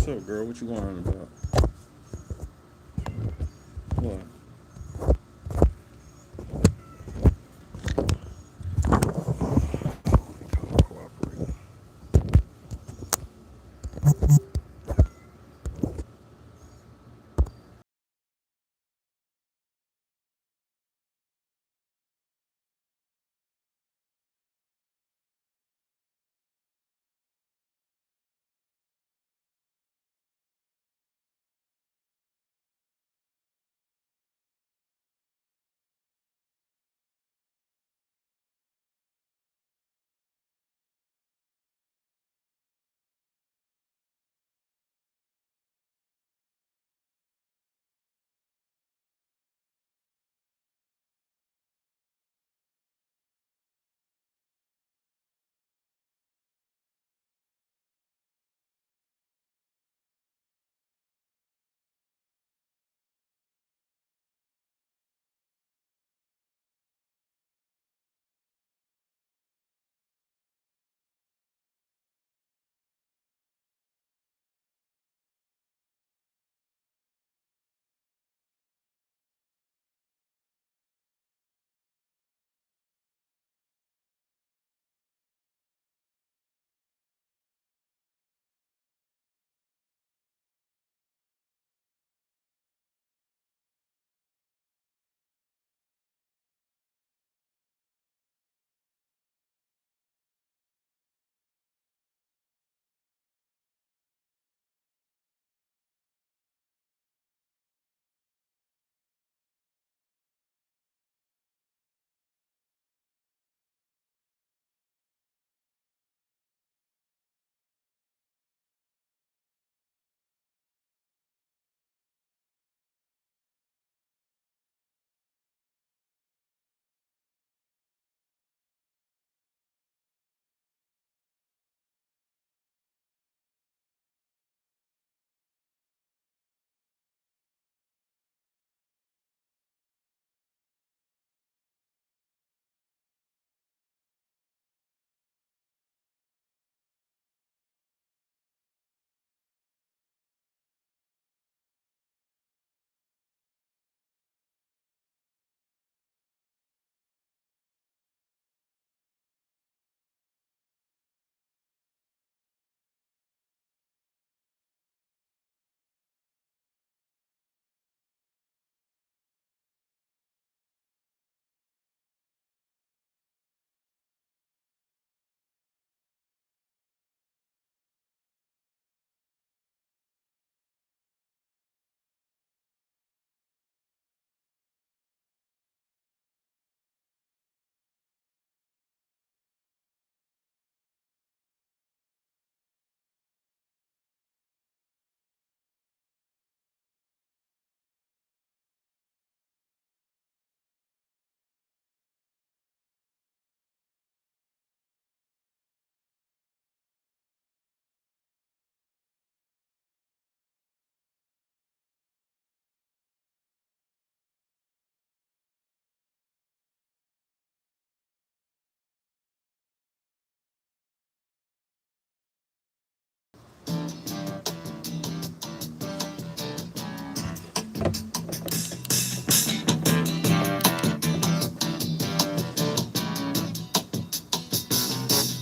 What's up, girl? What you going on about? What? Cooperate.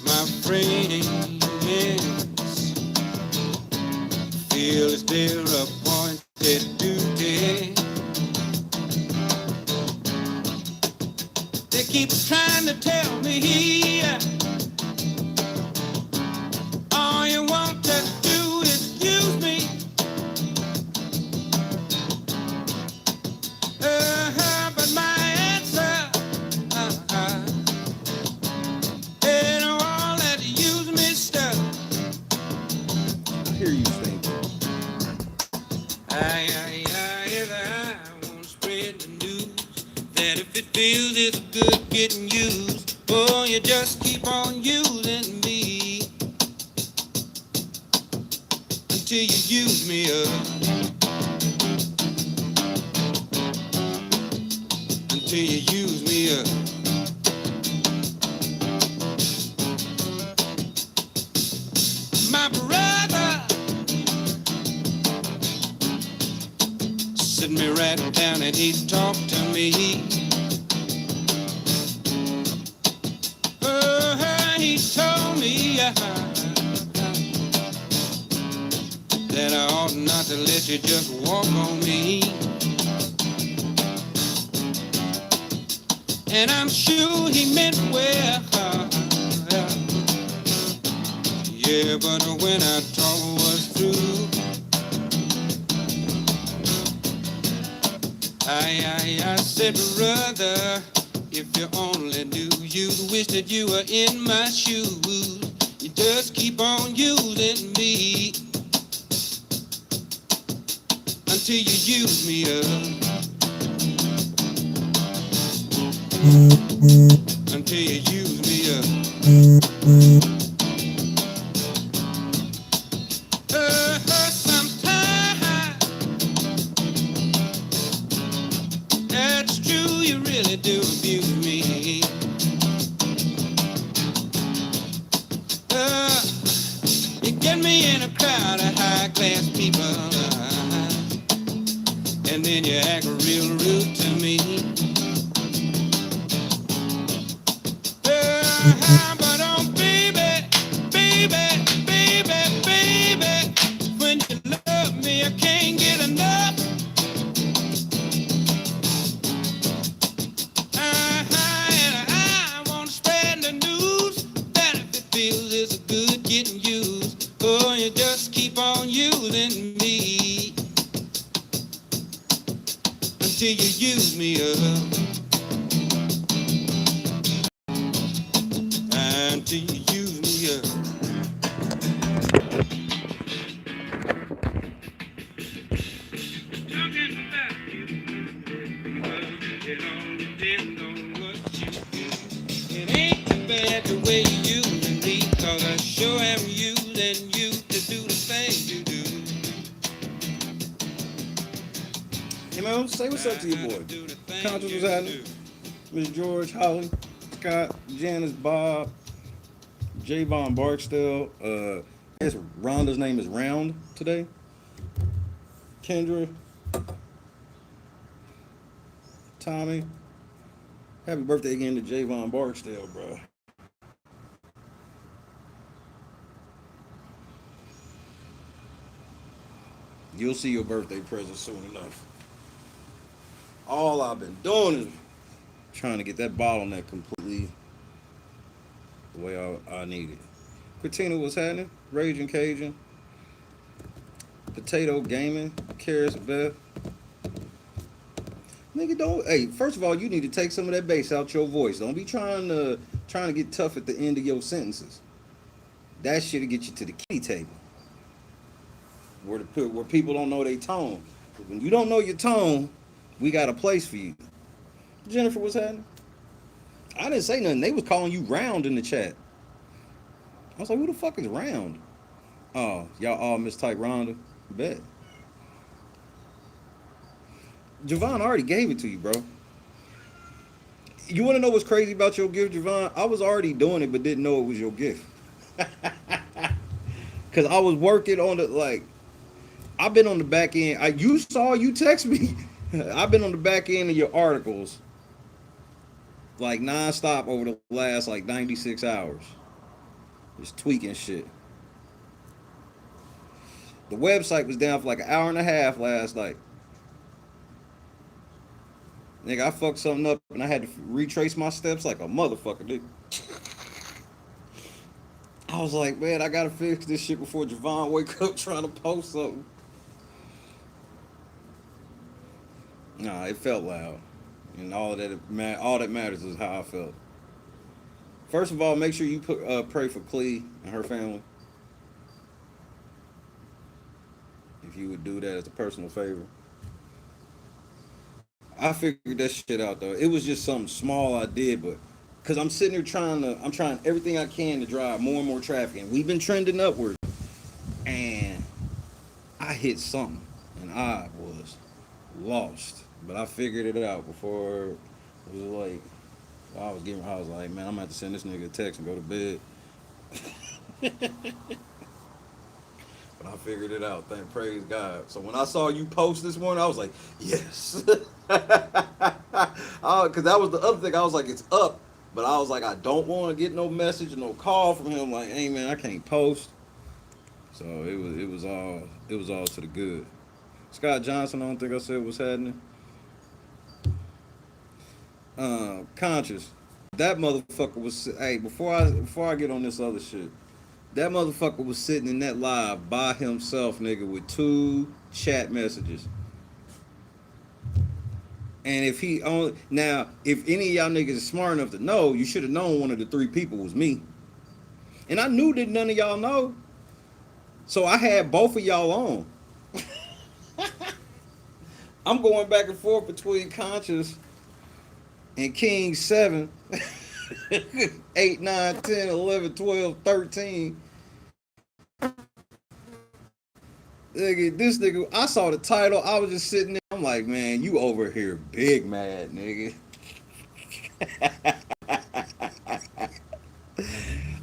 My friends feel it's their appointed duty. They keep trying to tell me all you want to do is use me. But my answer ain't all that use me stuff. I hear you sing. I want to spread the news that if it feels it's good getting used, oh, you just keep on using me until you use me up. Until you use me up. My brother sit me right down and he talked to me. He told me that I ought not to let you just walk on me. And I'm sure he meant well. Yeah, but when our talk was through, I said, brother, if you only knew, you'd wish that you were in my shoes. You just keep on using me until you use me up. Until you use me up. Sometimes that's true, you really do abuse me. You get me in a crowd of high-class people, and then you act real rude to me. But oh, baby, baby, baby, baby, when you love me, I can't get enough. And I want to spread the news that if it feels it's good getting used, oh, you just keep on using me until you use me up. Until you use me up. Talking about you, it all depends on what you do. It ain't too bad the way you using me, 'cause I sure am using you to do the things you do. Hey man, say what's up to your boy. Conscious was happening. Miss George, Holly, Scott, Janice, Bob, Javon Barksdale. I guess Rhonda's name is Round today. Kendra, Tommy. Happy birthday again to Javon Barksdale, bro. You'll see your birthday present soon enough. All I've been doing is trying to get that bottleneck completely the way I need it. Christina, what's happening? Raging Cajun. Potato Gaming. Karis Beth. Nigga, don't. Hey, first of all, you need to take some of that bass out your voice. Don't be trying to get tough at the end of your sentences. That shit'll get you to the kitty table, where people don't know their tone. When you don't know your tone, we got a place for you. Jennifer, what's happening? I didn't say nothing. They was calling you Round in the chat. I was like, who the fuck is Round? Oh, y'all all mistype Rhonda? Bet. Javon already gave it to you, bro. You want to know what's crazy about your gift, Javon? I was already doing it, but didn't know it was your gift. Because I was working on it, like, I've been on the back end. You text me. I've been on the back end of your articles, like, nonstop over the last, like, 96 hours. Just tweaking shit. The website was down for like an hour and a half last night. Nigga, I fucked something up and I had to retrace my steps like a motherfucker, dude. I was like, man, I gotta fix this shit before Javon wake up trying to post something. Nah, it felt loud. And all that matters is how I felt. First of all, make sure you pray for Clee and her family. If you would do that as a personal favor. I figured that shit out though. It was just something small I did, but because I'm sitting here I'm trying everything I can to drive more and more traffic. And we've been trending upward. And I hit something and I was lost. But I figured it out before it was like, I was like, man, I'm gonna have to send this nigga a text and go to bed. But I figured it out. Thank praise God. So when I saw you post this morning, I was like, yes. Because that was the other thing. I was like, it's up. But I was like, I don't want to get no message or no call from him. Like, hey man, I can't post. So it was all to the good. Scott Johnson, I don't think I said what's happening. Conscious. That motherfucker was. Hey, before I get on this other shit, that motherfucker was sitting in that live by himself, nigga, with 2 chat messages. And if he only now, if any of y'all niggas is smart enough to know, you should have known one of the 3 people was me. And I knew that none of y'all know. So I had both of y'all on. I'm going back and forth between Conscious and King 7, 8, 9, 10, 11, 12, 13. Nigga, this nigga, I saw the title. I was just sitting there. I'm like, man, you over here big mad, nigga.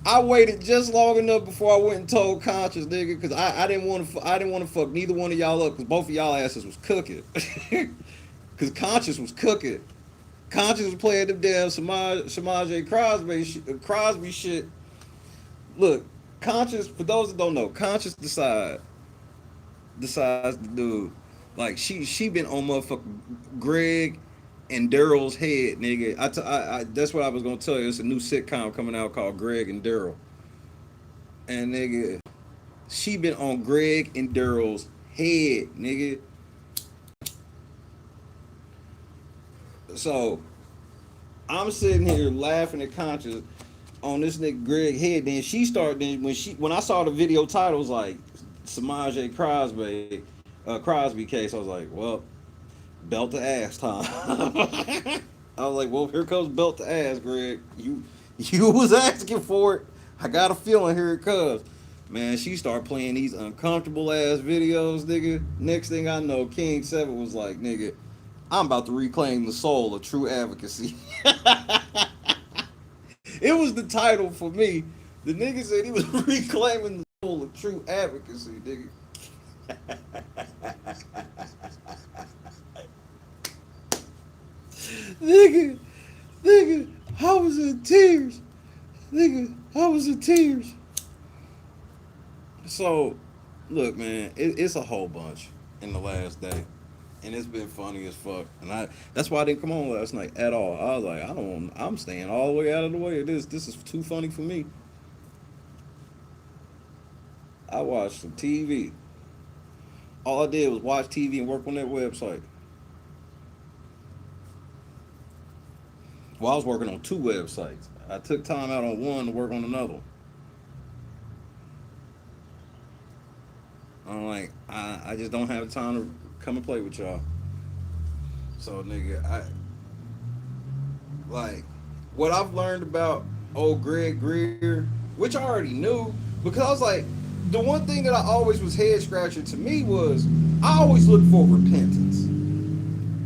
I waited just long enough before I went and told Conscious, nigga, because I didn't want to fuck neither one of y'all up, because both of y'all asses was cooking. Because Conscious was cooking. Conscious was playing them damn Samaj Crosby shit. Look, Conscious, for those that don't know, Conscious decides to do, like, she been on motherfucking Greg and Daryl's head, nigga. That's what I was gonna tell you. It's a new sitcom coming out called Greg and Daryl. And nigga, she been on Greg and Daryl's head, nigga. So I'm sitting here laughing at Conscious on this nigga Greg head. Then she started. Then when I saw the video titles like Samaj Crosby case, I was like, well, belt to ass time. I was like, well, here comes belt to ass, Greg. You was asking for it. I got a feeling here it comes. Man, she started playing these uncomfortable ass videos, nigga. Next thing I know, King 7 was like, nigga, I'm about to reclaim the soul of true advocacy. It was the title for me. The nigga said he was reclaiming the soul of true advocacy, nigga. nigga, I was in tears. Nigga, I was in tears. So, look, man, it's a whole bunch in the last day. And it's been funny as fuck. And that's why I didn't come on last night at all. I was like, I'm staying all the way out of the way of this. This is too funny for me. I watched some TV. All I did was watch TV and work on that website. Well, I was working on 2 websites. I took time out on one to work on another. I'm like, I just don't have time to come and play with y'all. So, nigga, what I've learned about old Greg Greer, which I already knew, because I was like, the one thing that I always was head scratcher to me was I always look for repentance.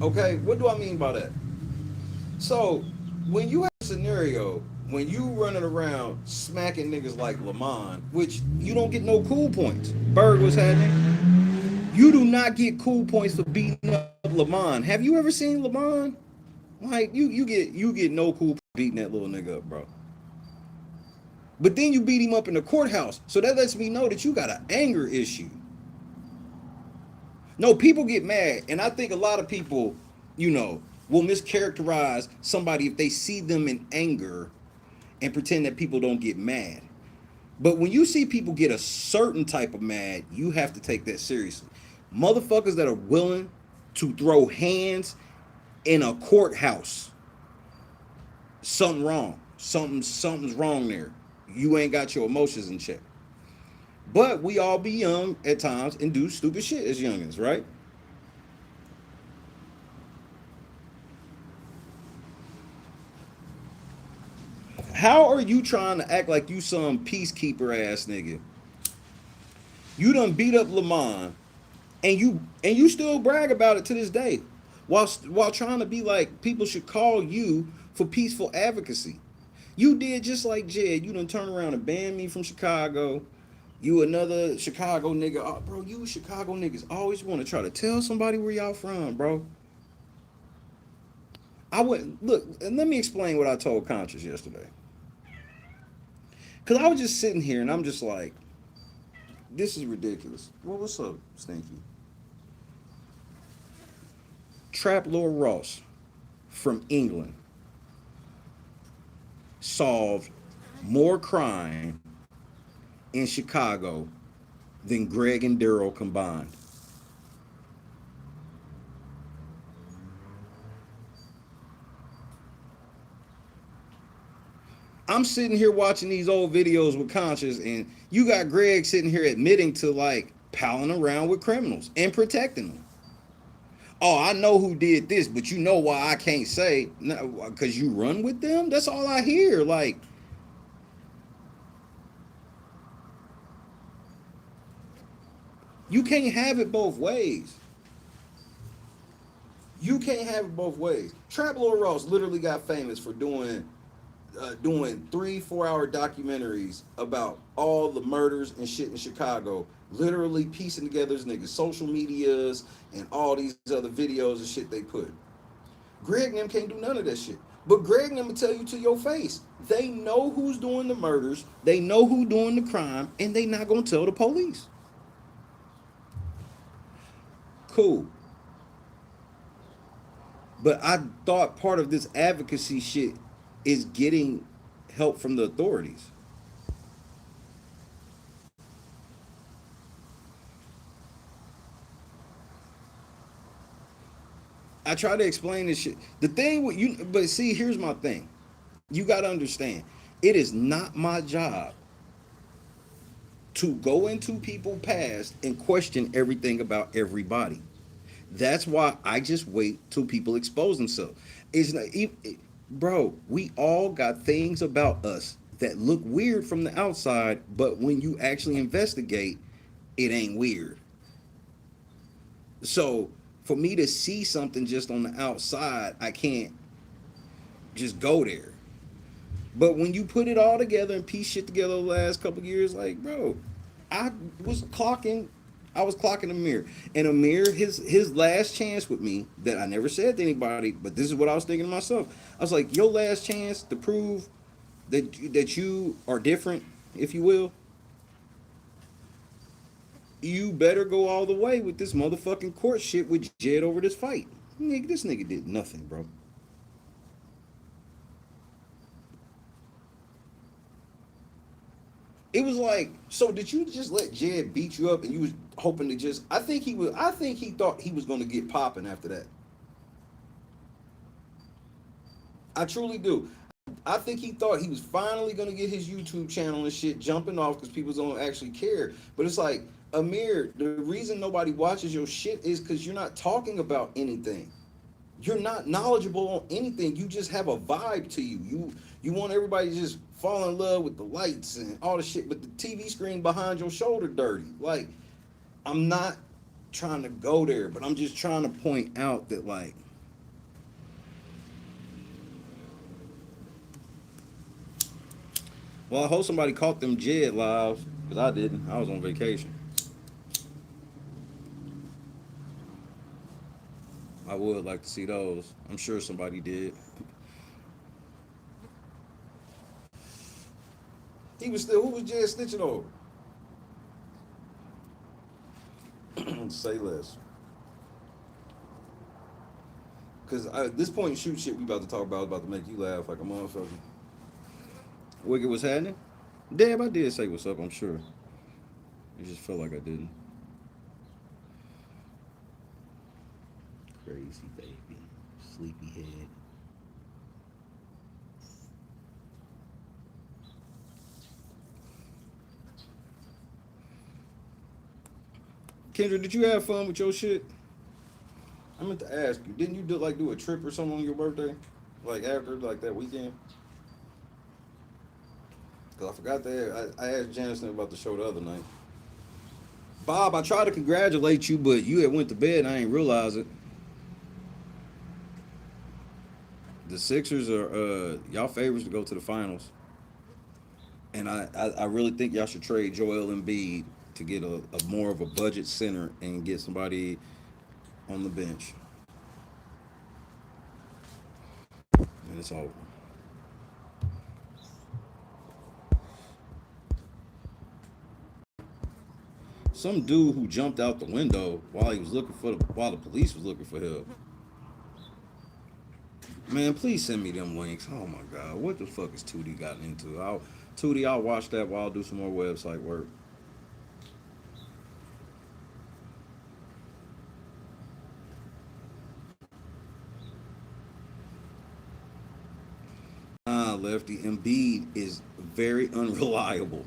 Okay, what do I mean by that? So, when you have a scenario, when you running around smacking niggas like Lamont, which you don't get no cool points. Berg was happening. You do not get cool points for beating up Lamont. Have you ever seen Lamont? Like you get no cool beating that little nigga up, bro. But then you beat him up in the courthouse, so that lets me know that you got an anger issue. No, people get mad, and I think a lot of people, will mischaracterize somebody if they see them in anger and pretend that people don't get mad. But when you see people get a certain type of mad, you have to take that seriously. Motherfuckers that are willing to throw hands in a courthouse, something wrong. Something's wrong there. You ain't got your emotions in check. But we all be young at times and do stupid shit as youngins, right? How are you trying to act like you some peacekeeper ass nigga? You done beat up Lamont, and you still brag about it to this day, while trying to be like people should call you for peaceful advocacy. You did just like Jed. You done turn around and ban me from Chicago. You another Chicago nigga. Oh, bro, you Chicago niggas always want to try to tell somebody where y'all from, bro. I went look, and let me explain what I told Conscious yesterday. Cause I was just sitting here and I'm just like, this is ridiculous. Well, what's up, Stinky? Trap Lord Ross from England solved more crime in Chicago than Greg and Daryl combined. I'm sitting here watching these old videos with Conscious, and you got Greg sitting here admitting to like palling around with criminals and protecting them. Oh, I know who did this, but you know why I can't say? No, because you run with them? That's all I hear. Like, you can't have it both ways. You can't have it both ways. Trap Lord Ross literally got famous for doing 3-4 hour documentaries about all the murders and shit in Chicago, literally piecing together his niggas' social medias and all these other videos and shit they put. Greg and them can't do none of that shit. But Greg and them will tell you to your face. They know who's doing the murders, they know who's doing the crime, and they not gonna tell the police. Cool. But I thought part of this advocacy shit is getting help from the authorities. I try to explain this shit. The thing with you, but see, here's my thing. You got to understand, it is not my job to go into people's past and question everything about everybody. That's why I just wait till people expose themselves. It's not, bro. We all got things about us that look weird from the outside, but when you actually investigate, it ain't weird. So for me to see something just on the outside, I can't just go there. But when you put it all together and piece shit together the last couple of years, like, bro, I was clocking, I was clocking Amir. And Amir, his last chance with me that I never said to anybody, but this is what I was thinking to myself. I was like, your last chance to prove that you are different, if you will, you better go all the way with this motherfucking court shit with Jed over this fight. Nigga, this nigga did nothing, bro. It was like, so did you just let Jed beat you up and you was hoping to just I think he thought he was gonna get popping after that. I truly do. I think he thought he was finally gonna get his YouTube channel and shit jumping off because people don't actually care. But it's like, Amir, the reason nobody watches your shit is because you're not talking about anything. You're not knowledgeable on anything. You just have a vibe to you. You want everybody to just fall in love with the lights and all the shit, but the TV screen behind your shoulder dirty. Like, I'm not trying to go there, but I'm just trying to point out that, like, well, I hope somebody caught them Jed lives, because I didn't. I was on vacation. I would like to see those. I'm sure somebody did. He was still, who was Jed snitching over? Say less. Because at this point, shoot shit we about to talk about is about to make you laugh like a motherfucker. Wicked was happening? Damn, I did say what's up, I'm sure. It just felt like I didn't. Crazy baby. Sleepyhead. Kendra, did you have fun with your shit? I meant to ask you, didn't you do a trip or something on your birthday? Like after like that weekend? Cause I forgot that I asked Janice about the show the other night. Bob, I tried to congratulate you, but you had went to bed and I didn't realize it. The Sixers are y'all favorites to go to the finals. And I really think y'all should trade Joel Embiid to get a more of a budget center and get somebody on the bench. And it's over. Some dude who jumped out the window while he was looking for while the police was looking for help. Man, please send me them links. Oh my god, what the fuck is Tootie gotten into? Tootie, I'll watch that while I do some more website work. Lefty, Embiid is very unreliable.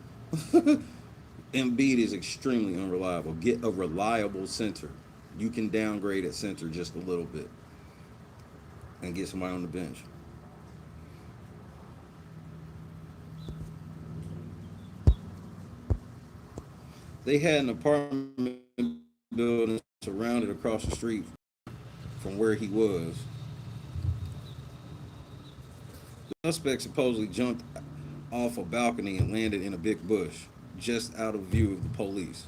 Embiid is extremely unreliable. Get a reliable center. You can downgrade at center just a little bit and get somebody on the bench. They had an apartment building surrounded across the street from where he was. The suspect supposedly jumped off a balcony and landed in a big bush, just out of view of the police.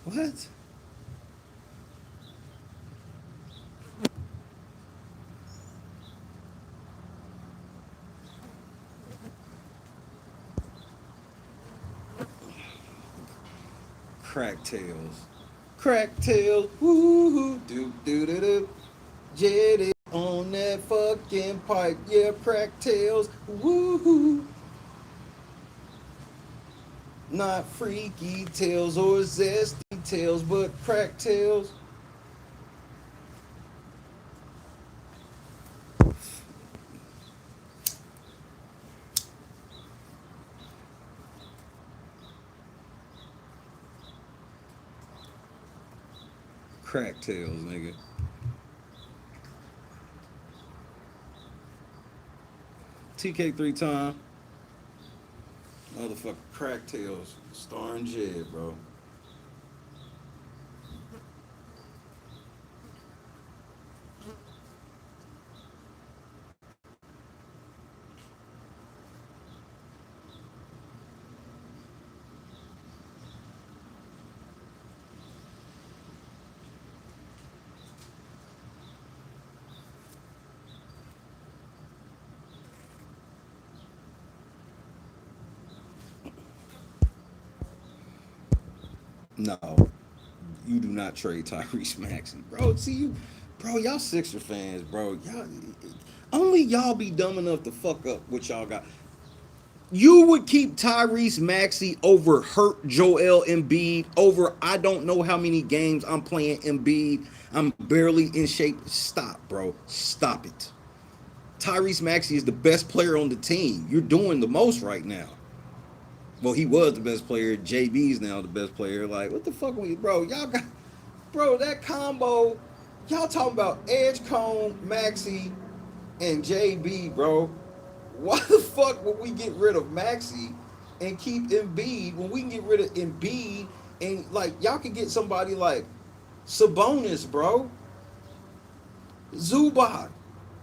What? Crack tails. Crack tails. Woo-hoo. Do. Jetty on that fucking pipe. Yeah, crack tails. Woo-hoo. Not freaky tails or zesty tails, but crack tails. Crack tails, nigga. TK3 time. Motherfucker, crack tails. Starring Jed, bro. No, you do not trade Tyrese Maxey, bro. See you, bro. Y'all Sixer fans, bro. Y'all only y'all be dumb enough to fuck up what y'all got. You would keep Tyrese Maxey over hurt Joel Embiid over I don't know how many games I'm playing Embiid. I'm barely in shape. Stop, bro. Stop it. Tyrese Maxey is the best player on the team. You're doing the most right now. Well, he was the best player. JB's now the best player. Like, what the fuck, bro? Y'all got, bro, that combo. Y'all talking about Edge Cone, Maxey, and JB, bro. Why the fuck would we get rid of Maxey and keep Embiid when we can get rid of Embiid and like y'all can get somebody like Sabonis, bro, Zubac.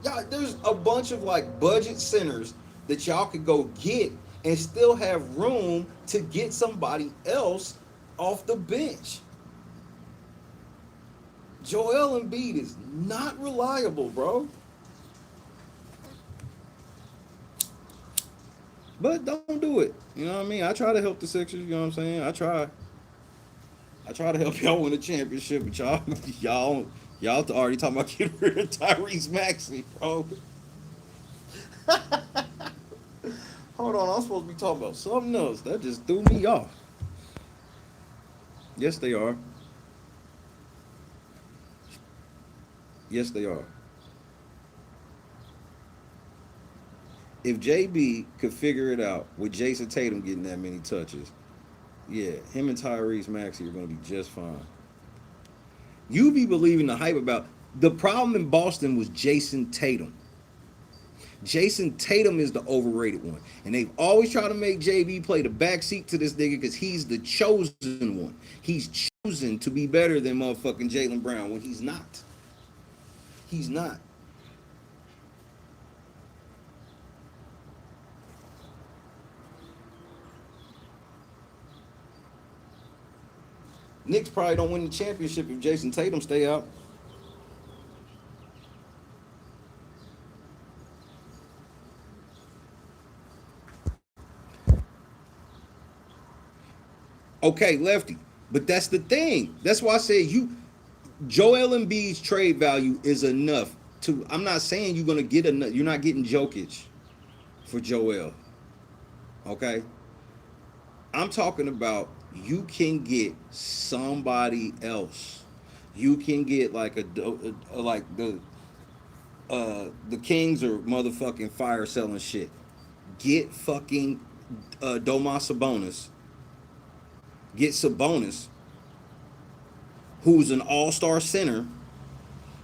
Y'all, there's a bunch of like budget centers that y'all could go get and still have room to get somebody else off the bench. Joel Embiid is not reliable, bro. But don't do it. You know what I mean? I try to help the Sixers. You know what I'm saying? I try. I try to help y'all win a championship, but y'all already talking about getting rid of Tyrese Maxey, bro. Hold on, I'm supposed to be talking about something else. That just threw me off. Yes, they are. Yes, they are. If JB could figure it out with Jason Tatum getting that many touches, yeah, him and Tyrese Maxey are going to be just fine. You be believing the hype about the problem in Boston was Jason Tatum. Jason Tatum is the overrated one. And they've always tried to make JB play the backseat to this nigga because he's the chosen one. He's chosen to be better than motherfucking Jaylen Brown when he's not. He's not. Knicks probably don't win the championship if Jason Tatum stay out. Okay, lefty. But that's the thing. That's why I say Joel Embiid's trade value is enough to. I'm not saying you're gonna get enough. You're not getting Jokic for Joel. Okay. I'm talking about you can get somebody else. You can get like like the Kings are motherfucking fire selling shit. Get fucking Domas Sabonis. Get Sabonis, who's an all-star center.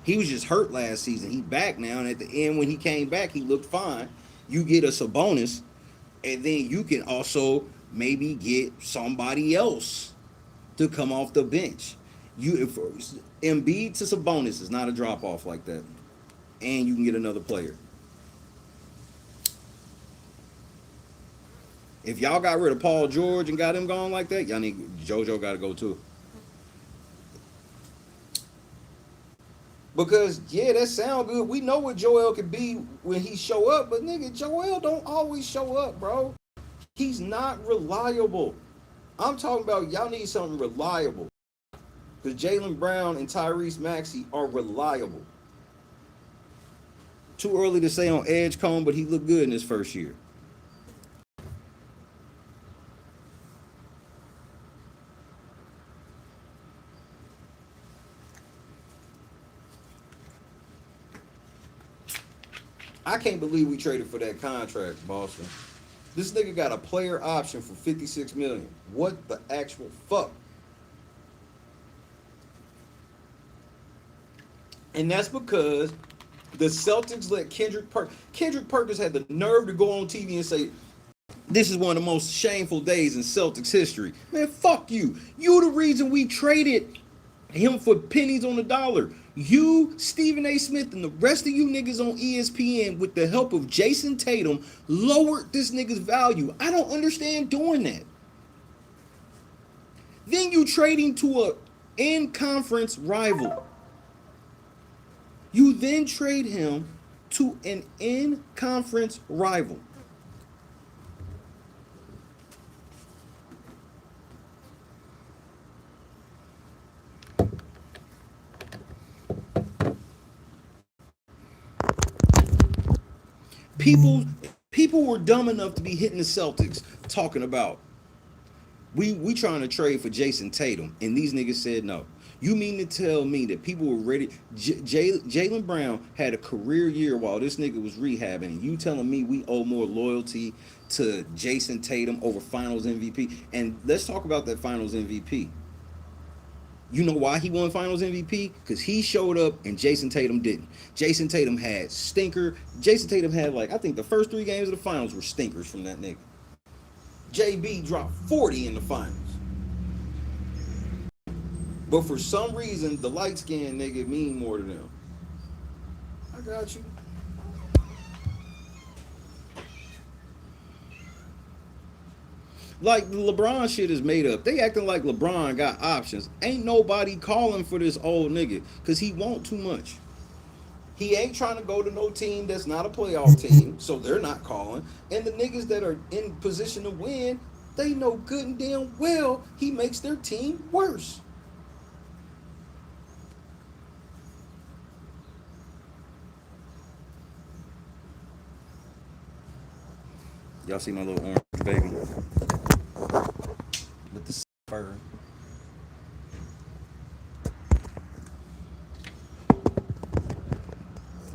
He was just hurt last season. He back now, and at the end when he came back, he looked fine. You get a Sabonis, and then you can also maybe get somebody else to come off the bench. If Embiid to Sabonis is not a drop off like that, and you can get another player. If y'all got rid of Paul George and got him gone like that, y'all need JoJo got to go too. Because yeah, that sound good. We know what Joel could be when he show up, but nigga, Joel don't always show up, bro. He's not reliable. I'm talking about y'all need something reliable. Because Jaylen Brown and Tyrese Maxey are reliable. Too early to say on Edgecombe, but he looked good in his first year. I can't believe we traded for that contract, Boston. This nigga got a player option for $56 million. What the actual fuck? And that's because the Celtics let Kendrick Perkins had the nerve to go on TV and say, this is one of the most shameful days in Celtics history. Man, fuck you. You the reason we traded him for pennies on the dollar. You, Stephen A. Smith, and the rest of you niggas on ESPN, with the help of Jason Tatum, lowered this nigga's value. I don't understand doing that. Then you trade him to a in-conference rival. You then trade him to an in-conference rival. People were dumb enough to be hitting the Celtics talking about we trying to trade for Jason Tatum, and these niggas said no. You mean to tell me that people were ready? Jaylen Brown had a career year while this nigga was rehabbing, and you telling me we owe more loyalty to Jason Tatum over Finals MVP? And let's talk about that Finals MVP. You know why he won Finals MVP? Because he showed up and Jason Tatum didn't. Jason Tatum had stinker. Jason Tatum had, like, I think the first 3 games of the finals were stinkers from that nigga. JB dropped 40 in the finals. But for some reason, the light-skinned nigga mean more to them. I got you. Like, the LeBron shit is made up. They acting like LeBron got options. Ain't nobody calling for this old nigga because he want too much. He ain't trying to go to no team that's not a playoff team, so they're not calling. And the niggas that are in position to win, they know good and damn well he makes their team worse. Y'all see my little orange baby? With the fur.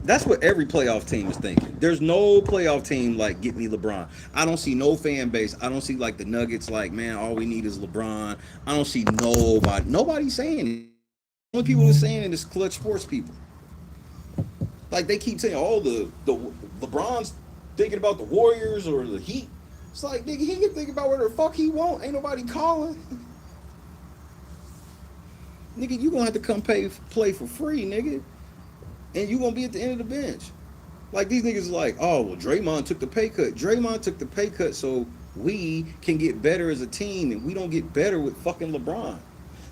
That's what every playoff team is thinking. There's no playoff team like get me LeBron. I don't see no fan base. I don't see like the Nuggets like, man, all we need is LeBron. I don't see nobody. Nobody's saying it. The only people that are saying it is Clutch Sports people. Like they keep saying, oh, the LeBron's thinking about the Warriors or the Heat. It's like, nigga, he can think about where the fuck he want. Ain't nobody calling. Nigga, you gonna have to come play for free, nigga. And you gonna be at the end of the bench. Like these niggas are like, oh, well, Draymond took the pay cut. Draymond took the pay cut so we can get better as a team, and we don't get better with fucking LeBron.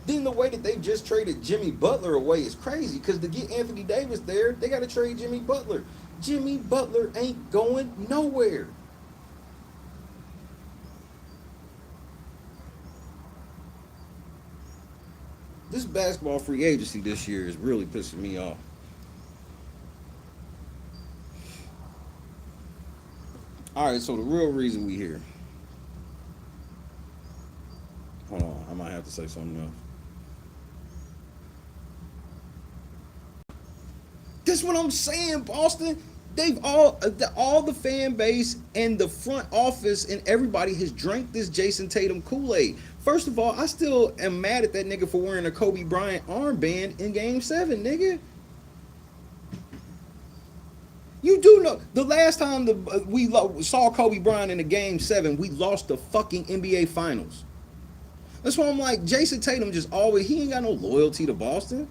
Then the way that they just traded Jimmy Butler away is crazy because to get Anthony Davis there, they got to trade Jimmy Butler. Jimmy Butler ain't going nowhere. This basketball free agency this year is really pissing me off. All right, so the real reason we here. Hold on, I might have to say something else. That's what I'm saying, Boston. They've all the fan base and the front office and everybody has drank this Jason Tatum Kool-Aid. First of all, I still am mad at that nigga for wearing a Kobe Bryant armband in Game 7, nigga. You do know the last time we saw Kobe Bryant in a Game 7, we lost the fucking NBA Finals. That's why I'm like, Jason Tatum just always, he ain't got no loyalty to Boston.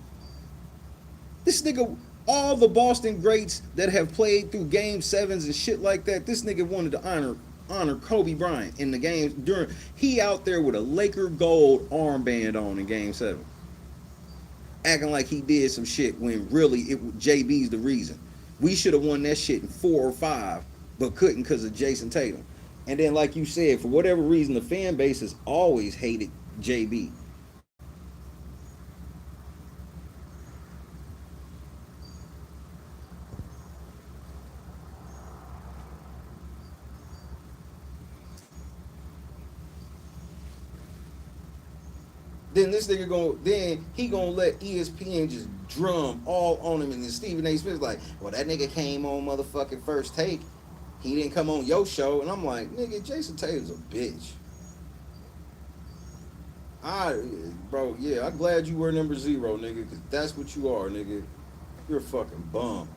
This nigga, all the Boston greats that have played through Game 7s and shit like that, this nigga wanted to honor Kobe Bryant in the games during, he out there with a Laker gold armband on in Game 7. Acting like he did some shit when really JB's the reason. We should have won that shit in 4 or 5, but couldn't because of Jason Tatum. And then, like you said, for whatever reason, the fan base has always hated JB. Then this nigga he gonna let ESPN just drum all on him, and then Stephen A. Smith's like, well, that nigga came on motherfucking First Take. He didn't come on your show. And I'm like, nigga, Jason Tatum's a bitch. Bro, yeah, I'm glad you were number 0, nigga, because that's what you are, nigga. You're a fucking bum.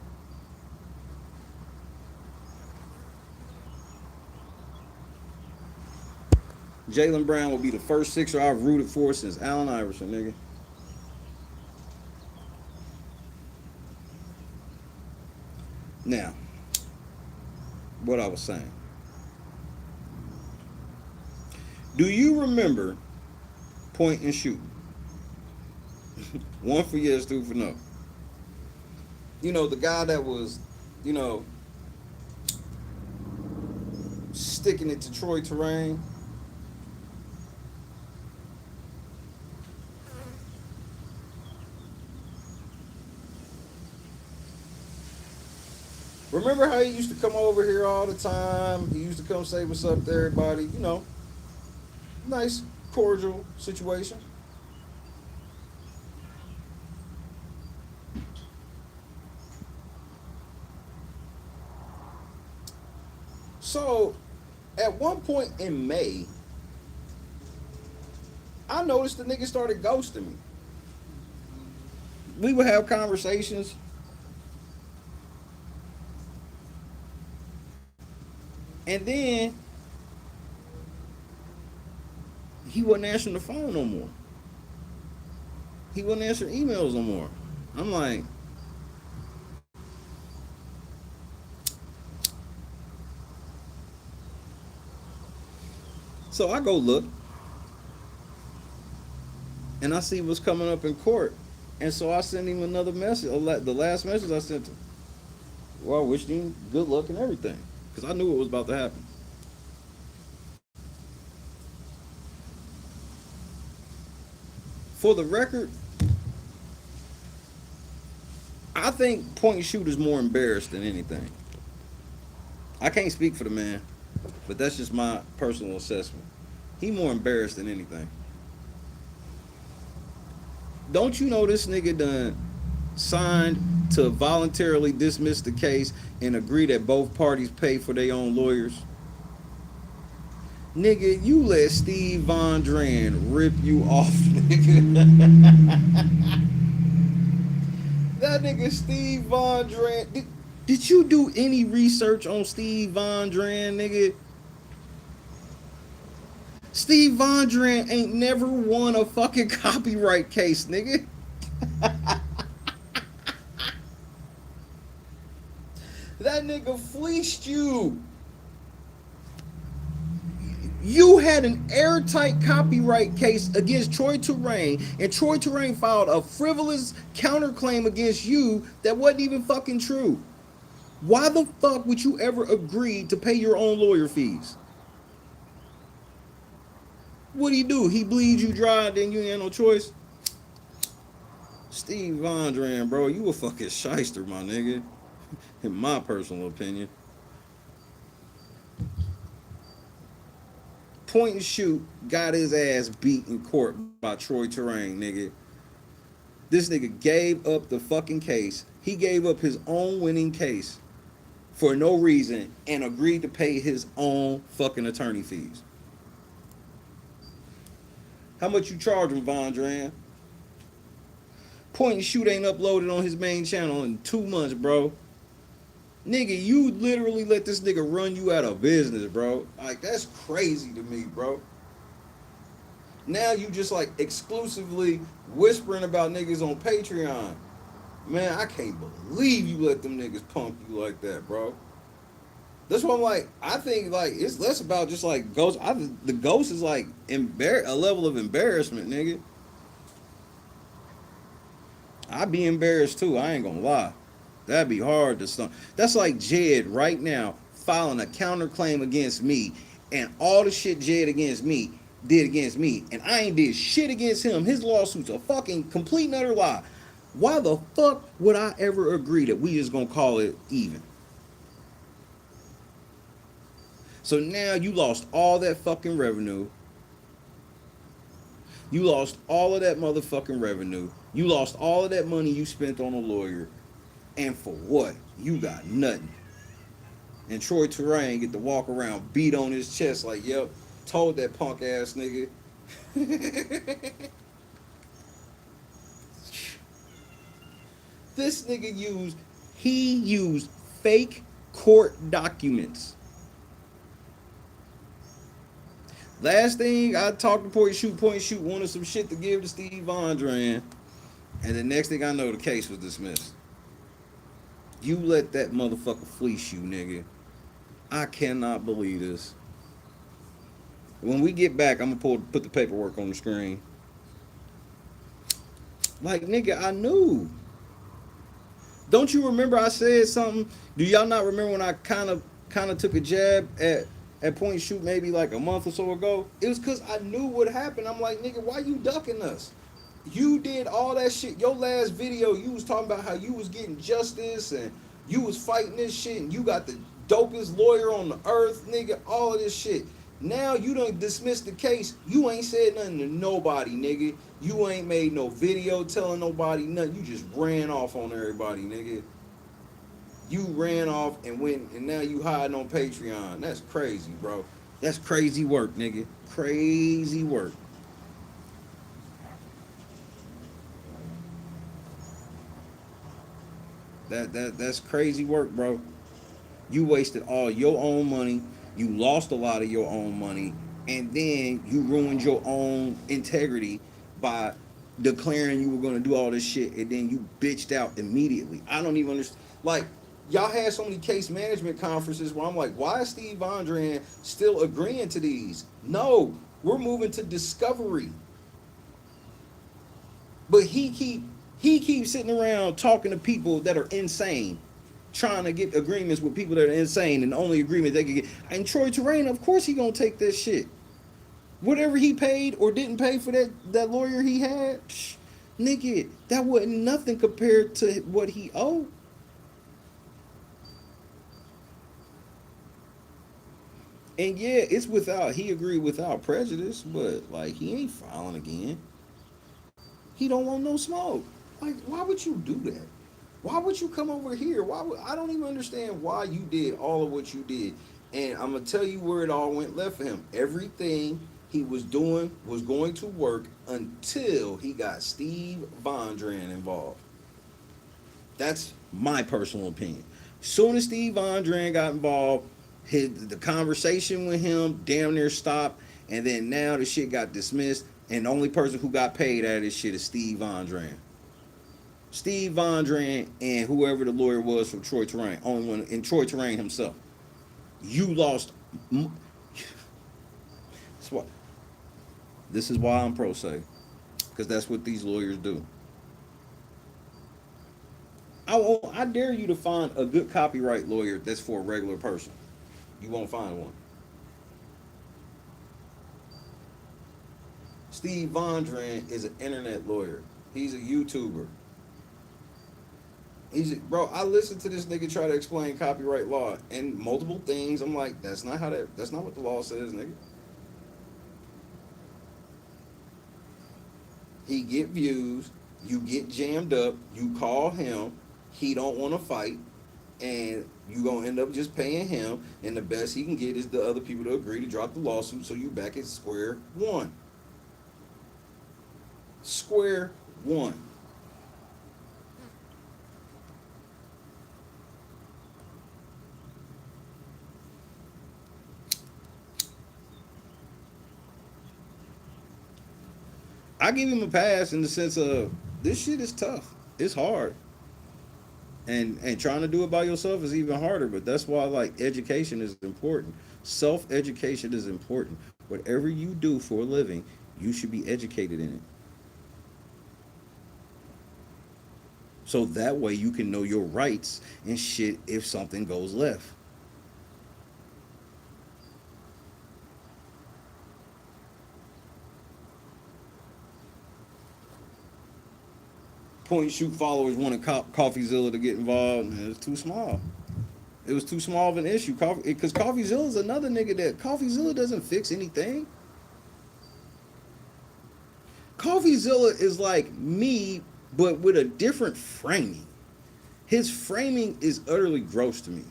Jaylen Brown will be the first Sixer I've rooted for since Allen Iverson, nigga. Now, what I was saying. Do you remember point and shoot? 1 for yes, 2 for no. You know, the guy that was, you know, sticking it to Troy Terrain. Remember how he used to come over here all the time? He used to come say what's up to everybody. You know, nice, cordial situation. So, at one point in May, I noticed the nigga started ghosting me. We would have conversations. And then he wasn't answering the phone no more. He wasn't answering emails no more. I'm like, so I go look and I see what's coming up in court. And so I sent him another message. The last message I sent him, well, I wished him good luck and everything. Because I knew it was about to happen. For the record, I think point and shoot is more embarrassed than anything. I can't speak for the man, but that's just my personal assessment. He more embarrassed than anything. Don't you know this nigga done signed to voluntarily dismiss the case and agree that both parties pay for their own lawyers? Nigga, you let Steve Von Dran rip you off, nigga. That nigga Steve Von Dran. Did you do any research on Steve Von Dran, nigga? Steve Von Dran ain't never won a fucking copyright case, nigga. That nigga fleeced you. You had an airtight copyright case against Troy Terrain, and Troy Terrain filed a frivolous counterclaim against you that wasn't even fucking true. Why the fuck would you ever agree to pay your own lawyer fees? What do? He bleeds you dry, then you ain't no choice. Steve Vondran, bro, you a fucking shyster, my nigga. In my personal opinion. Point and shoot got his ass beat in court by Troy Terrain, nigga. This nigga gave up the fucking case. He gave up his own winning case for no reason and agreed to pay his own fucking attorney fees. How much you charge him, Vondran? Point and shoot ain't uploaded on his main channel in 2 months, bro. Nigga, you literally let this nigga run you out of business, bro. Like, that's crazy to me, bro. Now you just like exclusively whispering about niggas on Patreon. Man, I can't believe you let them niggas punk you like that, bro. That's what I'm like. I think like it's less about just like ghost. The ghost is like a level of embarrassment, nigga. I'd be embarrassed too. I ain't gonna lie. That'd be hard to stomach. That's like Jed right now filing a counterclaim against me, and all the shit Jed did against me, and I ain't did shit against him. His lawsuit's a fucking complete and utter lie. Why the fuck would I ever agree that we just gonna call it even? So now you lost all that fucking revenue. You lost all of that motherfucking revenue. You lost all of that money you spent on a lawyer. And for what? You got nothing. And Troy Terrain get to walk around, beat on his chest like, yep, told that punk ass nigga. This nigga used fake court documents. Last thing, I talked to Point Shoot, wanted some shit to give to Steve Vondran. And the next thing I know, the case was dismissed. You let that motherfucker fleece you, nigga. I cannot believe this. When we get back, I'm gonna put the paperwork on the screen. Like, nigga, I knew. Don't you remember I said something? Do y'all not remember when I kind of took a jab at Point Shoot maybe like a month or so ago? It was because I knew what happened. I'm like, nigga, why you ducking us? You did all that shit. Your last video, you was talking about how you was getting justice and you was fighting this shit and you got the dopest lawyer on the earth, nigga, all of this shit. Now you done dismissed the case. You ain't said nothing to nobody, nigga. You ain't made no video telling nobody nothing. You just ran off on everybody, nigga. You ran off and went, and now you hiding on Patreon. That's crazy, bro. That's crazy work, nigga. Crazy work. That's crazy work, bro. You wasted all your own money. You lost a lot of your own money, and then you ruined your own integrity by declaring you were gonna do all this shit, and then you bitched out immediately. I don't even understand. Like, y'all had so many case management conferences where I'm like, why is Steve Vondran still agreeing to these? No, we're moving to discovery. But he keeps sitting around talking to people that are insane, trying to get agreements with people that are insane, and the only agreement they can get. And Troy Terrain, of course, he gonna take this shit. Whatever he paid or didn't pay for that lawyer he had, nigga, that wasn't nothing compared to what he owed. And yeah, it's he agreed without prejudice, but like he ain't filing again. He don't want no smoke. Like, why would you do that? Why would you come over here? I don't even understand why you did all of what you did. And I'm gonna tell you where it all went left for him. Everything he was doing was going to work until he got Steve Vondran involved. That's my personal opinion. Soon as Steve Vondran got involved, the conversation with him damn near stopped, and then now the shit got dismissed, and the only person who got paid out of this shit is Steve Vondran. Steve Vondran and whoever the lawyer was from Troy Terrain, only one, and Troy Terrain himself. You lost. That's why. This is why I'm pro se, because that's what these lawyers do. I dare you to find a good copyright lawyer that's for a regular person. You won't find one. Steve Vondran is an internet lawyer. He's a YouTuber. Bro. I listened to this nigga try to explain copyright law and multiple things. I'm like, that's not how that. That's not what the law says, nigga. He get views. You get jammed up. You call him. He don't want to fight, and you gonna end up just paying him. And the best he can get is the other people to agree to drop the lawsuit. So you back at square one. Square one. I give him a pass in the sense of this shit is tough. It's hard. And trying to do it by yourself is even harder, but that's why like education is important. Self-education is important. Whatever you do for a living, you should be educated in it. So that way you can know your rights and shit if something goes left. Point and shoot followers wanted CoffeeZilla to get involved, and it was too small. It was too small of an issue. Because CoffeeZilla is another nigga that CoffeeZilla doesn't fix anything. CoffeeZilla is like me, but with a different framing. His framing is utterly gross to me.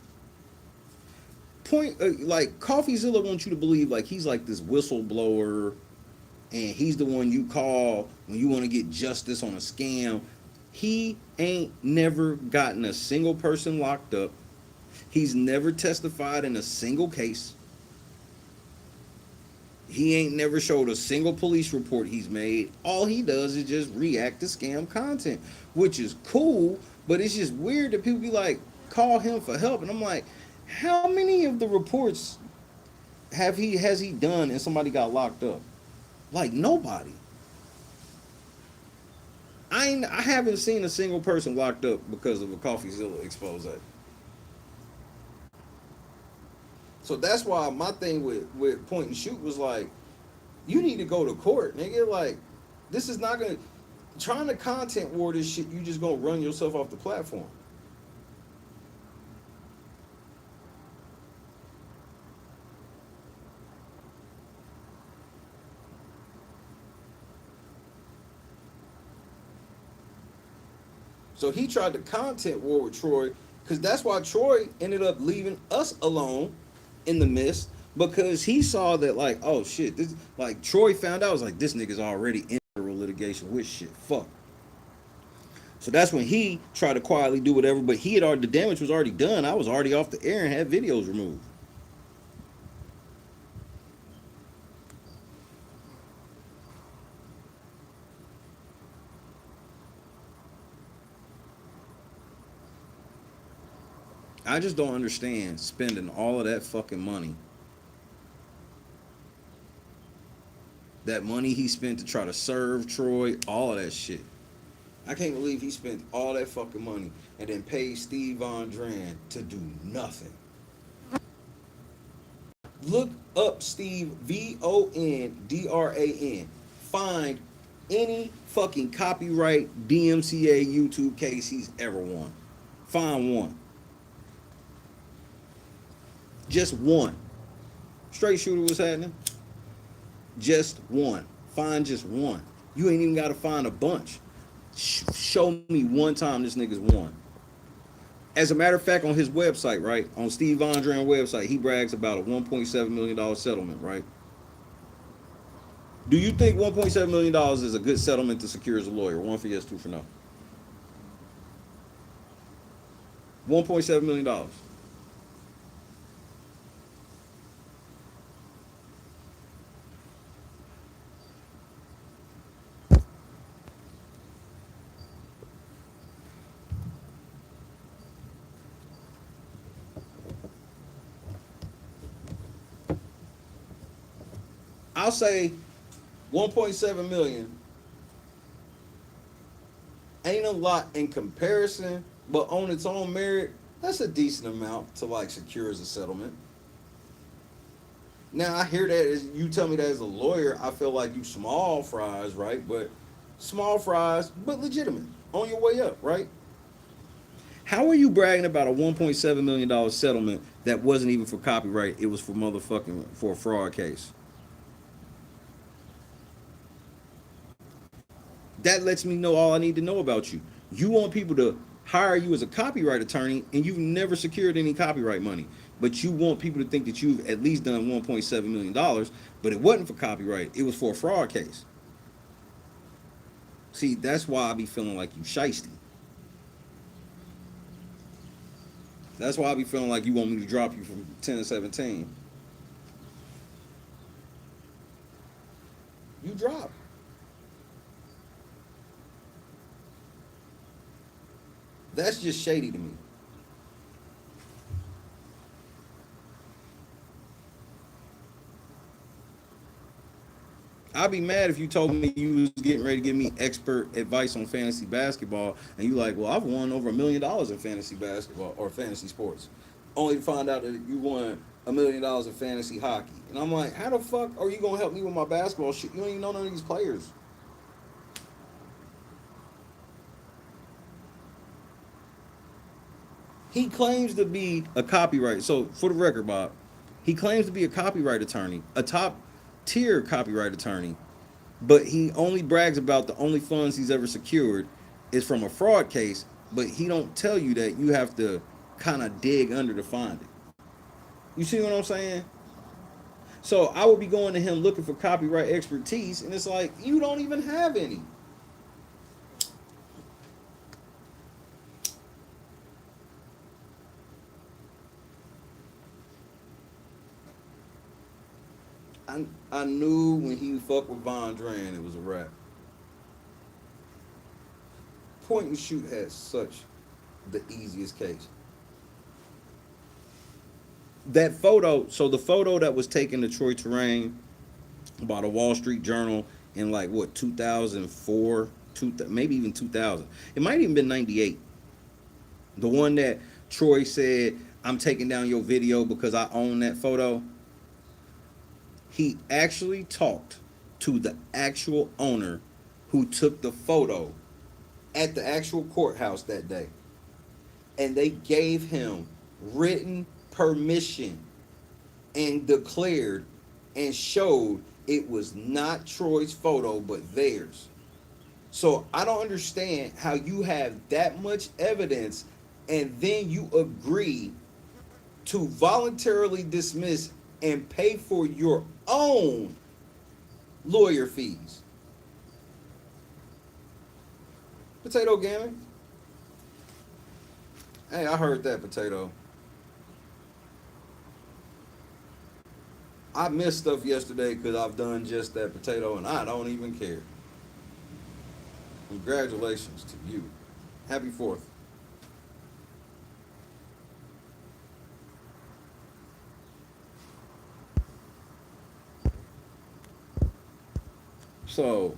Like CoffeeZilla wants you to believe like he's like this whistleblower, and he's the one you call when you want to get justice on a scam. He ain't never gotten a single person locked up. He's never testified in a single case. He ain't never showed a single police report he's made. All he does is just react to scam content, which is cool, but it's just weird that people be like, call him for help. And I'm like, how many of the reports has he done and somebody got locked up? Like nobody. I haven't seen a single person locked up because of a CoffeeZilla expose. So that's why my thing with point and shoot was like, you need to go to court, nigga. Like, this is not gonna trying to content war this shit. You just gonna run yourself off the platform. So he tried to content war with Troy, because that's why Troy ended up leaving us alone in the midst, because he saw that like, oh shit, this like Troy found out, was like, this nigga's already in federal litigation with shit. Fuck. So that's when he tried to quietly do whatever, but he had already, the damage was already done. I was already off the air and had videos removed. I just don't understand spending all of that fucking money. That money he spent to try to serve Troy, all of that shit. I can't believe he spent all that fucking money and then paid Steve Vondran to do nothing. Look up Steve Vondran. Find any fucking copyright DMCA YouTube case he's ever won. Find one. Just one. Straight shooter was happening. Just one. Find just one. You ain't even got to find a bunch. Show me one time this nigga's won. As a matter of fact, on his website, right, on Steve Vondran website, he brags about a $1.7 million settlement, right? Do you think $1.7 million is a good settlement to secure as a lawyer? One for yes, two for no. $1.7 million. I'll say 1.7 million ain't a lot in comparison, but on its own merit, that's a decent amount to like secure as a settlement. Now I hear that as you tell me that as a lawyer, I feel like you small fries, right? But small fries, but legitimate on your way up, right? How are you bragging about a $1.7 million settlement that wasn't even for copyright? It was for motherfucking for a fraud case. That lets me know all I need to know about you. You want people to hire you as a copyright attorney, and you've never secured any copyright money. But you want people to think that you've at least done $1.7 million, but it wasn't for copyright. It was for a fraud case. See, that's why I be feeling like you shiesty. That's why I be feeling like you want me to drop you from 10 to 17. You drop. That's just shady to me. I'd be mad if you told me you was getting ready to give me expert advice on fantasy basketball, and you like, well, I've won over $1 million in fantasy basketball or fantasy sports, only to find out that you won $1 million in fantasy hockey. And I'm like, how the fuck are you gonna help me with my basketball shit? You don't even know none of these players. He claims to be a copyright. So for the record, Bob, he claims to be a copyright attorney, a top tier copyright attorney, but he only brags about the only funds he's ever secured is from a fraud case. But he don't tell you that you have to kind of dig under to find it. You see what I'm saying? So I would be going to him looking for copyright expertise, and it's like you don't even have any. I knew when he fucked with Von Dran, it was a wrap. Point and shoot had such the easiest case. That photo, so the photo that was taken to Troy Terrain by the Wall Street Journal in like what 2004, maybe even 2000. It might even been 98. The one that Troy said, "I'm taking down your video because I own that photo." He actually talked to the actual owner who took the photo at the actual courthouse that day. And they gave him written permission and declared and showed it was not Troy's photo but theirs. So I don't understand how you have that much evidence and then you agree to voluntarily dismiss and pay for your own lawyer fees. Potato Gammon. Hey, I heard that, Potato. I missed stuff yesterday because I've done just that, Potato, and I don't even care. Congratulations to you. Happy 4th. So,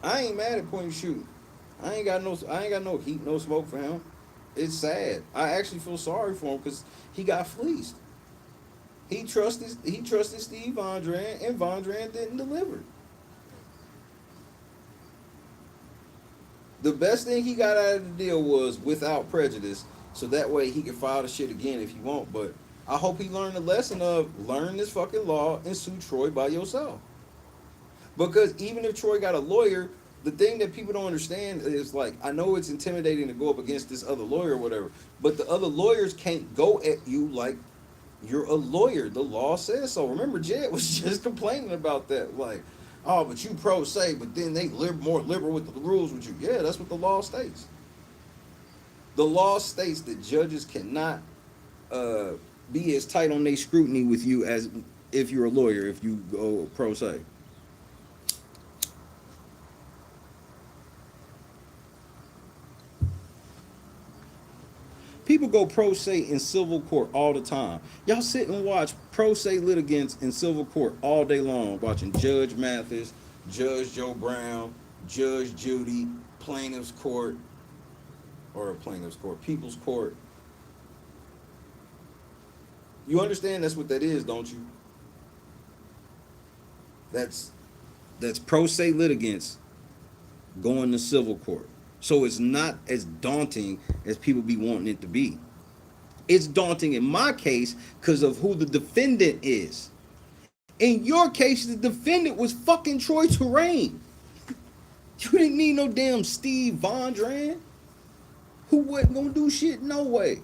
I ain't mad at point and shoot. I ain't got no heat, no smoke for him. It's sad. I actually feel sorry for him because he got fleeced. He trusted Steve Von Dran, and Von Dran didn't deliver. The best thing he got out of the deal was without prejudice, so that way he can file the shit again if he want. But I hope he learned the lesson of learn this fucking law and sue Troy by yourself. Because even if Troy got a lawyer, the thing that people don't understand is like, I know it's intimidating to go up against this other lawyer or whatever, but the other lawyers can't go at you like you're a lawyer. The law says so. Remember, Jed was just complaining about that. Like, oh, but you pro se, but then they more liberal with the rules with you. Yeah, that's what the law states. The law states that judges cannot be as tight on their scrutiny with you as if you're a lawyer, if you go pro se. People People go pro se in civil court all the time. Y'all sit and watch pro se litigants in civil court all day long, watching Judge Mathis, Judge Joe Brown, Judge Judy, plaintiff's court, or plaintiff's court, people's court. You understand that's what that is, don't you? That's pro se litigants going to civil court. So it's not as daunting as people be wanting it to be. It's daunting in my case because of who the defendant is. In your case, the defendant was fucking Troy Terrain. You didn't need no damn Steve Vondran, who wasn't gonna do shit no way.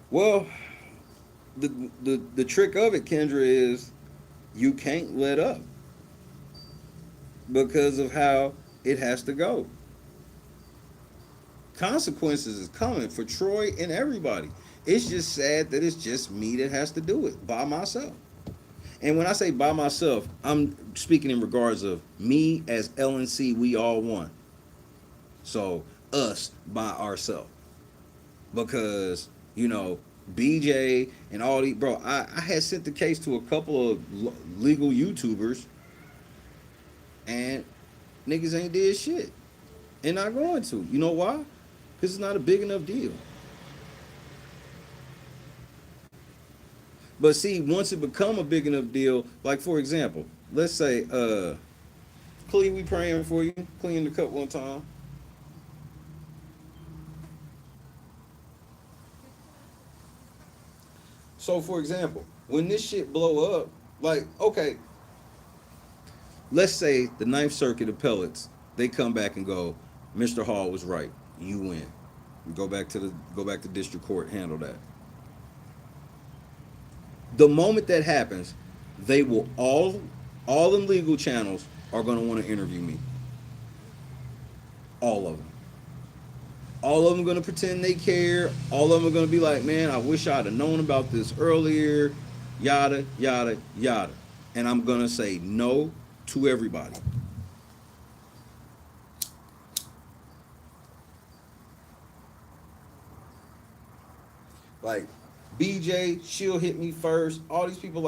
Well, the trick of it, Kendra, is you can't let up because of how it has to go. Consequences is coming for Troy and everybody. It's just sad that it's just me that has to do it by myself. And when I say by myself, I'm speaking in regards of me as LNC, we all one. So us by ourselves. Because, you know, BJ and all these, bro, I had sent the case to a couple of legal YouTubers and niggas ain't did shit. And not going to. You know why? Because it's not a big enough deal. But see, once it become a big enough deal, like for example, let's say, Clee, we praying for you. Clean the cup one time. So for example, when this shit blow up, like, okay, let's say the Ninth Circuit appellates, they come back and go, Mr. Hall was right. You win. Go back to district court, handle that. The moment that happens, they will all them legal channels are going to want to interview me. All of them. All of them going to pretend they care. All of them are going to be like, man, I wish I'd have known about this earlier. Yada, yada, yada. And I'm going to say no to everybody. Like, BJ, she'll hit me first. All these people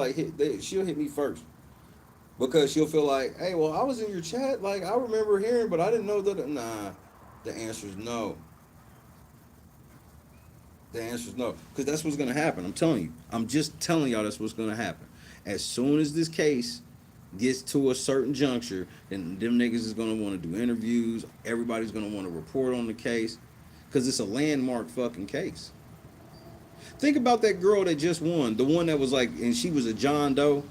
she'll hit me first. Because she'll feel like, hey, well, I was in your chat. Like, I remember hearing, but I didn't know that. Nah, the answer is no. The answer is no. Because that's what's going to happen. I'm telling you. I'm just telling y'all that's what's going to happen. As soon as this case gets to a certain juncture, then them niggas is going to want to do interviews. Everybody's going to want to report on the case. Because it's a landmark fucking case. Think about that girl that just won. The one that was like, and she was a John Doe.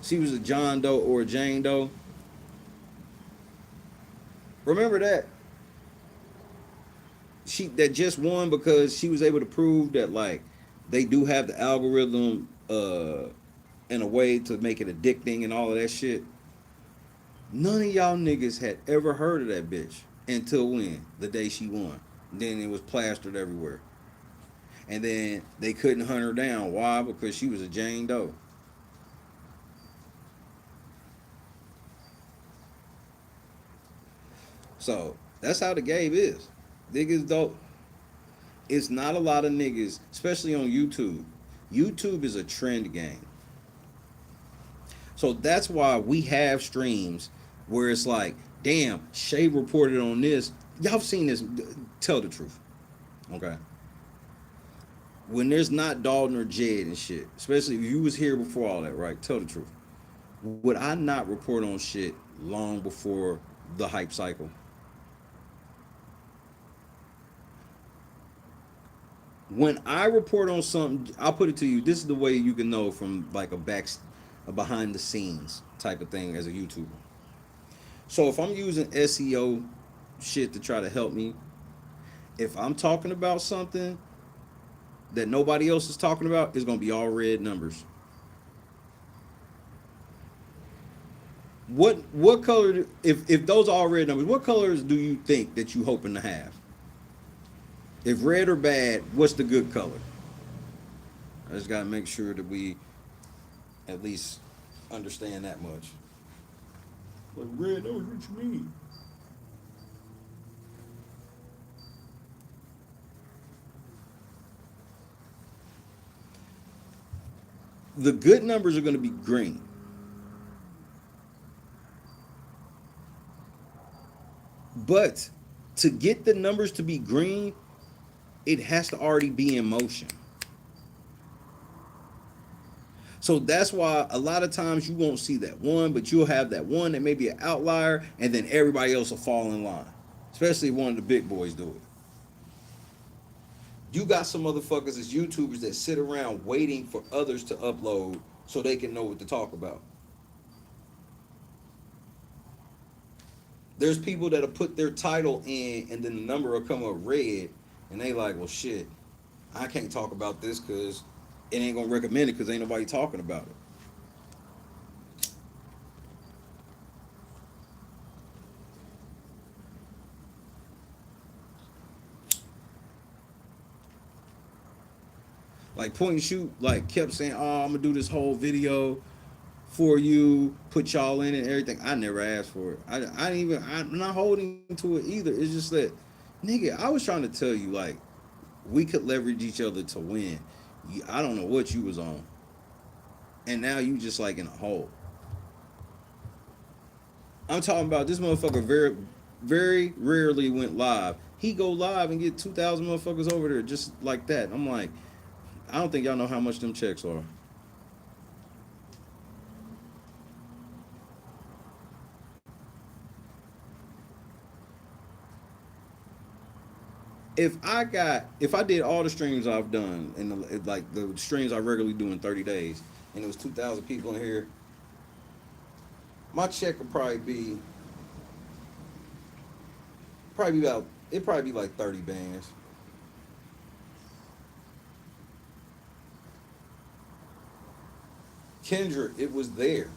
She was a John Doe or a Jane Doe. Remember that? That just won because she was able to prove that, like, they do have the algorithm in a way to make it addicting and all of that shit. None of y'all niggas had ever heard of that bitch until when? The day she won. Then it was plastered everywhere. And then they couldn't hunt her down. Why? Because she was a Jane Doe. So that's how the game is. Niggas don't. It's not a lot of niggas, especially on YouTube. YouTube is a trend game. So that's why we have streams where it's like, damn, Shay reported on this. Y'all seen this. Tell the truth. Okay. When there's not Dalton or Jed and shit, especially if you was here before all that, right? Tell the truth. Would I not report on shit long before the hype cycle? When I report on something, I'll put it to you. This is the way you can know from like a behind the scenes type of thing as a YouTuber. So if I'm using SEO shit to try to help me, if I'm talking about something that nobody else is talking about, it's gonna be all red numbers. What color? If those are all red numbers, what colors do you think that you hoping to have? If red or bad, what's the good color? I just gotta make sure that we at least understand that much. Like, Red knows what you mean. The good numbers are going to be green. But to get the numbers to be green, it has to already be in motion. So that's why a lot of times you won't see that one, but you'll have that one that may be an outlier, and then everybody else will fall in line. Especially if one of the big boys do it. You got some motherfuckers as YouTubers that sit around waiting for others to upload so they can know what to talk about. There's people that'll put their title in and then the number will come up red and they like, well shit, I can't talk about this because it ain't gonna recommend it because ain't nobody talking about it. Like Point and Shoot like kept saying, oh, I'm gonna do this whole video for you, put y'all in it and everything. I never asked for it. I'm not holding to it either. It's just that, nigga, I was trying to tell you like we could leverage each other to win. I don't know what you was on, and now you just like in a hole. I'm talking about this motherfucker very rarely went live. He go live and get 2,000 motherfuckers over there just like that. I'm like, I don't think y'all know how much them checks are. If I did all the streams I've done and like the streams I regularly do in 30 days, and it was 2,000 people in here, my check would probably be about it'd probably be like 30 bands. Kendra, it was there.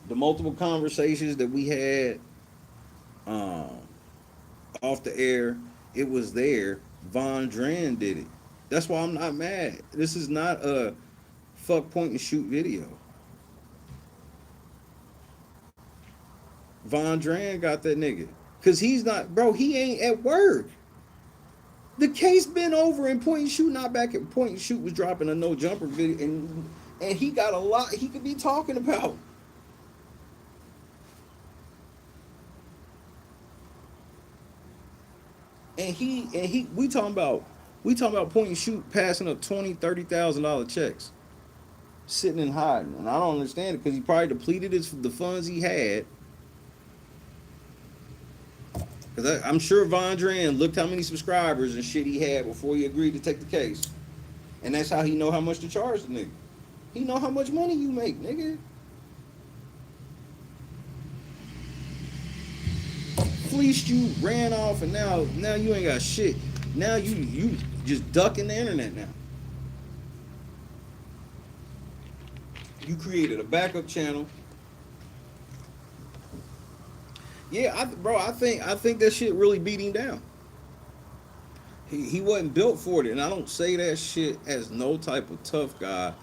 The multiple conversations that we had um, off the air, it was there. Von Dran did it. That's why I'm not mad. This is not a fuck point and shoot video. Von Dran got that nigga. Cause he's not, bro, he ain't at work. The case been over and Point and Shoot not back at Point and Shoot was dropping a no jumper video and he got a lot he could be talking about. And he we talking about Point and Shoot passing up $20,000-$30,000 checks. Sitting and hiding. And I don't understand it because he probably depleted the funds he had. Because I'm sure Von Dran looked how many subscribers and shit he had before he agreed to take the case. And that's how he know how much to charge the nigga. He know how much money you make, nigga. Fleeced you, ran off, and now you ain't got shit. Now you just ducking the internet now. You created a backup channel. Yeah, I think that shit really beat him down. He wasn't built for it, and I don't say that shit as no type of tough guy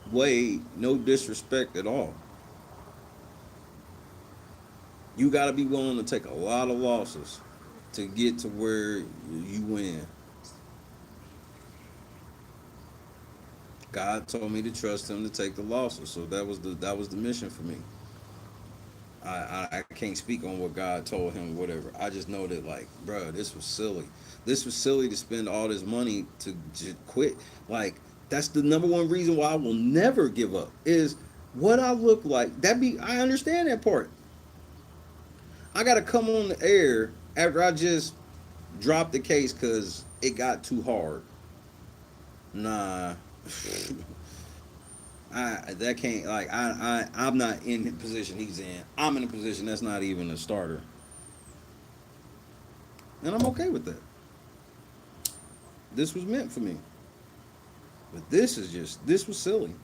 way, no disrespect at all. You got to be willing to take a lot of losses to get to where you win. God told me to trust him to take the losses, so that was the mission for me. I can't speak on what God told him, whatever. I just know that, like, bro, this was silly. This was silly to spend all this money to just quit. Like, that's the number one reason why I will never give up is what I look like. I understand that part. I gotta come on the air after I just dropped the case because it got too hard. Nah. That can't like I'm not in the position he's in. I'm in a position that's not even a starter. And I'm okay with that. This was meant for me. But this was silly.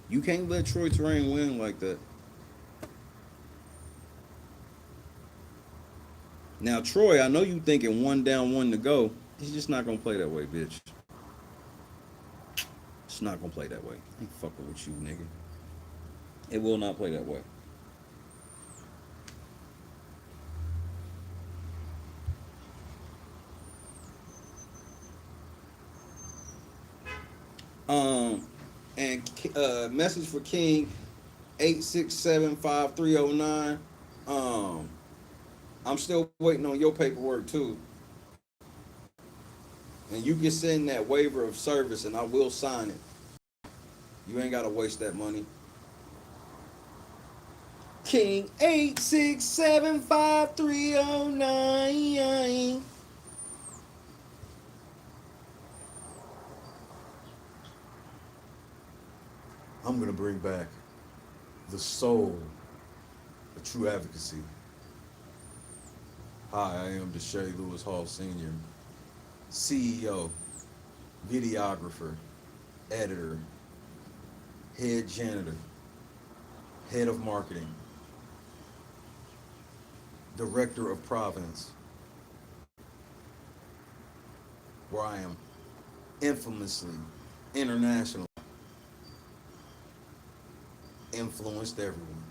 You can't let Troy Terrain win like that. Now Troy, I know you thinking one down, one to go. He's just not gonna play that way, bitch. It's not gonna play that way. I ain't fucking with you, nigga. It will not play that way. Um, and message for King 8675309. Um, I'm still waiting on your paperwork too. And you can send that waiver of service and I will sign it. You ain't gotta waste that money. King 8675309. I'm gonna bring back the soul of true advocacy. Hi, I am Deshae Lewis Hall Sr., CEO, videographer, editor, head janitor, head of marketing, director of province, where I am infamously international, influenced everyone.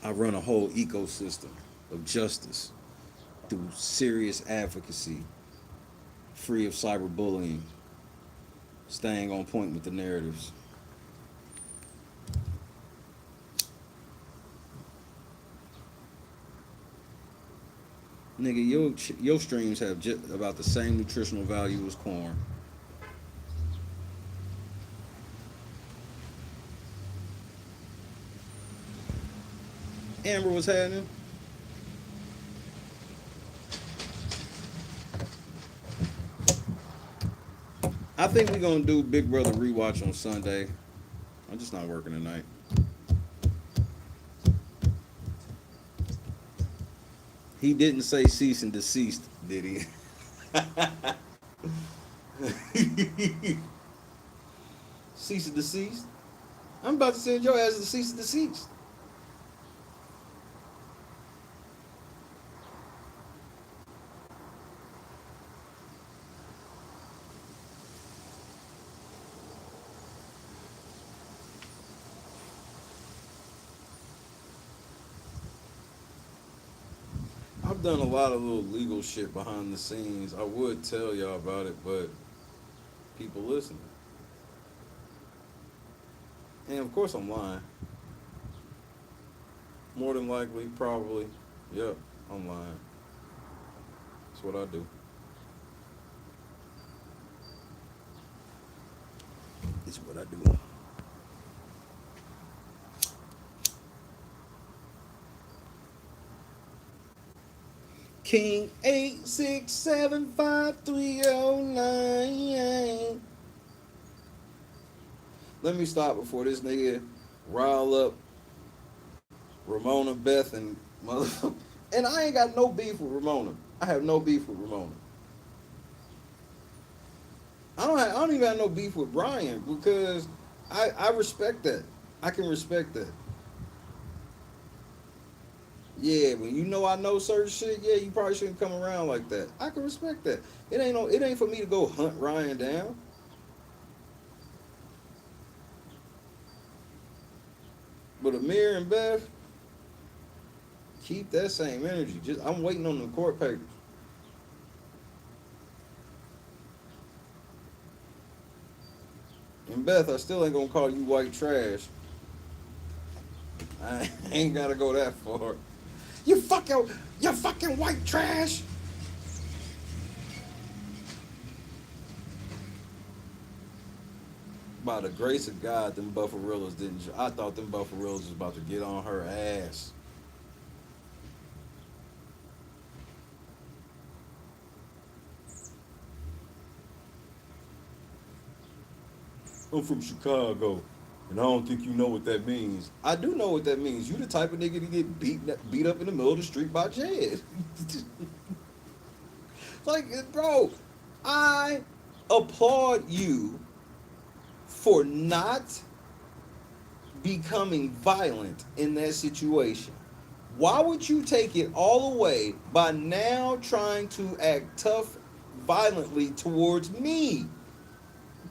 I run a whole ecosystem of justice through serious advocacy, free of cyberbullying, staying on point with the narratives. Nigga, your streams have just about the same nutritional value as corn. Amber, what's happening? I think we're gonna do Big Brother rewatch on Sunday. I'm just not working tonight. He didn't say cease and desist, did he? Cease and desist? I'm about to send your ass to cease and desist. I've done a lot of little legal shit behind the scenes. I would tell y'all about it, but people listening. And of course I'm lying. More than likely, probably. Yep, I'm lying. That's what I do. It's what I do. King 8675309. Let me stop before this nigga rile up Ramona, Beth, and motherfucker. And I ain't got no beef with Ramona. I have no beef with Ramona. I don't even have no beef with Brian because I respect that. I can respect that. Yeah, when you know I know certain shit, yeah, you probably shouldn't come around like that. I can respect that. It ain't for me to go hunt Ryan down. But Amir and Beth, keep that same energy. Just I'm waiting on the court papers. And Beth, I still ain't gonna call you white trash. I ain't gotta go that far. You fucking white trash. By the grace of God, them Buffarillas didn't. I thought them Buffarillas was about to get on her ass. I'm from Chicago, and I don't think you know what that means. I do know what that means. You the type of nigga to get beat up in the middle of the street by Jed. Like, bro, I applaud you for not becoming violent in that situation. Why would you take it all away by now trying to act tough violently towards me?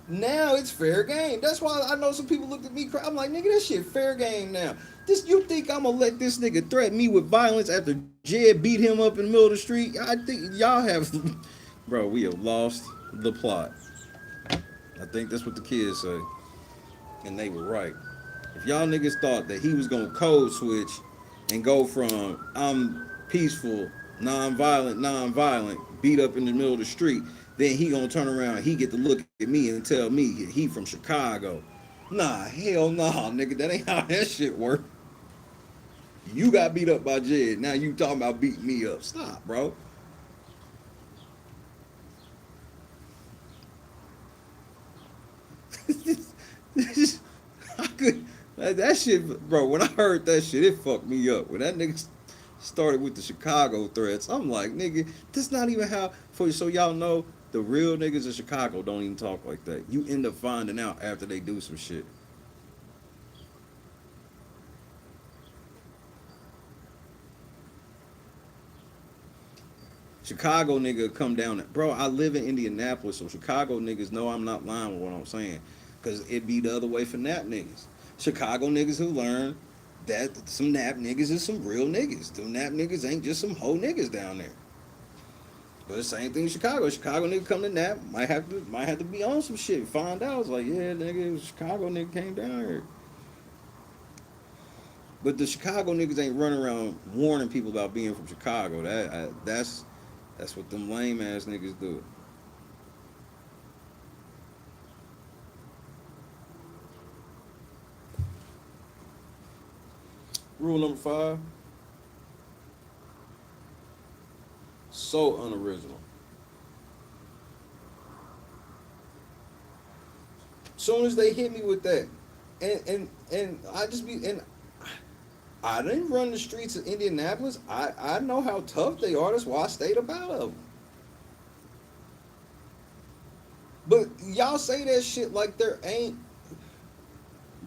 Now it's fair game. That's why I know some people looked at me. I'm like, nigga, that shit fair game now. This, you think I'm gonna let this nigga threaten me with violence after Jed beat him up in the middle of the street? I think y'all have, bro. We have lost the plot. I think that's what the kids say, and they were right. If y'all niggas thought that he was gonna code switch and go from I'm peaceful, non-violent, beat up in the middle of the street, then he gonna turn around, he get to look at me and tell me he from Chicago. Nah, hell nah, nigga, that ain't how that shit work. You got beat up by Jed, now you talking about beating me up. Stop, bro. I could, that shit, bro. When I heard that shit, it fucked me up. When that nigga started with the Chicago threats, I'm like, nigga, that's not even how. For so y'all know, the real niggas in Chicago don't even talk like that. You end up finding out after they do some shit. Chicago nigga come down, bro. I live in Indianapolis, so Chicago niggas know I'm not lying with what I'm saying, cause it be the other way for Nap niggas. Chicago niggas who learn that some Nap niggas is some real niggas. Them Nap niggas ain't just some hoe niggas down there. But the same thing in Chicago. Chicago nigga come to Nap might have to be on some shit. Find out, it's like, yeah, nigga, Chicago nigga came down here. But the Chicago niggas ain't running around warning people about being from Chicago. That's what them lame ass niggas do. Rule number 5: so unoriginal. Soon as they hit me with that, and I just be and I didn't run the streets of Indianapolis. I know how tough they are. That's why I stayed up out of them. But y'all say that shit like there ain't,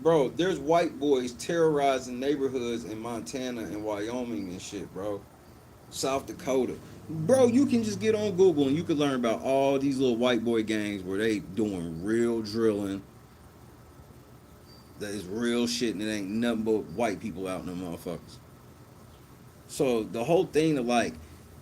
bro. There's white boys terrorizing neighborhoods in Montana and Wyoming and shit, bro. South Dakota. Bro, you can just get on Google and you can learn about all these little white boy gangs where they doing real drilling. That is real shit and it ain't nothing but white people out in them motherfuckers. So the whole thing of like,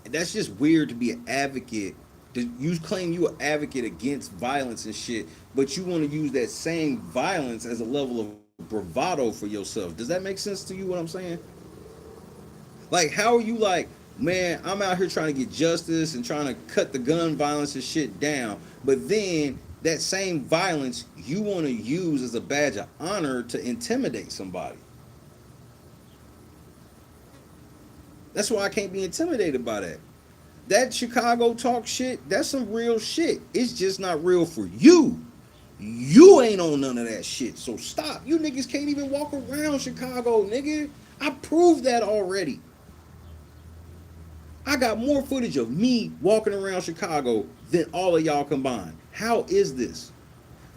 that's just weird to be an advocate. You claim you an advocate against violence and shit, but you want to use that same violence as a level of bravado for yourself. Does that make sense to you? What I'm saying? Like, how are you like, man? I'm out here trying to get justice and trying to cut the gun violence and shit down, but then that same violence you want to use as a badge of honor to intimidate somebody. That's why I can't be intimidated by that. That Chicago talk shit, that's some real shit. It's just not real for you. You ain't on none of that shit. So stop. You niggas can't even walk around Chicago, nigga. I proved that already. I got more footage of me walking around Chicago than all of y'all combined. How is this?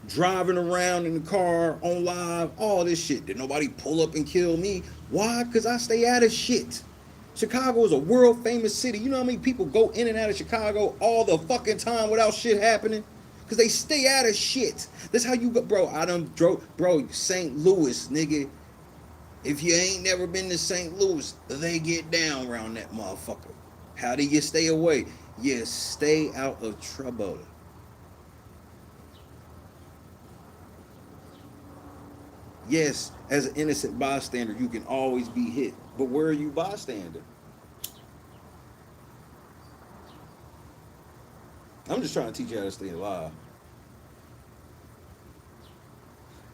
Driving around in the car, on live, all this shit. Did nobody pull up and kill me? Why? Because I stay out of shit. Chicago is a world famous city. You know how many people go in and out of Chicago all the fucking time without shit happening? Because they stay out of shit. That's how you go, bro. I done drove, bro, St. Louis, nigga. If you ain't never been to St. Louis, they get down around that motherfucker. How do you stay away? You stay out of trouble. Yes, as an innocent bystander, you can always be hit. But where are you bystander? I'm just trying to teach you how to stay alive.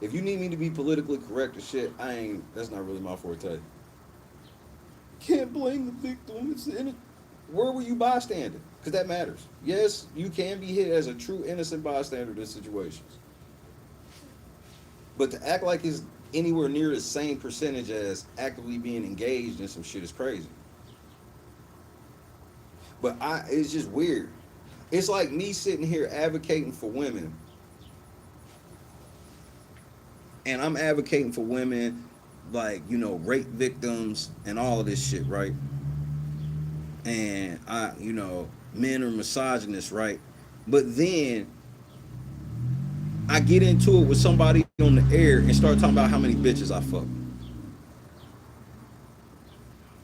If you need me to be politically correct or shit, I ain't. That's not really my forte. Can't blame the victim. It's in it. Where were you bystander? Because that matters. Yes, you can be hit as a true innocent bystander in situations. But to act like it's anywhere near the same percentage as actively being engaged in some shit is crazy. But it's just weird. It's like me sitting here advocating for women, and I'm advocating for women like, you know, rape victims and all of this shit, right? And you know, men are misogynists, right? But then I get into it with somebody on the air and start talking about how many bitches I fuck.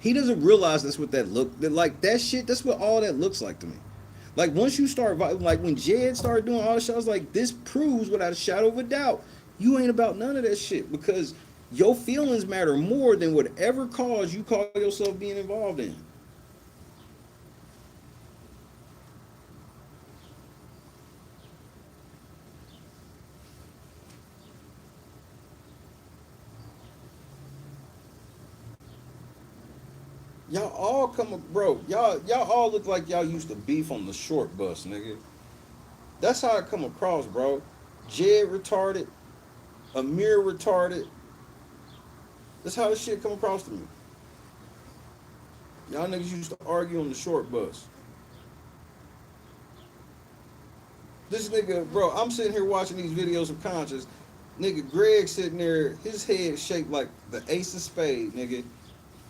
He doesn't realize that's what that look like. That shit. That's what all that looks like to me. Like once you start, like when Jed started doing all the shit, I was like, this proves without a shadow of a doubt, you ain't about none of that shit because your feelings matter more than whatever cause you call yourself being involved in. Y'all all come, bro. Y'all all look like y'all used to beef on the short bus, nigga. That's how I come across, bro. Jed retarded, Amir retarded. That's how this shit come across to me. Y'all niggas used to argue on the short bus. This nigga, bro, I'm sitting here watching these videos of Conscious. Nigga, Greg sitting there, his head shaped like the ace of spade, nigga.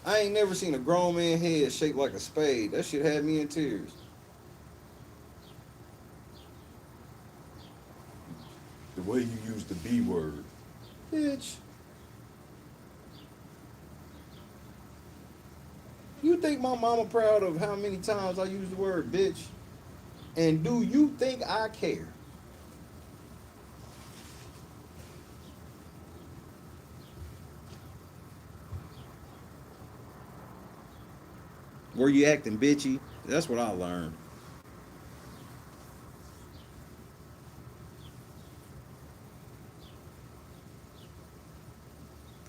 I ain't never seen a grown man head shaped like a spade. That shit had me in tears. The way you use the B word. Bitch. You think my mama proud of how many times I use the word bitch? And do you think I care? Were you acting bitchy? That's what I learned.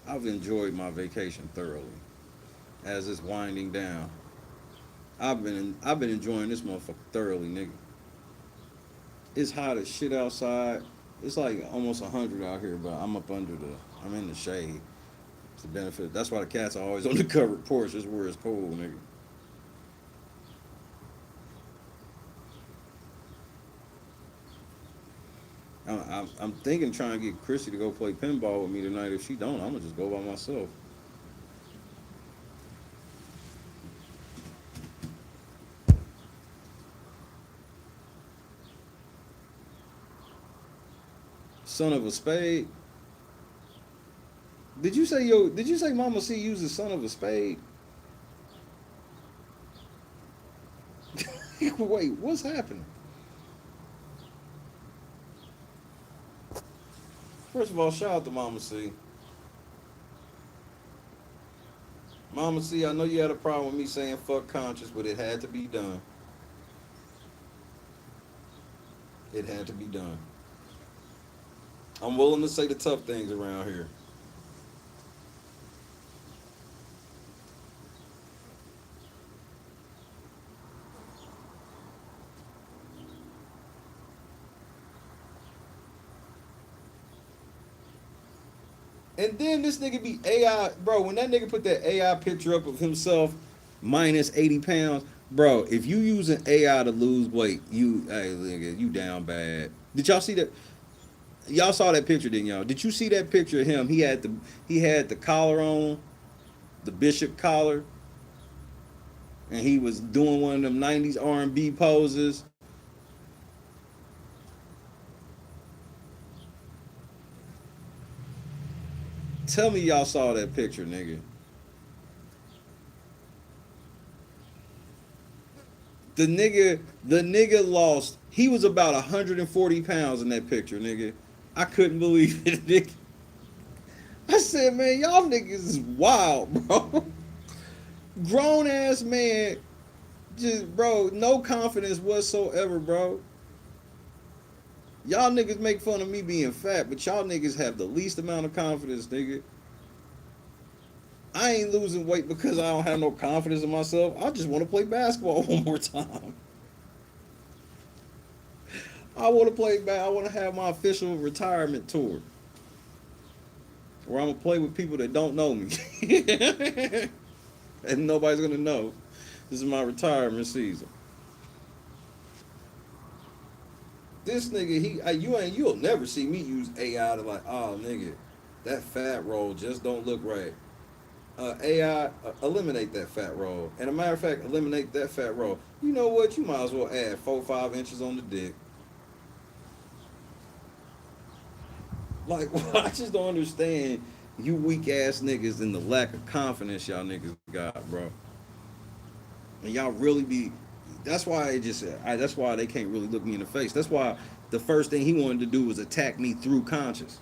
I've enjoyed my vacation thoroughly. As it's winding down, I've been enjoying this motherfucker thoroughly, nigga. It's hot as shit outside. It's like almost 100 out here, but I'm in the shade. It's the benefit. That's why the cats are always on the covered porch. This is where it's cold, nigga. I'm thinking trying to get Chrissy to go play pinball with me tonight. If she don't, I'm gonna just go by myself. Son of a spade. Did you say yo? Did you say Mama C uses son of a spade? Wait, what's happening? First of all, shout out to Mama C. Mama C, I know you had a problem with me saying fuck conscious, but it had to be done. It had to be done. I'm willing to say the tough things around here. And then this nigga be AI, bro. When that nigga put that AI picture up of himself minus 80 pounds, bro. If you using AI to lose weight, hey nigga, you down bad. Did y'all see that? Y'all saw that picture, didn't y'all? Did you see that picture of him? He had the collar on, the bishop collar, and he was doing one of them 90s R&B poses. Tell me y'all saw that picture, nigga. The nigga lost. He was about 140 pounds in that picture, nigga. I couldn't believe it, nigga. I said, man, y'all niggas is wild, bro. Grown ass man, just bro, no confidence whatsoever, bro. Y'all niggas make fun of me being fat, but y'all niggas have the least amount of confidence, nigga. I ain't losing weight because I don't have no confidence in myself. I just want to play basketball one more time. I want to play back. I want to have my official retirement tour where I'm gonna play with people that don't know me, and nobody's gonna know. This is my retirement season. This nigga, you'll never see me use AI to like, oh nigga, That fat roll just don't look right. AI, eliminate that fat roll. And a matter of fact, eliminate that fat roll. You know what? You might as well add 4 or 5 inches on the dick. Like, I just don't understand you weak ass niggas and the lack of confidence y'all niggas got, bro. And y'all really be. That's why that's why they can't really look me in the face. That's why the first thing he wanted to do was attack me through conscious.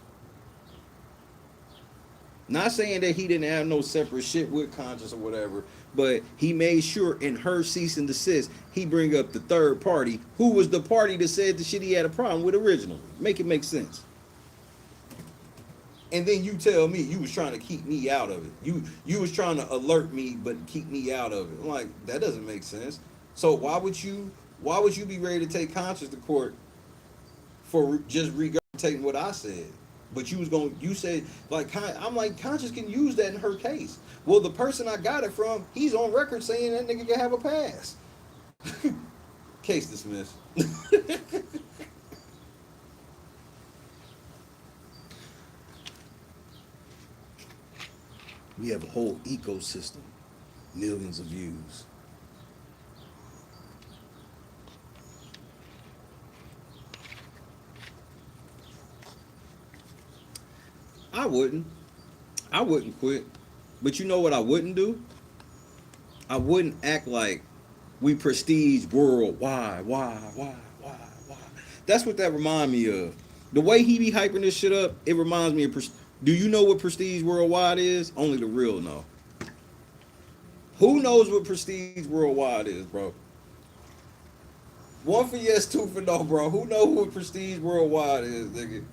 Not saying that he didn't have no separate shit with conscious or whatever, but he made sure in her cease and desist, he bring up the third party, who was the party that said the shit he had a problem with originally. Make it make sense. And then you tell me you was trying to keep me out of it. You was trying to alert me but keep me out of it. I'm like, that doesn't make sense. So why would you be ready to take conscious to court for just regurgitating what I said? But you said, like, I'm like, conscious can use that in her case. Well, the person I got it from, he's on record saying that nigga can have a pass. Case dismissed. We have a whole ecosystem, millions of views. I wouldn't. I wouldn't quit. But you know what I wouldn't do? I wouldn't act like we prestige worldwide. Why? That's what that remind me of. The way he be hyping this shit up, it reminds me of. Do you know what prestige worldwide is? Only the real know. Who knows what prestige worldwide is, bro? One for yes, two for no, bro. Who knows what prestige worldwide is, nigga?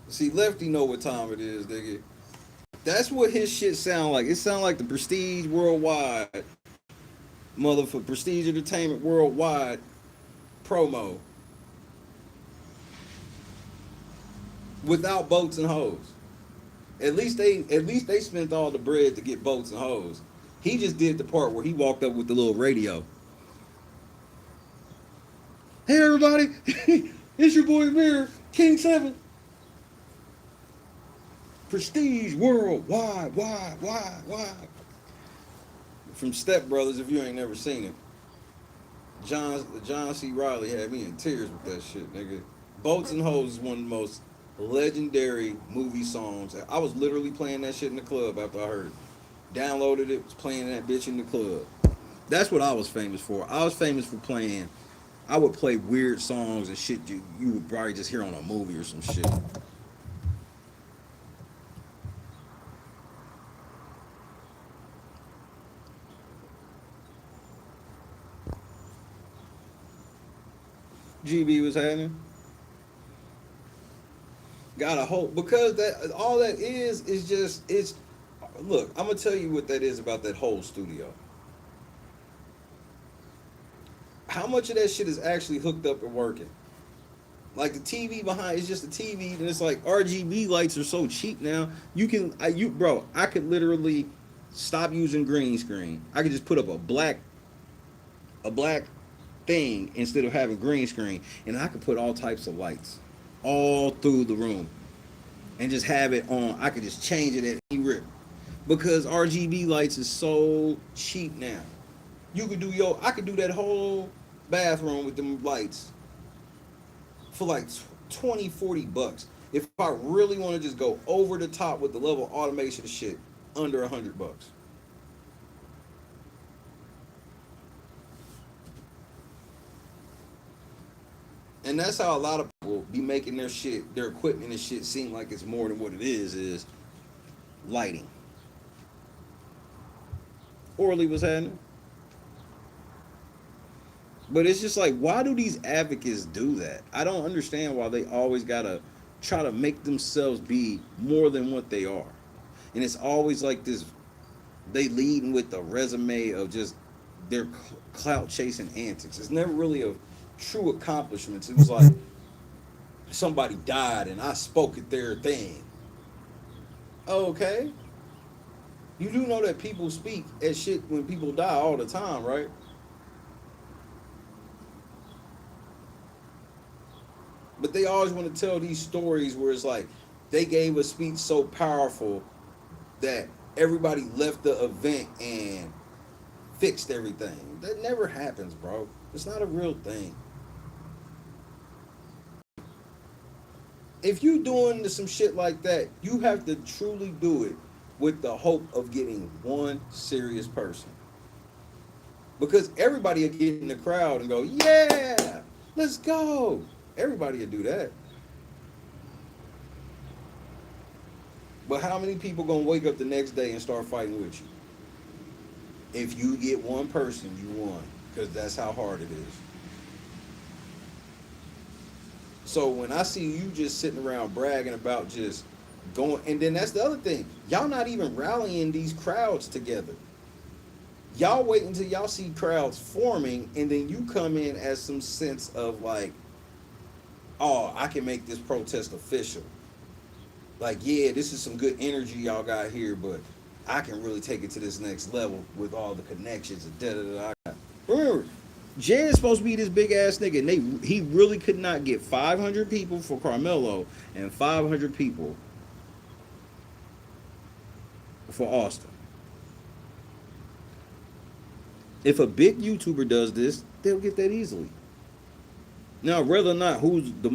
See, Lefty know what time it is, nigga. That's what his shit sound like. It sound like the prestige worldwide, motherfucker, prestige entertainment worldwide promo without boats and hoes. At least they spent all the bread to get boats and hoes. He just did the part where he walked up with the little radio. Hey everybody, it's your boy Mirror, King 7. Prestige worldwide, why? From Step Brothers, if you ain't never seen it. John C. Riley had me in tears with that shit, nigga. Boats and Hoes is one of the most legendary movie songs. I was literally playing that shit in the club after I heard it. Downloaded it, was playing that bitch in the club. That's what I was famous for. I was famous for playing. I would play weird songs and shit you would probably just hear on a movie or some shit. GB was happening. Gotta hope because that all that is just it's. Look, I'm gonna tell you what that is about that whole studio. How much of that shit is actually hooked up and working? Like the TV behind it's just a TV, and it's like RGB lights are so cheap now. I could literally stop using green screen. I could just put up a black thing instead of having green screen, and I could put all types of lights all through the room and just have it on. I could just change it at any rip because RGB lights is so cheap now. I could do that whole bathroom with them lights for like 20-40 bucks. If I really want to just go over the top with the level of automation shit, under 100 bucks. And that's how a lot of people be making their equipment and shit seem like it's more than what it is lighting. Orly was having. But it's just like, why do these advocates do that? I don't understand why they always gotta try to make themselves be more than what they are. And it's always like this, they leading with the resume of just their clout chasing antics. It's never really a true accomplishments. It was like somebody died and I spoke at their thing. Okay. You do know that people speak at shit when people die all the time, right? But they always want to tell these stories where it's like, They gave a speech so powerful that everybody left the event and fixed everything. That never happens, bro. It's not a real thing. If you doing some shit like that, you have to truly do it with the hope of getting one serious person. Because everybody will get in the crowd and go, yeah, let's go. Everybody will do that. But how many people gonna wake up the next day and start fighting with you? If you get one person, you won. Because that's how hard it is. So when I see you just sitting around bragging about just going, and then that's the other thing. Y'all not even rallying these crowds together. Y'all wait until y'all see crowds forming, and then you come in as some sense of like, oh, I can make this protest official. Like, yeah, this is some good energy y'all got here, but I can really take it to this next level with all the connections and da da da. Da. Remember, Jay is supposed to be this big ass nigga, and he really could not get 500 people for Carmelo and 500 people for Austin. If a big YouTuber does this, they'll get that easily. Now, whether or not who's the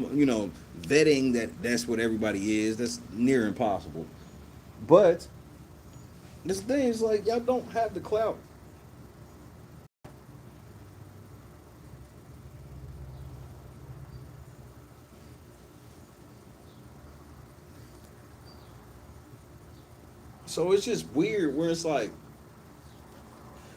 vetting that's what everybody is, that's near impossible. But this thing is like y'all don't have the clout. So it's just weird where it's like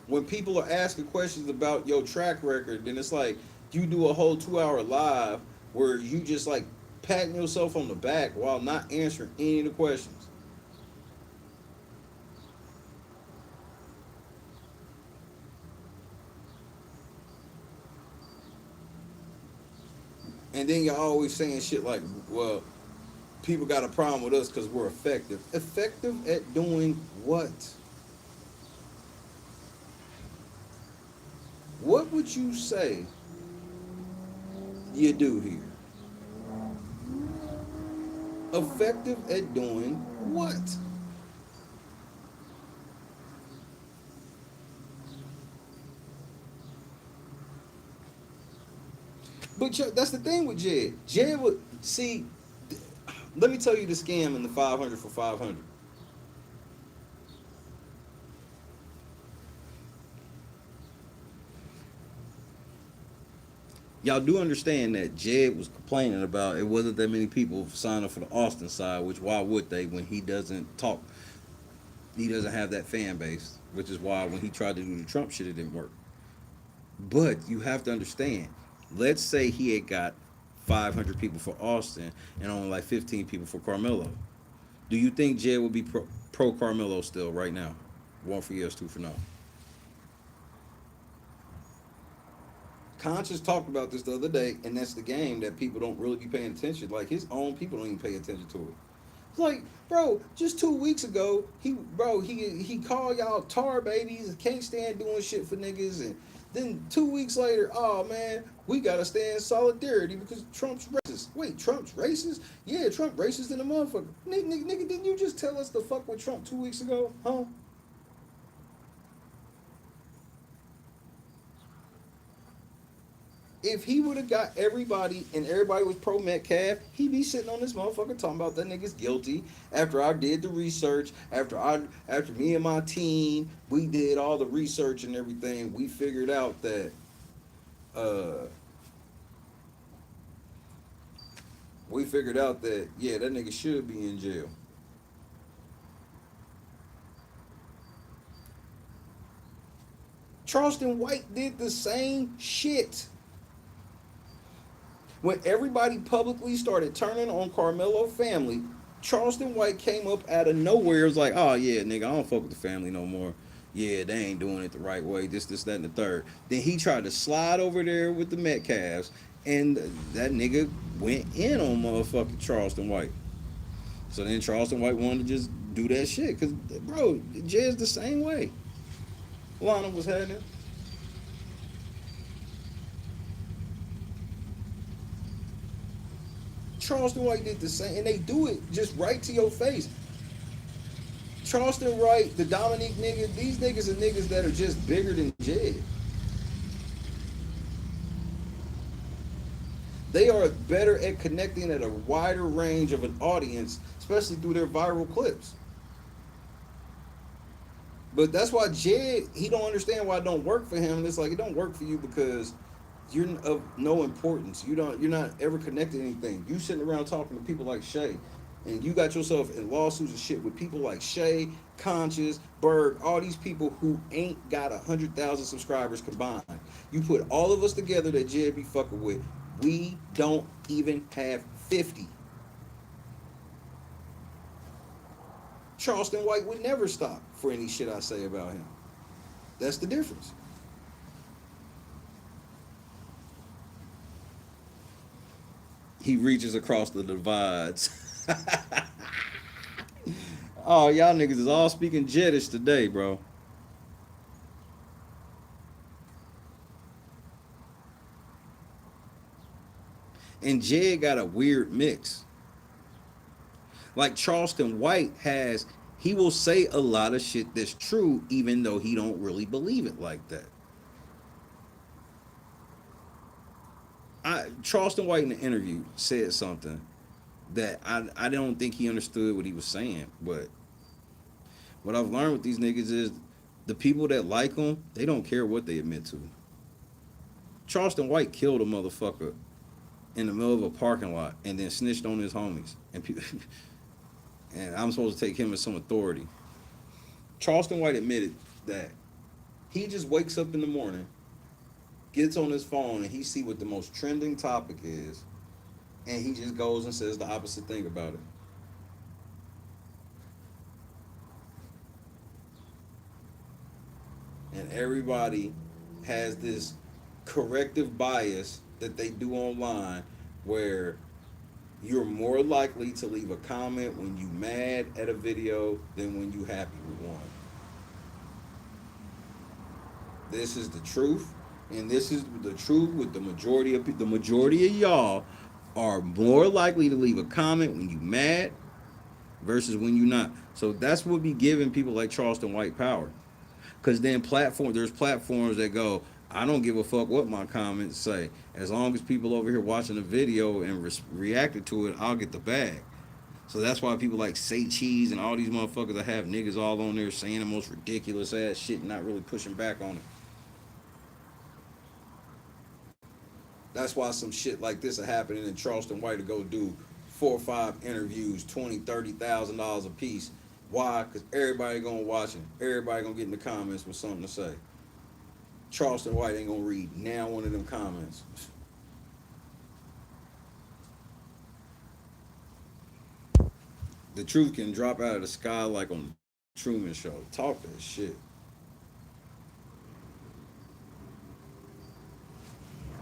when people are asking questions about your track record, then it's like you do a whole 2 hour live where you just like patting yourself on the back while not answering any of the questions. And then you're always saying shit like, well, people got a problem with us because we're effective. Effective at doing what? What would you say you do here? Effective at doing what? But that's the thing with Jed. Jed would see. Let me tell you the scam in the 500 for 500. Y'all do understand that Jed was complaining about it wasn't that many people signing up for the Austin side, which why would they when he doesn't talk? He doesn't have that fan base, which is why when he tried to do the Trump shit, it didn't work. But you have to understand. Let's say he had got 500 people for Austin and only like 15 people for Carmelo. Do you think Jed would be pro Carmelo still right now? One for yes, two for no. Conscious talked about this the other day, and that's the game that people don't really be paying attention. Like his own people don't even pay attention to it. It's like, bro, just 2 weeks ago, he called y'all tar babies and can't stand doing shit for niggas, and then 2 weeks later, oh man, we gotta stand in solidarity because Trump's racist. Wait, Trump's racist? Yeah, Trump racist in the motherfucker. Nigga, didn't you just tell us to fuck with Trump 2 weeks ago? Huh? If he would have got everybody and everybody was pro Metcalf, he'd be sitting on this motherfucker talking about that nigga's guilty. After I did the research, after me and my team, we did all the research and everything, we figured out that yeah, that nigga should be in jail. Charleston White did the same shit. When everybody publicly started turning on Carmelo family, Charleston White came up out of nowhere. It was like, oh yeah, nigga, I don't fuck with the family no more. Yeah, they ain't doing it the right way. This, that, and the third. Then he tried to slide over there with the Metcalfs, and that nigga went in on motherfucking Charleston White. So then Charleston White wanted to just do that shit. Because, bro, Jed's the same way. Lana was having it. Charleston White did the same, and they do it just right to your face. Charleston White, the Dominique nigga, these niggas are niggas that are just bigger than Jed. They are better at connecting at a wider range of an audience, especially through their viral clips. But that's why Jed, he don't understand why it don't work for him. And it's like it don't work for you because you're of no importance. You're not ever connected to anything. You sitting around talking to people like Shay, and you got yourself in lawsuits and shit with people like Shay, Conscious, Berg, all these people who ain't got 100,000 subscribers combined. You put all of us together that Jed be fucking with. We don't even have 50. Charleston White would never stop for any shit I say about him. That's the difference. He reaches across the divides. Oh, y'all niggas is all speaking Jedish today, bro. And Jed got a weird mix. Like Charleston White has, he will say a lot of shit that's true, even though he don't really believe it like that. Charleston White in the interview said something that I don't think he understood what he was saying. But what I've learned with these niggas is the people that like them, they don't care what they admit to. Charleston White killed a motherfucker in the middle of a parking lot and then snitched on his homies. And people, and I'm supposed to take him as some authority. Charleston White admitted that he just wakes up in the morning, gets on his phone, and he see what the most trending topic is, and he just goes and says the opposite thing about it. And everybody has this corrective bias that they do online where you're more likely to leave a comment when you mad at a video than when you happy with one. This is the truth, and this is the truth with the majority of y'all are more likely to leave a comment when you mad versus when you not. So that's what be giving people like Charleston White power. Cause then there's platforms that go, I don't give a fuck what my comments say. As long as people over here watching the video and reacted to it, I'll get the bag. So that's why people like Say Cheese and all these motherfuckers that have niggas all on there saying the most ridiculous ass shit and not really pushing back on it. That's why some shit like this are happening in Charleston White to go do 4 or 5 interviews, $20,000-$30,000 a piece. Why? Because everybody gonna watch it. Everybody gonna get in the comments with something to say. Charleston White ain't gonna read now one of them comments. The truth can drop out of the sky like on the Truman Show. Talk that shit.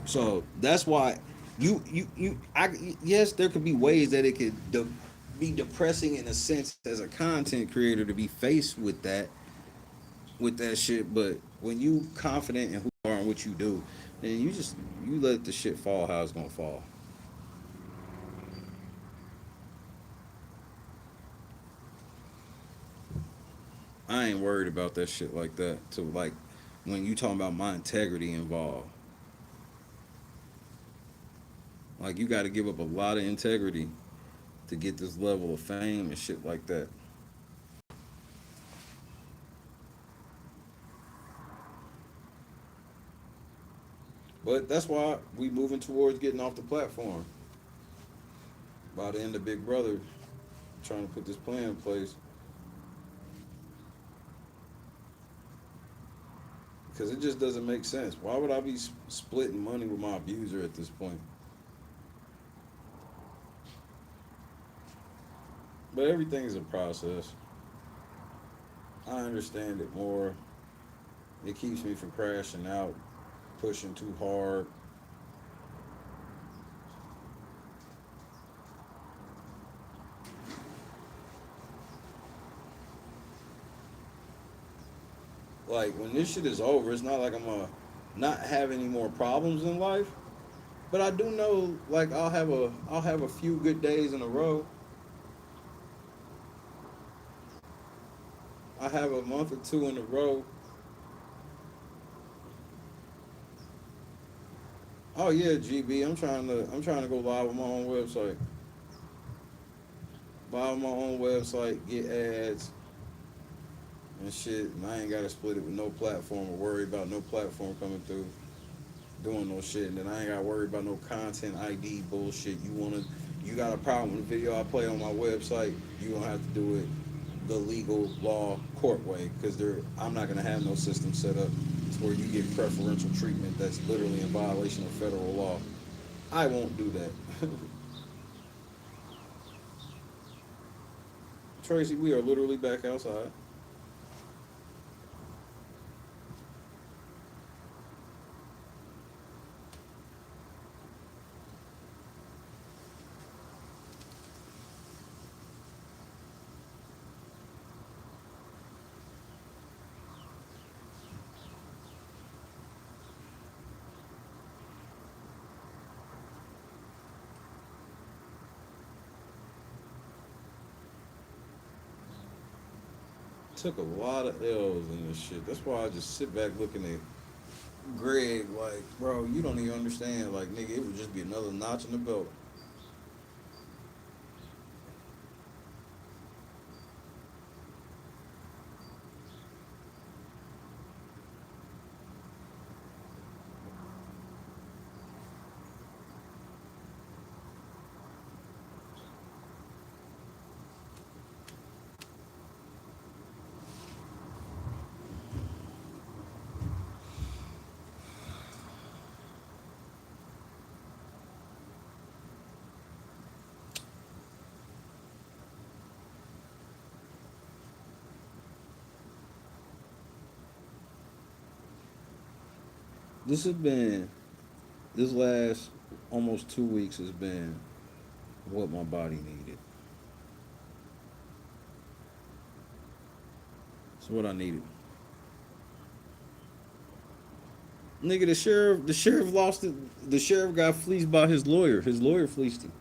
So that's why yes, there could be ways that it could be depressing in a sense as a content creator to be faced with that shit, but when you confident in who you are and what you do, then you let the shit fall how it's gonna fall. I ain't worried about that shit like that. So like when you talking about my integrity involved, like you got to give up a lot of integrity to get this level of fame and shit like that. But that's why we moving towards getting off the platform. By the end of Big Brother, trying to put this plan in place. Because it just doesn't make sense. Why would I be splitting money with my abuser at this point? But everything's a process. I understand it more. It keeps me from crashing out, pushing too hard. Like when this shit is over, it's not like I'm gonna not have any more problems in life. But I do know, like, I'll have a few good days in a row. I have a month or two in a row. Oh yeah, GB. I'm trying to go live on my own website. Buy my own website, get ads and shit, and I ain't gotta split it with no platform or worry about no platform coming through doing no shit. And then I ain't gotta worry about no content ID bullshit. You got a problem with the video I play on my website, you gonna have to do it the legal law court way, because I'm not gonna have no system set up to where you get preferential treatment that's literally in violation of federal law. I won't do that. Tracy, we are literally back outside. Took a lot of L's in this shit. That's why I just sit back looking at Greg like, bro, you don't even understand. Like, nigga, it would just be another notch in the belt. This has been this last almost 2 weeks has been what my body needed. It's what I needed. Nigga, the sheriff lost it. The sheriff got fleeced by his lawyer. His lawyer fleeced him.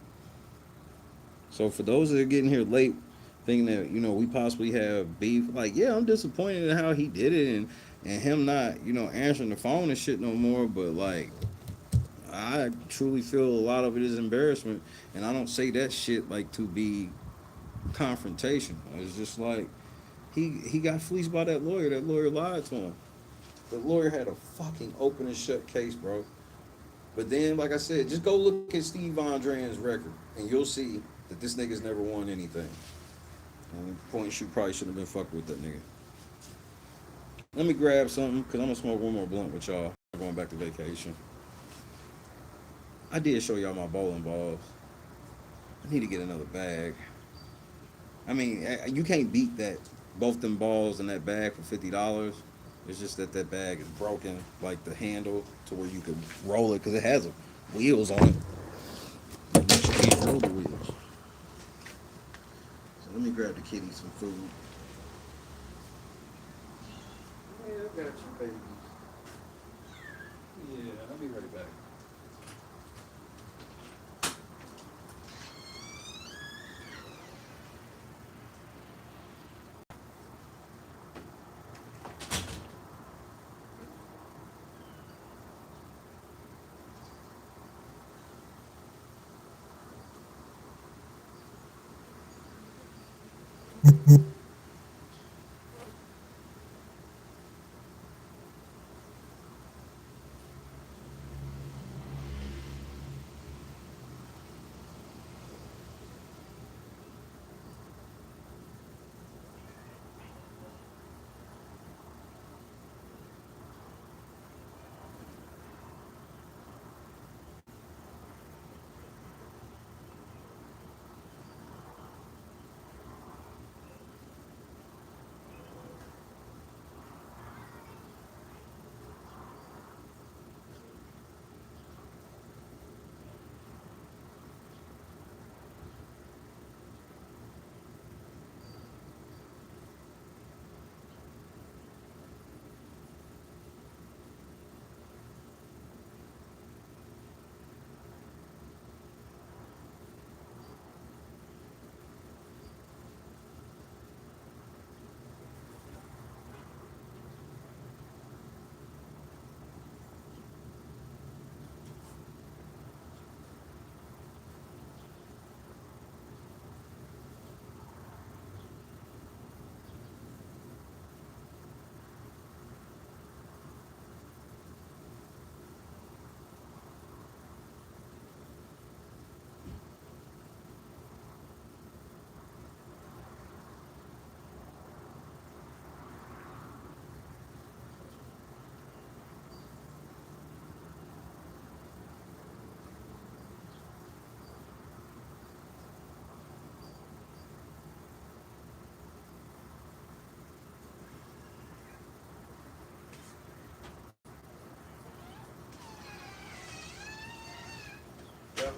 So for those that are getting here late, thinking that we possibly have beef, like, yeah, I'm disappointed in how he did it, and him not answering the phone and shit no more. But like, I truly feel a lot of it is embarrassment, and I don't say that shit like to be confrontation. It's just like he got fleeced by that lawyer. That lawyer lied to him. The lawyer had a fucking open and shut case, bro. But then, like I said, just go look at Steve Andrean's record, and you'll see that this nigga's never won anything. And points you probably shouldn't have been fucking with that nigga. Let me grab something, because I'm going to smoke one more blunt with y'all. I'm going back to vacation. I did show y'all my bowling balls. I need to get another bag. I mean, you can't beat that. Both them balls in that bag for $50. It's just that that bag is broken, like the handle, to where you could roll it, because it has wheels on it. But you can't roll the wheels. So let me grab the kitty some food. Yeah, I got you, baby. Yeah, I'll be right back.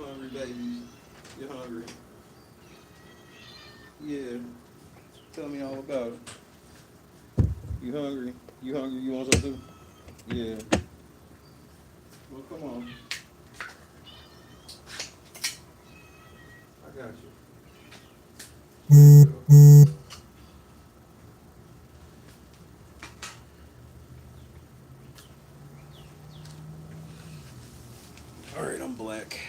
hungry, babies? You hungry? Yeah. Tell me all about it. You hungry? You hungry? You want something? Yeah. Well, come on. I got you. All right, I'm black.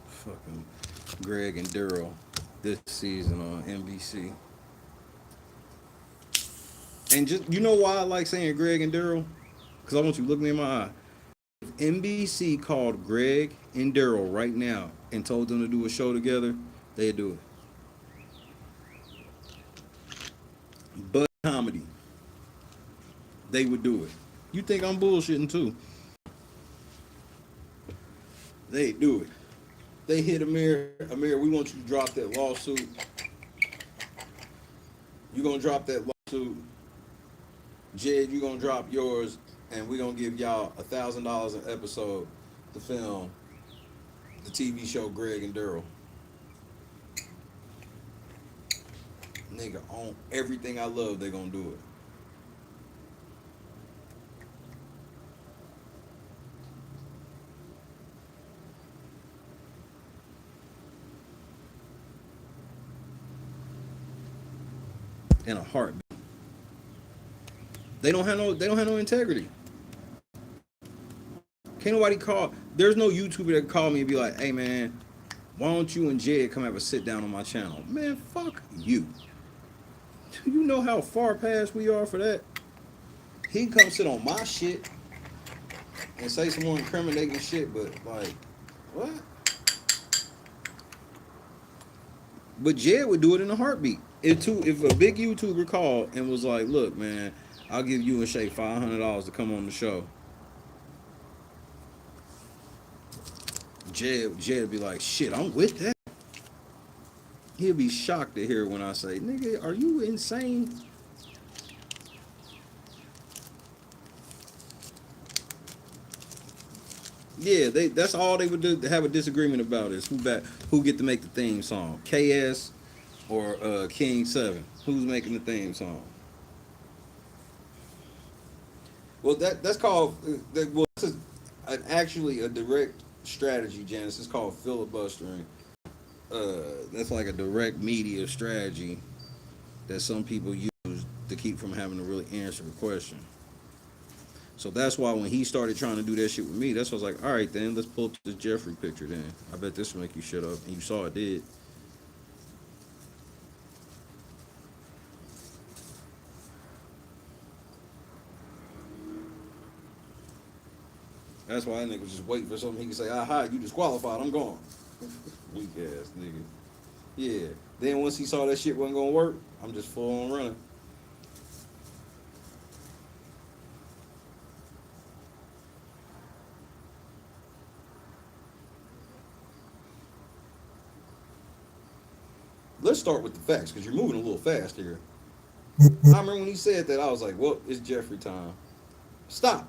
Fucking Greg and Daryl this season on NBC. And just you know why I like saying Greg and Daryl? Because I want you to look me in my eye. If NBC called Greg and Daryl right now and told them to do a show together, they'd do it. But comedy, they would do it. You think I'm bullshitting too? They do it. They hit Amir. Amir, we want you to drop that lawsuit. You gonna drop that lawsuit. Jed, you gonna drop yours, and we gonna give y'all $1,000 an episode to film the TV show Greg and Daryl. Nigga, on everything I love, they gonna do it in a heartbeat. They don't have no integrity. Can't nobody call. There's no YouTuber that can call me and be like, "Hey man, why don't you and Jed come have a sit down on my channel?" Man, fuck you. Do you know how far past we are for that? He can come sit on my shit and say some more incriminating shit, but like, what? But Jed would do it in a heartbeat. If a big YouTuber called and was like, "Look, man, I'll give you and Shay $500 to come on the show," Jed would be like, "Shit, I'm with that." He'll be shocked to hear when I say, "Nigga, are you insane?" Yeah, that's all they would do to have a disagreement about is who get to make the theme song. KS or King 7. Who's making the theme song? Well, that's called well, this is actually a direct strategy, Janice. It's called filibustering. That's like a direct media strategy that some people use to keep from having to really answer a question. So that's why when he started trying to do that shit with me, that's why I was like, all right, then let's pull up this Jeffrey picture. Then I bet this will make you shut up, and you saw it did. That's why that nigga was just waiting for something he could say, aha, you disqualified, I'm gone. Weak ass nigga. Yeah. Then once he saw that shit wasn't gonna work, I'm just full on running. Let's start with the facts, because you're moving a little fast here. I remember when he said that, I was like, well, it's Jeffrey time. Stop.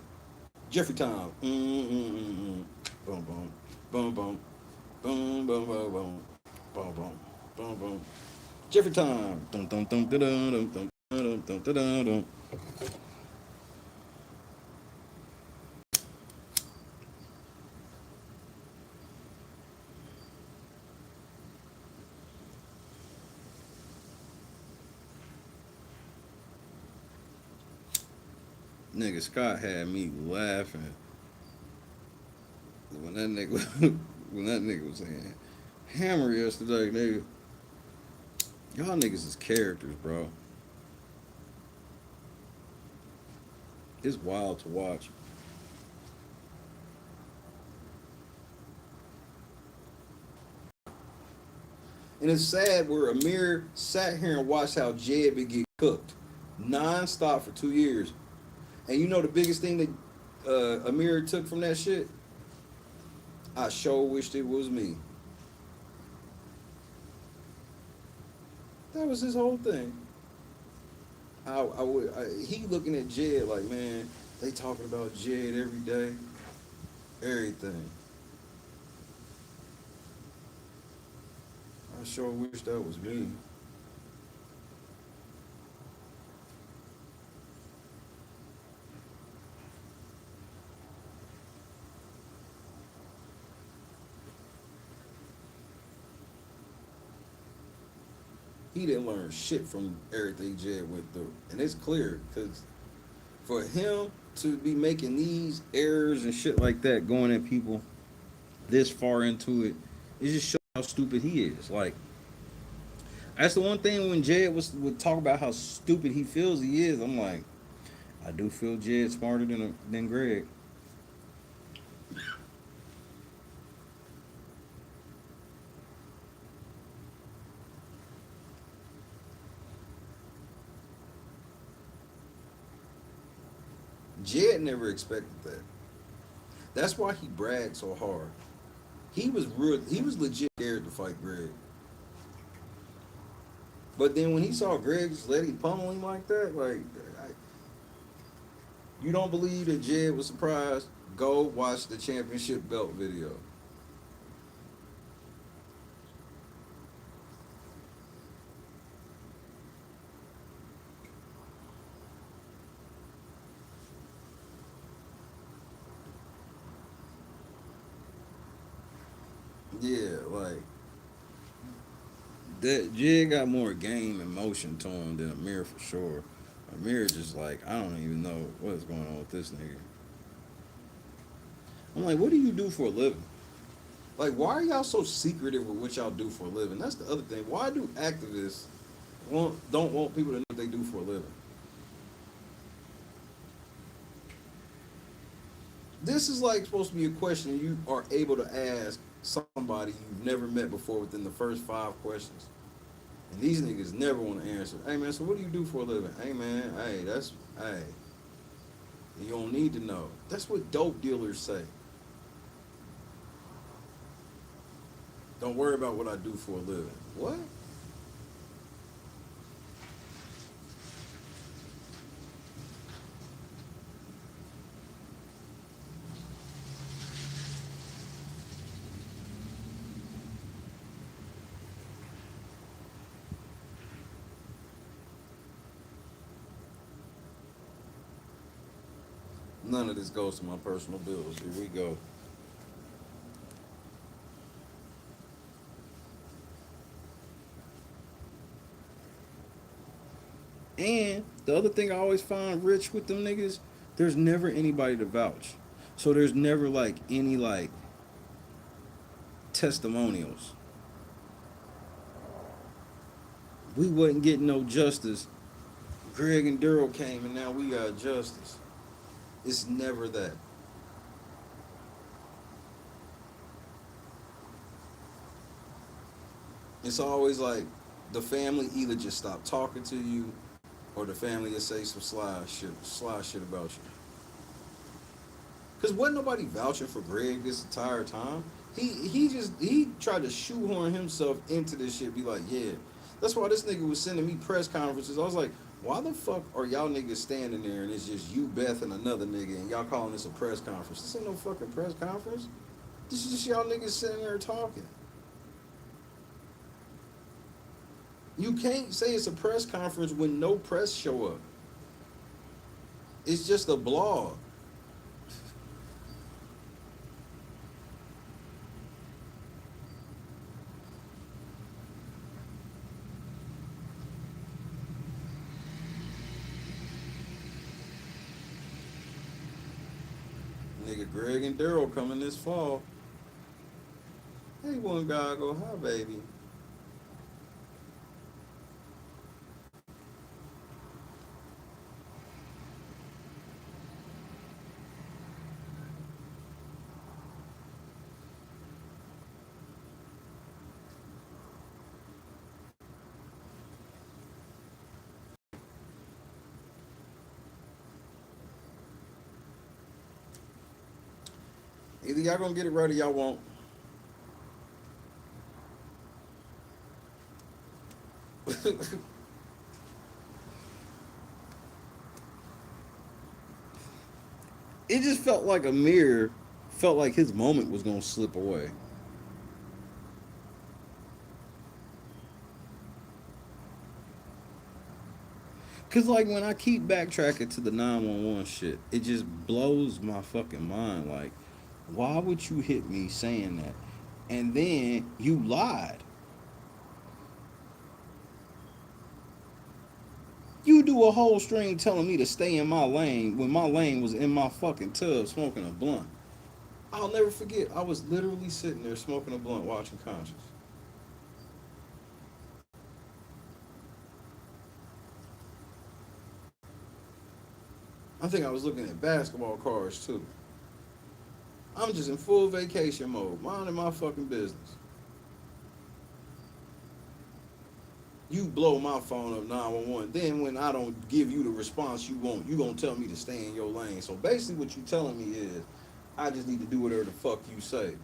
Jeffrey time. Boom, boom. Boom, boom. Boom, boom, boom, boom. Boom, boom. Boom, boom. Jeffrey time. Dum, dum, dum, dum, dum, dum, dum, dum, dum, dum, dum. Nigga Scott had me laughing when that nigga when that nigga was saying Hammer yesterday, nigga. Y'all niggas is characters, bro. It's wild to watch. And it's sad where Amir sat here and watched how Jed would get cooked non-stop for 2 years. And you know the biggest thing that Amir took from that shit? I sure wished it was me. That was his whole thing. he looking at Jed like, man, they talking about Jed every day, everything. I sure wish that was me. He didn't learn shit from everything Jed went through, and it's clear because for him to be making these errors and shit like that, going at people this far into it, it just shows how stupid he is. Like that's the one thing when Jed would talk about how stupid he feels he is. I'm like, I do feel Jed smarter than Greg. Jed never expected that. That's why he bragged so hard. He was real. He was legit scared to fight Greg. But then when he saw Greg just let him pummel him like that, like you don't believe that Jed was surprised? Go watch the championship belt video. Yeah, like that. Jed got more game and motion to him than Amir for sure. Amir just like I don't even know what's going on with this nigga. I'm like, what do you do for a living? Like, why are y'all so secretive with what y'all do for a living? That's the other thing. Why do activists don't want people to know what they do for a living? This is like supposed to be a question you are able to ask somebody you've never met before within the first 5 questions. And these niggas never want to answer. Hey man, so what do you do for a living? Hey man, hey. You don't need to know. That's what dope dealers say. Don't worry about what I do for a living. What? None of this goes to my personal bills. Here we go. And the other thing I always find rich with them niggas, there's never anybody to vouch. So there's never like any like testimonials. We wasn't getting no justice. Greg and Daryl came and now we got justice. It's never that. It's always like the family either just stop talking to you or the family will say some sly shit about you. Cause wasn't nobody vouching for Greg this entire time. He tried to shoehorn himself into this shit. Be like, yeah, that's why this nigga was sending me press conferences. I was like, why the fuck are y'all niggas standing there and it's just you, Beth, and another nigga, and y'all calling this a press conference? This ain't no fucking press conference. This is just y'all niggas sitting there talking. You can't say it's a press conference when no press show up. It's just a blog. Nigga, Greg and Daryl coming this fall. Hey, one guy go, hi, baby. Either y'all gonna get it right or y'all won't. It just felt like Amir felt like his moment was gonna slip away. Cause like when I keep backtracking to the 911 shit, it just blows my fucking mind. Like, why would you hit me saying that? And then you lied. You do a whole string telling me to stay in my lane when my lane was in my fucking tub smoking a blunt. I'll never forget. I was literally sitting there smoking a blunt watching Conscious. I think I was looking at basketball cards too. I'm just in full vacation mode, minding my fucking business. You blow my phone up 911. Then when I don't give you the response you want, you gonna tell me to stay in your lane. So basically what you telling me is I just need to do whatever the fuck you say.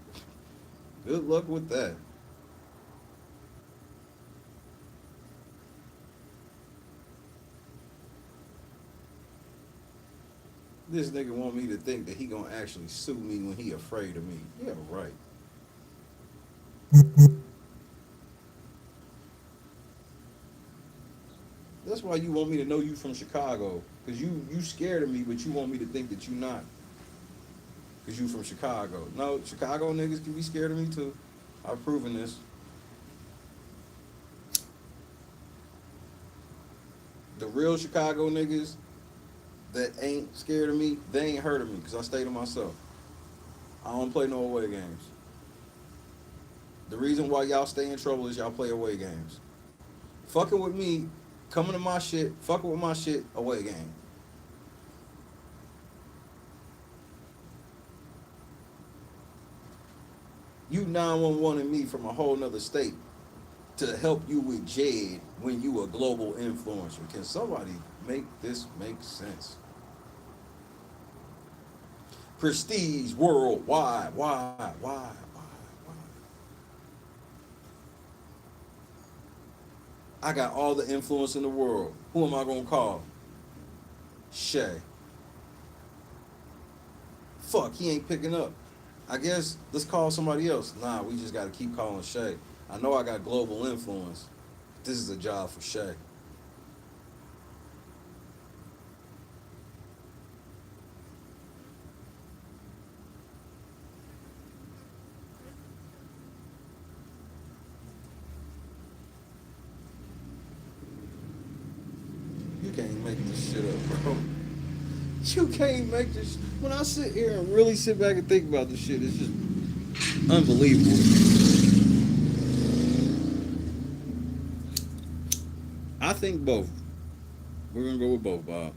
Good luck with that. This nigga want me to think that he gonna actually sue me when he afraid of me. Yeah, right. That's why you want me to know you from Chicago. Cause you scared of me, but you want me to think that you not. Cause you from Chicago. No, Chicago niggas can be scared of me too. I've proven this. The real Chicago niggas that ain't scared of me, they ain't heard of me because I stay to myself. I don't play no away games. The reason why y'all stay in trouble is y'all play away games. Fucking with me, coming to my shit, fucking with my shit, away game. You 911 me from a whole nother state to help you with Jed when you a global influencer. Can somebody make this make sense? Prestige worldwide. Why? I got all the influence in the world. Who am I gonna call? Shay. Fuck, he ain't picking up. I guess let's call somebody else. Nah, we just gotta keep calling Shay. I know I got global influence. This is a job for Shay. You can't make this shit up, bro. You can't make this. When I sit here and really sit back and think about this shit, it's just unbelievable. I think both. We're gonna go with both, Bob.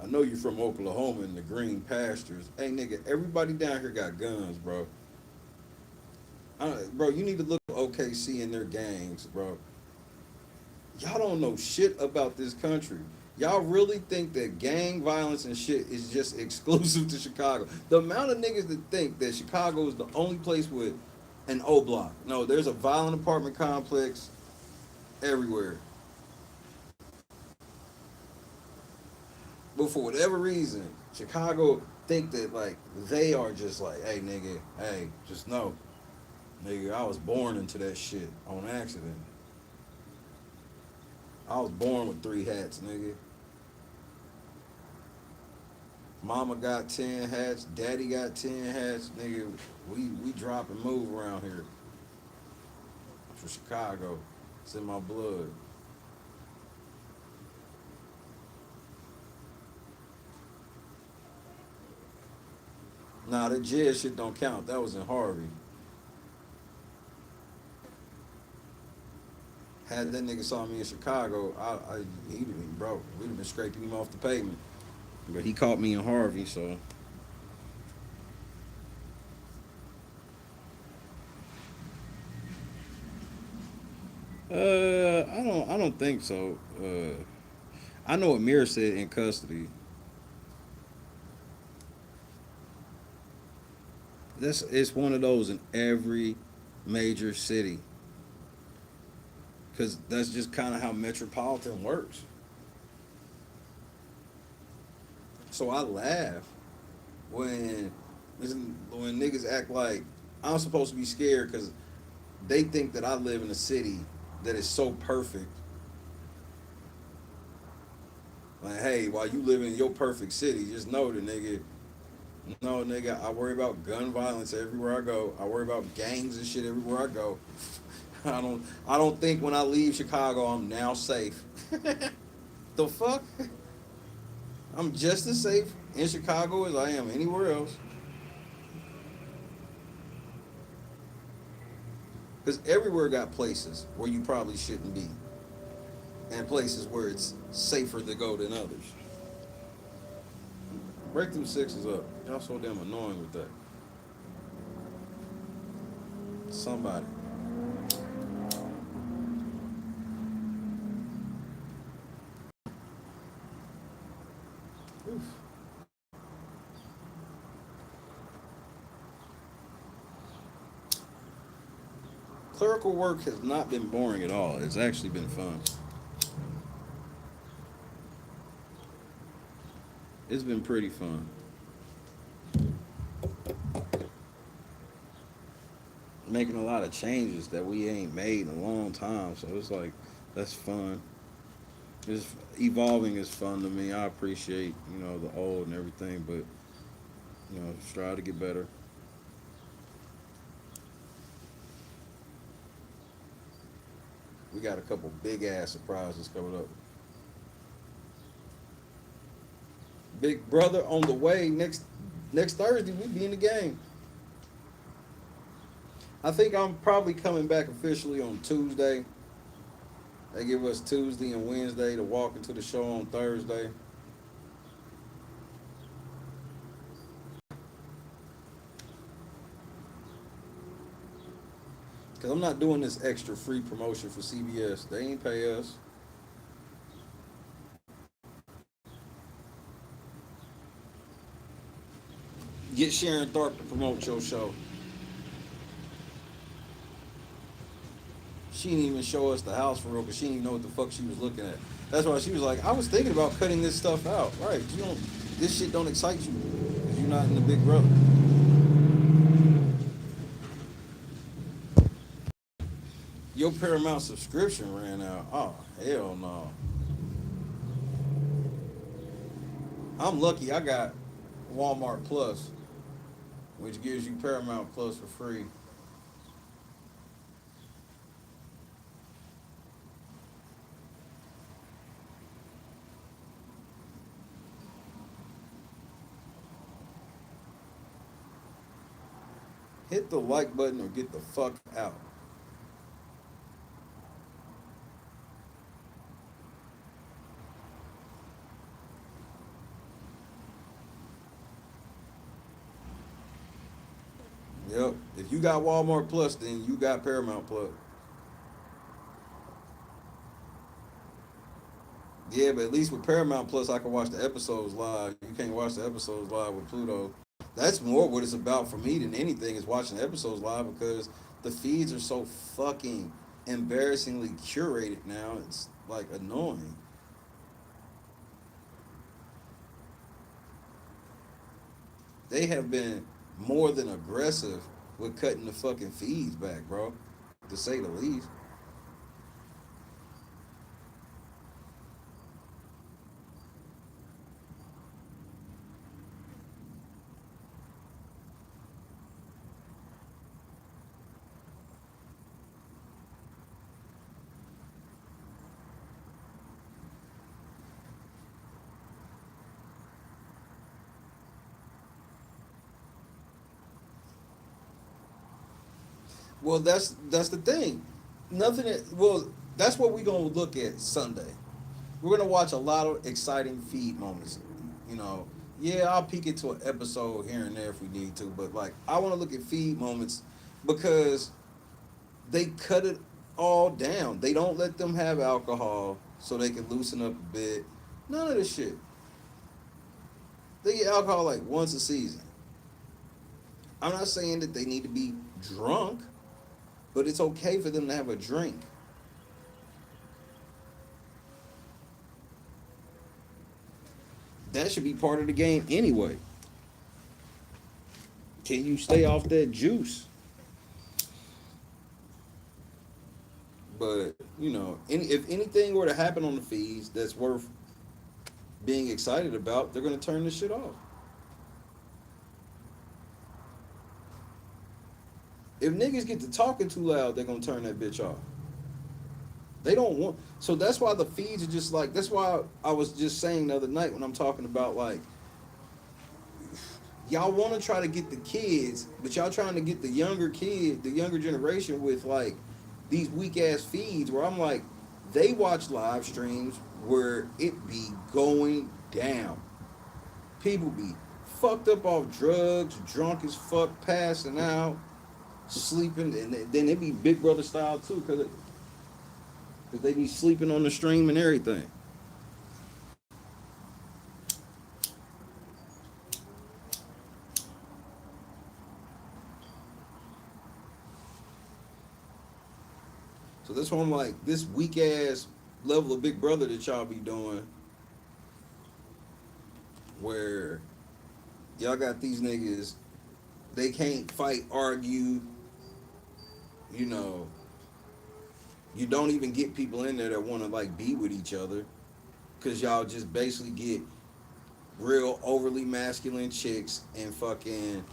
I know you're from Oklahoma in the green pastures. Hey, nigga, everybody down here got guns, bro. Bro, you need to look at OKC and their gangs, bro. Y'all don't know shit about this country. Y'all really think that gang violence and shit is just exclusive to Chicago? The amount of niggas that think that Chicago is the only place with an O block. No, there's a violent apartment complex everywhere. But for whatever reason, Chicago think that like they are just like, hey nigga, hey, just know, nigga, I was born into that shit on accident. I was born with three hats, nigga. Mama got 10 hats, daddy got 10 hats, nigga. We drop and move around here. I'm from Chicago. It's in my blood. Nah, that jail shit don't count. That was in Harvey. Had that nigga saw me in Chicago, he'd have been broke. We'd have been scraping him off the pavement. But he caught me in Harvey, so I don't think so. I know Amir said in custody. It's one of those in every major city, because that's just kind of how metropolitan works. So I laugh when when niggas act like I'm supposed to be scared because they think that I live in a city that is so perfect. Like, hey, while you live in your perfect city, just know the nigga. No, nigga, I worry about gun violence everywhere I go. I worry about gangs and shit everywhere I go. I don't think when I leave Chicago I'm now safe. The fuck? I'm just as safe in Chicago as I am anywhere else. Because everywhere got places where you probably shouldn't be, and places where it's safer to go than others. Breakthrough six is up. Y'all so damn annoying with that. Somebody. Oof. Clerical work has not been boring at all. It's actually been fun. It's been pretty fun. Making a lot of changes that we ain't made in a long time. So it's like, that's fun. Just evolving is fun to me. I appreciate, the old and everything, but strive to get better. We got a couple big ass surprises coming up. Big brother on the way next Thursday. We be in the game. I think I'm probably coming back officially on Tuesday. They give us Tuesday and Wednesday to walk into the show on Thursday. Because I'm not doing this extra free promotion for CBS. They ain't pay us. Get Sharon Tharp to promote your show. She didn't even show us the house for real because she didn't even know what the fuck she was looking at. That's why she was like, I was thinking about cutting this stuff out. Right. This shit don't excite you because you're not in the Big Brother. Your Paramount subscription ran out. Oh, hell no. I'm lucky I got Walmart Plus, which gives you Paramount Plus for free. Hit the like button or get the fuck out. Yep. If you got Walmart Plus, then you got Paramount Plus. Yeah, but at least with Paramount Plus, I can watch the episodes live. You can't watch the episodes live with Pluto. That's more what it's about for me than anything is watching the episodes live because the feeds are so fucking embarrassingly curated now. It's like annoying. They have been more than aggressive with cutting the fucking feeds back, bro. To say the least. Well, that's the thing. Well, that's what we're gonna look at Sunday. We're gonna watch a lot of exciting feed moments. You know, yeah, I'll peek into an episode here and there if we need to, but like I want to look at feed moments because they cut it all down. They don't let them have alcohol so they can loosen up a bit. None of this shit. They get alcohol like once a season. I'm not saying that they need to be drunk. But it's okay for them to have a drink. That should be part of the game anyway. Can you stay off that juice? But if anything were to happen on the feeds that's worth being excited about, they're gonna turn this shit off. If niggas get to talking too loud, they're gonna turn that bitch off. They don't want. So that's why the feeds are just like. That's why I was just saying the other night when I'm talking about like y'all want to try to get the kids, but y'all trying to get the younger kid, the younger generation with like these weak ass feeds where I'm like, they watch live streams where it be going down. People be fucked up off drugs, drunk as fuck, passing out, sleeping, and then it be Big Brother style too, cause they be sleeping on the stream and everything. So that's why I'm like, this weak ass level of Big Brother that y'all be doing, where y'all got these niggas, they can't fight, argue, you know, you don't even get people in there that want to like be with each other, because y'all just basically get real overly masculine chicks and fucking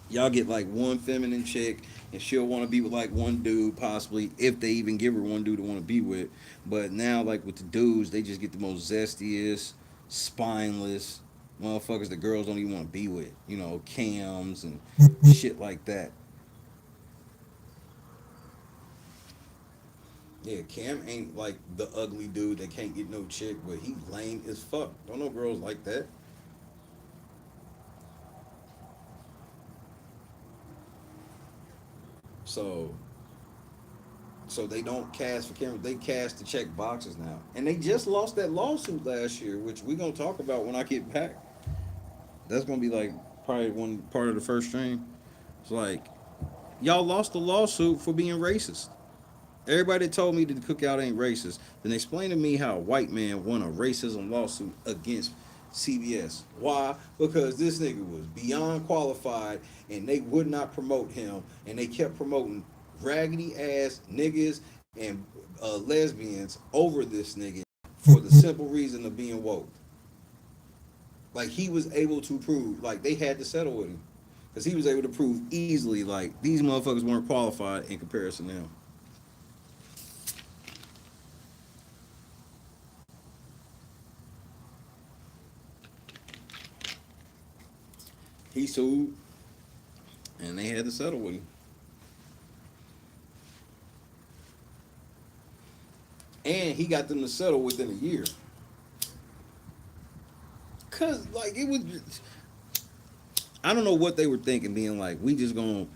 y'all get like one feminine chick and she'll want to be with like one dude possibly if they even give her one dude to want to be with. But now like with the dudes, they just get the most zestiest, spineless motherfuckers the girls don't even want to be with, cams and shit like that. Yeah, Cam ain't like the ugly dude that can't get no chick, but he lame as fuck. Don't know girls like that. So they don't cast for cameras. They cast to check boxes now. And they just lost that lawsuit last year, which we're gonna talk about when I get back. That's gonna be like probably one part of the first stream. It's like y'all lost the lawsuit for being racist. Everybody told me that the cookout ain't racist. Then explain to me how a white man won a racism lawsuit against CBS. Why? Because this nigga was beyond qualified and they would not promote him, and they kept promoting raggedy ass niggas and lesbians over this nigga for the simple reason of being woke. Like he was able to prove, like they had to settle with him because he was able to prove easily, like these motherfuckers weren't qualified in comparison to him. He sued, and they had to settle with him. And he got them to settle within a year. Cause like it was, I don't know what they were thinking, being like, we just gonna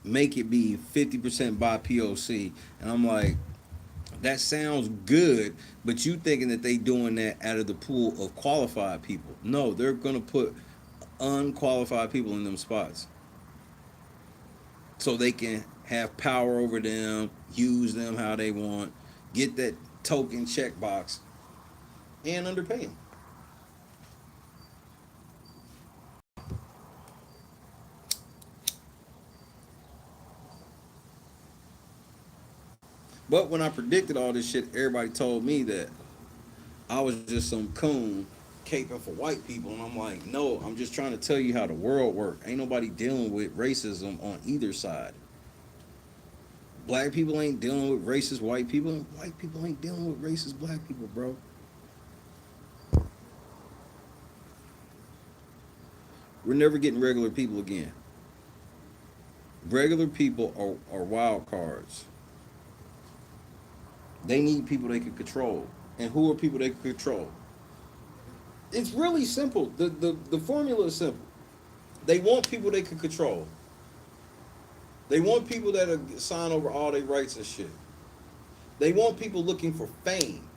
make it be 50% by POC, and I'm like, that sounds good, but you thinking that they doing that out of the pool of qualified people? No, they're gonna put unqualified people in them spots so they can have power over them, use them how they want, get that token checkbox, and underpay them. But when I predicted all this shit, everybody told me that I was just some coon caping for white people. And I'm like, no, I'm just trying to tell you how the world works. Ain't nobody dealing with racism on either side. Black people ain't dealing with racist white people, and white people ain't dealing with racist black people, bro. We're never getting regular people again. Regular people are wild cards. They need people they can control. And who are people they can control? It's really simple. The formula is simple. They want people they can control. They want people that sign over all their rights and shit. They want people looking for fame.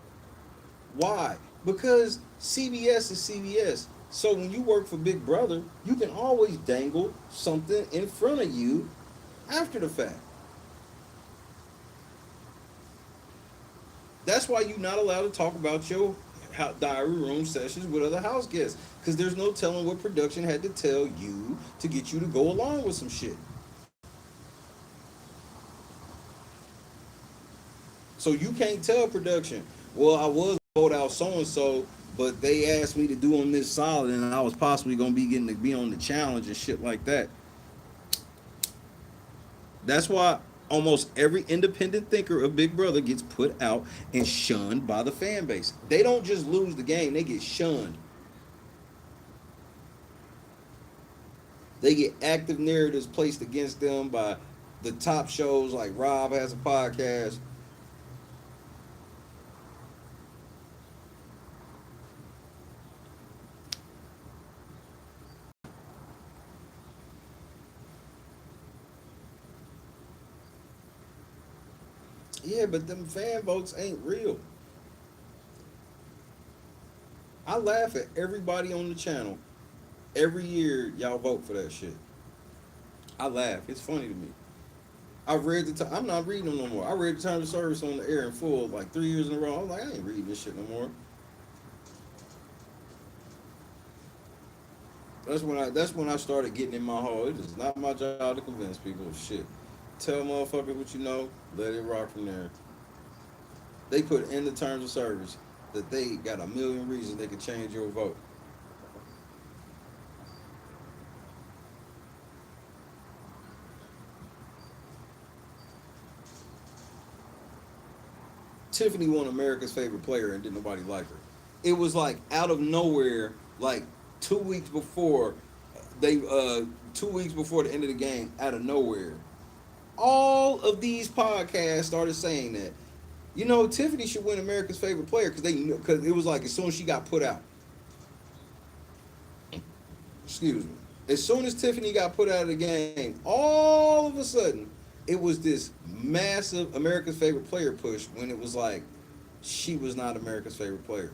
Why? Because CBS is CBS. So when you work for Big Brother, you can always dangle something in front of you after the fact. That's why you're not allowed to talk about your diary room sessions with other house guests, because there's no telling what production had to tell you to get you to go along with some shit. So you can't tell production, well, I was vote out so and so, but they asked me to do on this solid, and I was possibly gonna be getting to be on the challenge and shit like that. That's why almost every independent thinker of Big Brother gets put out and shunned by the fan base. They don't just lose the game, they get shunned. They get active narratives placed against them by the top shows, like Rob has a podcast. Yeah, but them fan votes ain't real. I laugh at everybody on the channel. Every year, y'all vote for that shit. I laugh. It's funny to me. I've read I'm not reading them no more. I read the terms of service on the air in full like 3 years in a row. I was like, I ain't reading this shit no more. That's when I started getting in my hole. It is not my job to convince people of shit. Tell motherfuckers what you know, let it rock from there. They put in the terms of service that they got a million reasons they could change your vote. Tiffany won America's favorite player and didn't nobody like her. It was like out of nowhere, like 2 weeks before they 2 weeks before the end of the game, out of nowhere. All of these podcasts started saying that. You know, Tiffany should win America's favorite player because it was like as soon as she got put out. Excuse me. As soon as Tiffany got put out of the game, all of a sudden, it was this massive America's favorite player push when it was like she was not America's favorite player.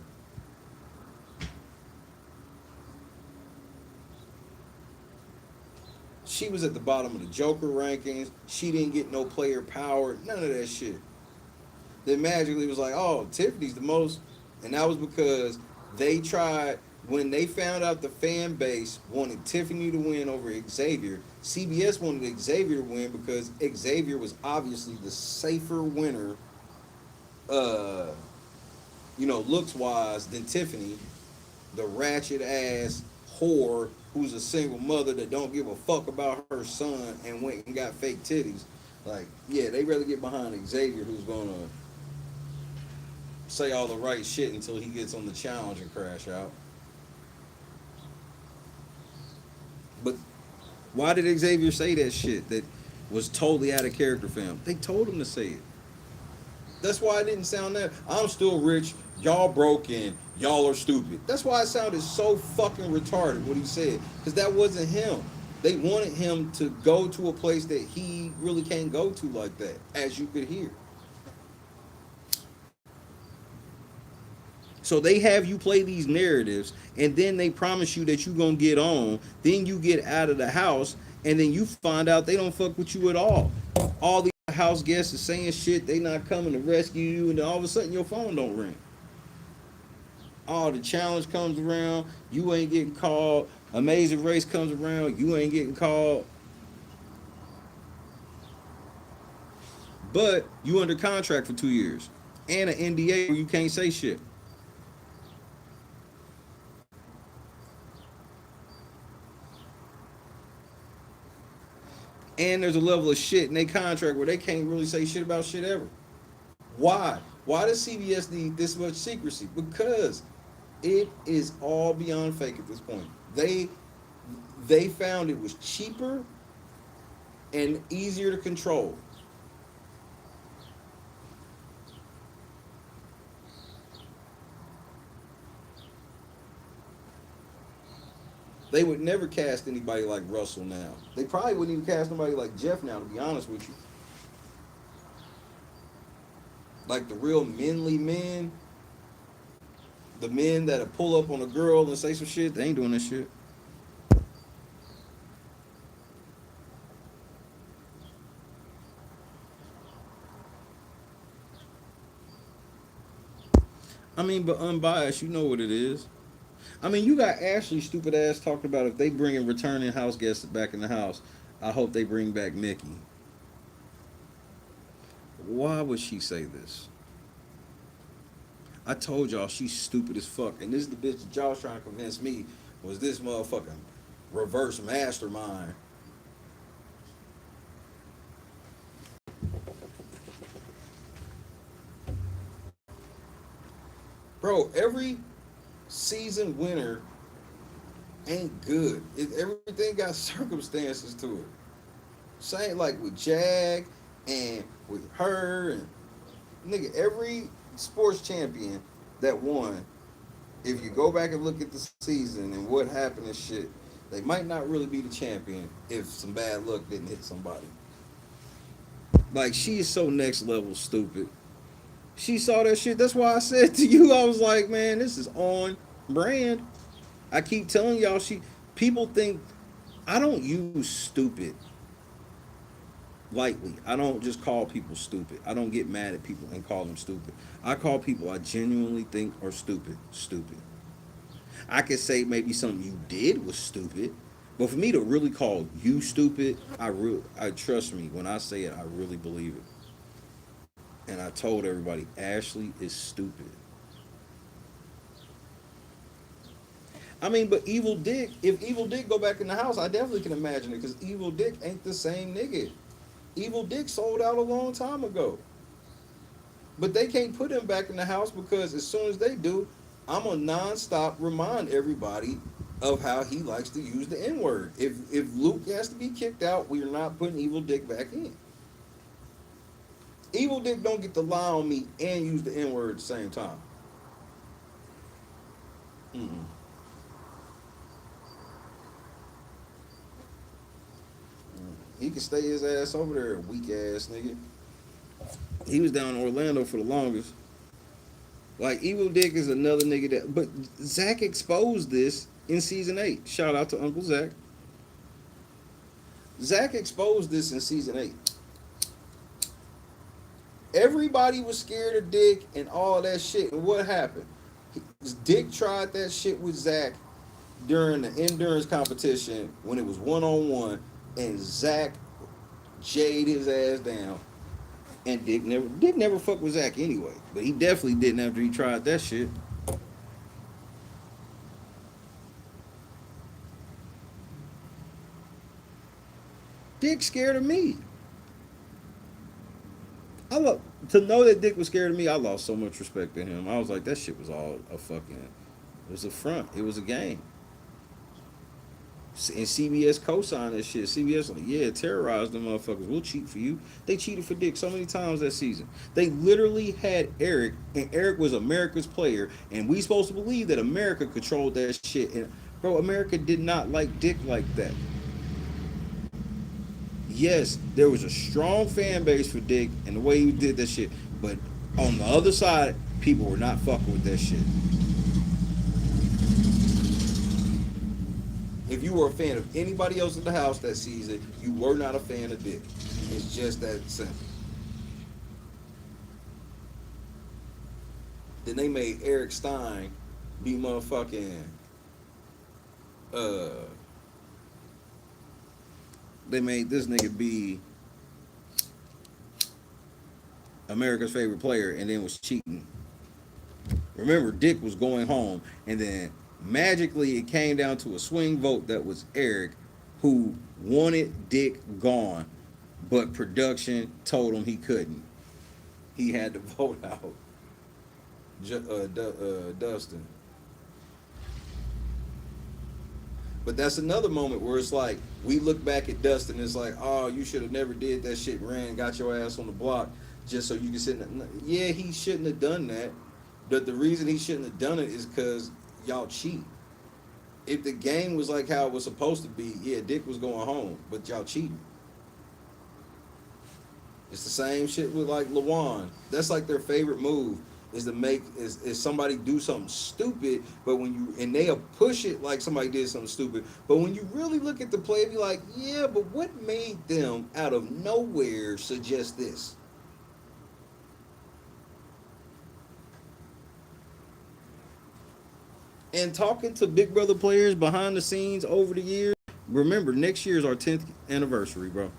She was at the bottom of the Joker rankings. She didn't get no player power. None of that shit. Then magically was like, oh, Tiffany's the most. And that was because they tried, when they found out the fan base wanted Tiffany to win over Xavier, CBS wanted Xavier to win because Xavier was obviously the safer winner, uh, looks wise than Tiffany, the ratchet ass whore who's a single mother that don't give a fuck about her son and went and got fake titties. Like, yeah, they rather get behind Xavier, who's gonna say all the right shit until he gets on the challenge and crash out. But why did Xavier say that shit that was totally out of character for him? They told him to say it. That's why it didn't sound that. I'm still rich, y'all broke, and y'all are stupid. That's why it sounded so fucking retarded what he said. Because that wasn't him. They wanted him to go to a place that he really can't go to like that, as you could hear. So they have you play these narratives, and then they promise you that you're going to get on. Then you get out of the house, and then you find out they don't fuck with you at all. All these house guests are saying shit, they not coming to rescue you, and then all of a sudden your phone don't ring. Oh, the challenge comes around, you ain't getting called. Amazing Race comes around, you ain't getting called. But you under contract for 2 years. And an NDA where you can't say shit. And there's a level of shit in their contract where they can't really say shit about shit ever. Why? Why does CBS need this much secrecy? Because it is all beyond fake at this point. They found it was cheaper and easier to control. They would never cast anybody like Russell now. They probably wouldn't even cast nobody like Jeff now, to be honest with you. Like the real manly men, the men that'll pull up on a girl and say some shit, they ain't doing this shit. I mean, but unbiased, you know what it is. I mean, you got Ashley stupid ass talking about if they bring in returning house guests back in the house, I hope they bring back Mickey. Why would she say this? I told y'all she's stupid as fuck, and this is the bitch that y'all was trying to convince me was this motherfucking reverse mastermind. Bro, every season winner ain't good. Everything got circumstances to it. Same like with Jag and with her and nigga, every sports champion that won, if you go back and look at the season and what happened and shit, they might not really be the champion if some bad luck didn't hit somebody. Like she is so next level stupid. She saw that shit. That's why I said to you, I was like, man, this is on brand. I keep telling y'all, people think I don't use stupid lightly. I don't just call people stupid. I don't get mad at people and call them stupid. I call people I genuinely think are stupid, stupid. I could say maybe something you did was stupid, but for me to really call you stupid, I trust me when I say it, I really believe it. And I told everybody Ashley is stupid. I mean, but Evil Dick, if Evil Dick go back in the house, I definitely can imagine it because Evil Dick ain't the same nigga. Evil Dick sold out a long time ago. But they can't put him back in the house because as soon as they do, I'm gonna nonstop remind everybody of how he likes to use the N-word. If Luke has to be kicked out, we are not putting Evil Dick back in. Evil Dick don't get to lie on me and use the N-word at the same time. Mm-mm. He can stay his ass over there, weak ass nigga. He was down in Orlando for the longest. Like Evil Dick is another nigga that, but Zach exposed this in season 8. Shout out to Uncle Zach. Zach exposed this in season 8. Everybody was scared of Dick and all that shit. And what happened? Dick tried that shit with Zach during the endurance competition when it was 1-on-1, and Zach jayed his ass down. And Dick never fucked with Zach anyway. But he definitely didn't after he tried that shit. Dick scared of me. To know that Dick was scared of me, I lost so much respect to him. I was like, that shit was all a fucking, it was a front. It was a game. And CBS co-signed that shit. CBS like, yeah, terrorize them motherfuckers. We'll cheat for you. They cheated for Dick so many times that season. They literally had Eric, and Eric was America's player, and we supposed to believe that America controlled that shit. And bro, America did not like Dick like that. Yes, there was a strong fan base for Dick and the way he did that shit, but on the other side, people were not fucking with that shit. If you were a fan of anybody else in the house that season, you were not a fan of Dick. It's just that simple. Then they made Eric Stein be motherfucking uh they made this nigga be America's favorite player and then was cheating. Remember, Dick was going home, and then magically it came down to a swing vote that was Eric, who wanted Dick gone, but production told him he couldn't. He had to vote out Dustin. But that's another moment where it's like we look back at Dustin, it's like, oh, you should have never did that shit, ran, got your ass on the block just so you can sit in the, yeah, he shouldn't have done that. But the reason he shouldn't have done it is because y'all cheat. If the game was like how it was supposed to be, yeah, Dick was going home, but y'all cheating. It's the same shit with like Lawan. That's like their favorite move is to make is somebody do something stupid, but when you and they'll push it like somebody did something stupid. But when you really look at the play, be like, yeah, but what made them out of nowhere suggest this? And talking to Big Brother players behind the scenes over the years, remember, next year is our 10th anniversary, bro.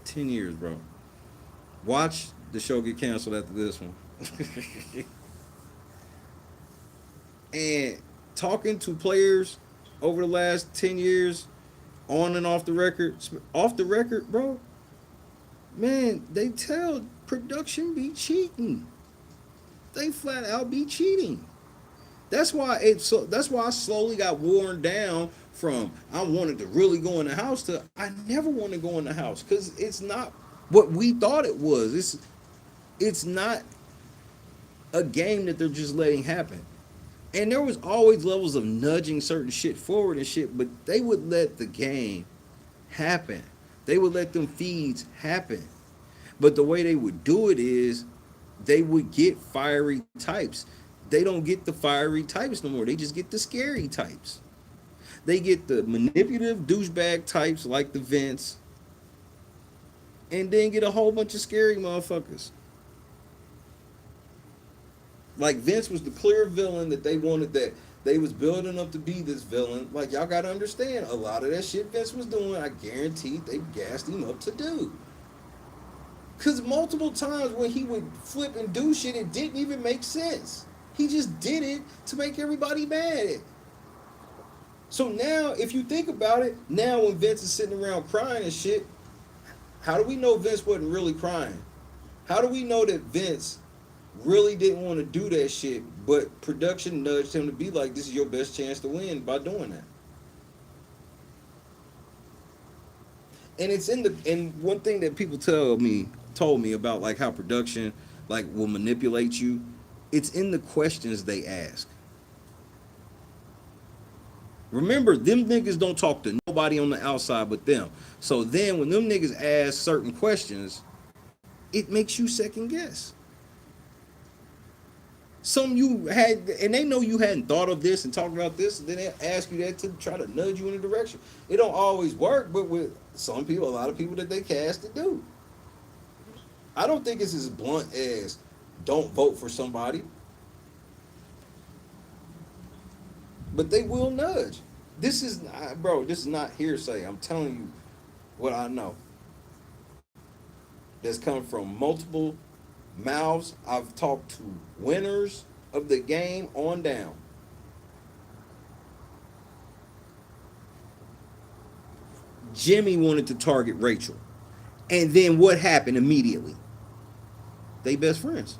10 years, bro. Watch the show get canceled after this one. And talking to players over the last 10 years, on and off the record, bro, man, they tell production be cheating. They flat out be cheating. That's why I slowly got worn down from I wanted to really go in the house to I never want to go in the house because it's not what we thought it was. It's not a game that they're just letting happen. And there was always levels of nudging certain shit forward and shit, but they would let the game happen. They would let them feeds happen. But the way they would do it is they would get fiery types. They don't get the fiery types no more. They just get the scary types. They get the manipulative douchebag types like the Vince, and then get a whole bunch of scary motherfuckers. Like Vince was the clear villain that they wanted, that they was building up to be this villain. Like y'all gotta understand, a lot of that shit Vince was doing, I guarantee they gassed him up to do. Cause multiple times when he would flip and do shit, it didn't even make sense. He just did it to make everybody mad. So now, if you think about it, now when Vince is sitting around crying and shit, how do we know Vince wasn't really crying? How do we know that Vince really didn't want to do that shit, but production nudged him to be like, this is your best chance to win by doing that? And it's and one thing that people told me about like how production like will manipulate you, it's in the questions they ask. Remember, them niggas don't talk to nobody on the outside but them. So then when them niggas ask certain questions, it makes you second guess. Some you had, and they know you hadn't thought of this and talked about this, and then they ask you that to try to nudge you in a direction. It don't always work, but with some people, a lot of people that they cast it do. I don't think it's as blunt as don't vote for somebody, but they will nudge. This is, bro, this is not hearsay. I'm telling you what I know. That's coming from multiple mouths. I've talked to winners of the game on down. Jimmy wanted to target Rachel. And then what happened immediately? They best friends.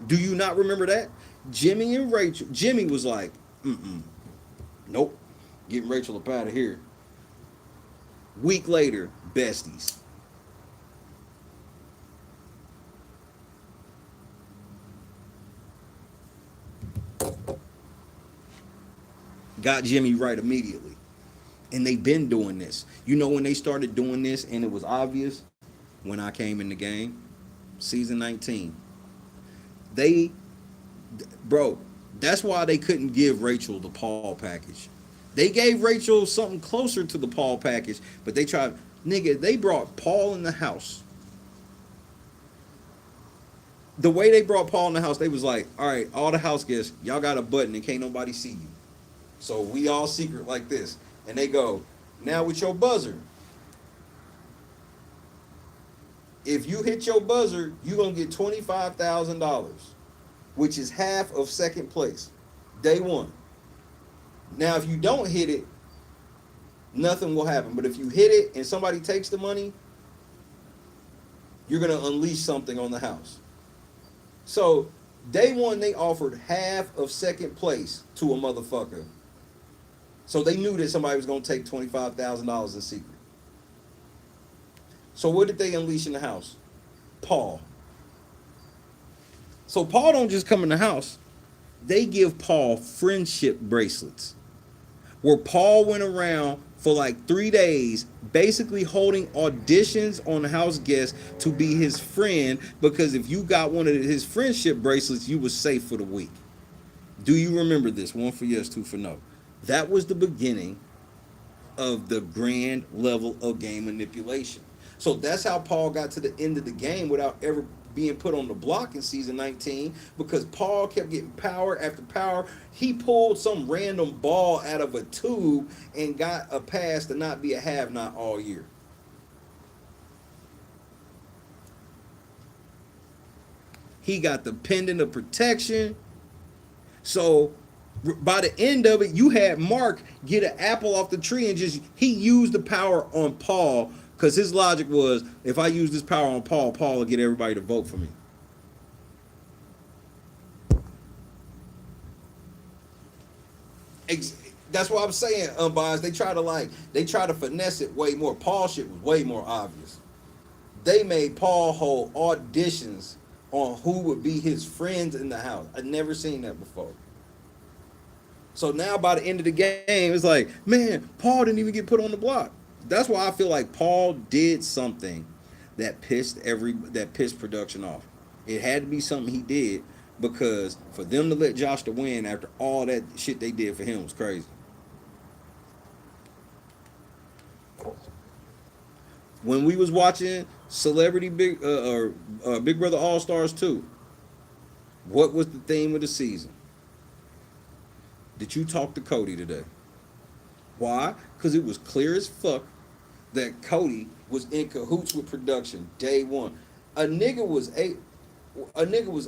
Do you not remember that? Jimmy and Rachel. Jimmy was like, nope, getting Rachel up out of here. Week later, besties. Got Jimmy right immediately. And they've been doing this. You know when they started doing this and it was obvious? When I came in the game, season 19. Bro, that's why they couldn't give Rachel the Paul package. They gave Rachel something closer to the Paul package, but they tried, nigga, they brought Paul in the house. The way they brought Paul in the house, they was like, all right, all the house guests, y'all got a button and can't nobody see you. So we all secret like this. And they go, now with your buzzer, if you hit your buzzer, you're going to get $25,000, which is half of second place, day one. Now, if you don't hit it, nothing will happen. But if you hit it and somebody takes the money, you're going to unleash something on the house. So, day one, they offered half of second place to a motherfucker. So they knew that somebody was going to take $25,000 in secret. So what did they unleash in the house? Paul. So Paul don't just come in the house. They give Paul friendship bracelets. Where Paul went around for like 3 days basically holding auditions on house guests to be his friend, because if you got one of his friendship bracelets, you was safe for the week. Do you remember this? 1 for yes, 2 for no. That was the beginning of the grand level of game manipulation. So that's how Paul got to the end of the game without ever being put on the block in season 19 because Paul kept getting power after power. He pulled some random ball out of a tube and got a pass to not be a have-not all year. He got the pendant of protection. So by the end of it, you had Mark get an apple off the tree and just he used the power on Paul because his logic was if I use this power on Paul, Paul will get everybody to vote for me. That's what I'm saying, unbiased. They try to finesse it way more. Paul shit was way more obvious. They made Paul hold auditions on who would be his friends in the house. I'd never seen that before. So now by the end of the game, it's like, man, Paul didn't even get put on the block. That's why I feel like Paul did something that pissed production off. It had to be something he did because for them to let Josh to win after all that shit they did for him was crazy. When we was watching Celebrity Big Big Brother All Stars 2, what was the theme of the season? Did you talk to Cody today? Why? Because it was clear as fuck that Cody was in cahoots with production day one. A nigga was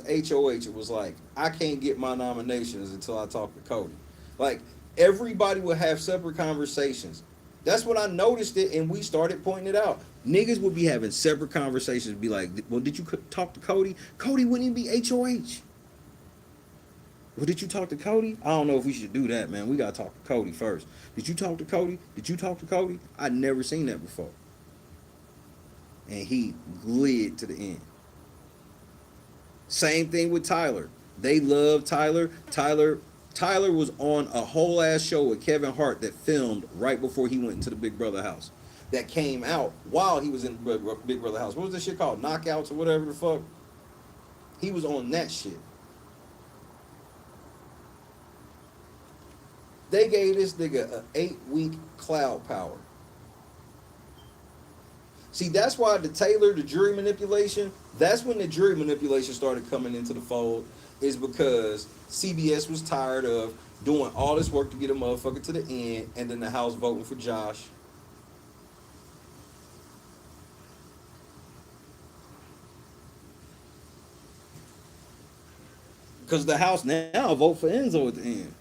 HOH. It was like, I can't get my nominations until I talk to Cody. Like, everybody would have separate conversations. That's when I noticed it, and we started pointing it out. Niggas would be having separate conversations, be like, well, did you talk to Cody? Cody wouldn't even be HOH. Well, did you talk to Cody? I don't know if we should do that, man. We got to talk to Cody first. Did you talk to Cody? Did you talk to Cody? I'd never seen that before. And he glid to the end. Same thing with Tyler. They love Tyler. Tyler was on a whole ass show with Kevin Hart that filmed right before he went into the Big Brother house. That came out while he was in Big Brother house. What was this shit called? Knockouts or whatever the fuck? He was on that shit. They gave this nigga an 8-week cloud power. See, that's why the jury manipulation, that's when the jury manipulation started coming into the fold, is because CBS was tired of doing all this work to get a motherfucker to the end, and then the House voting for Josh. Because the House now vote for Enzo at the end.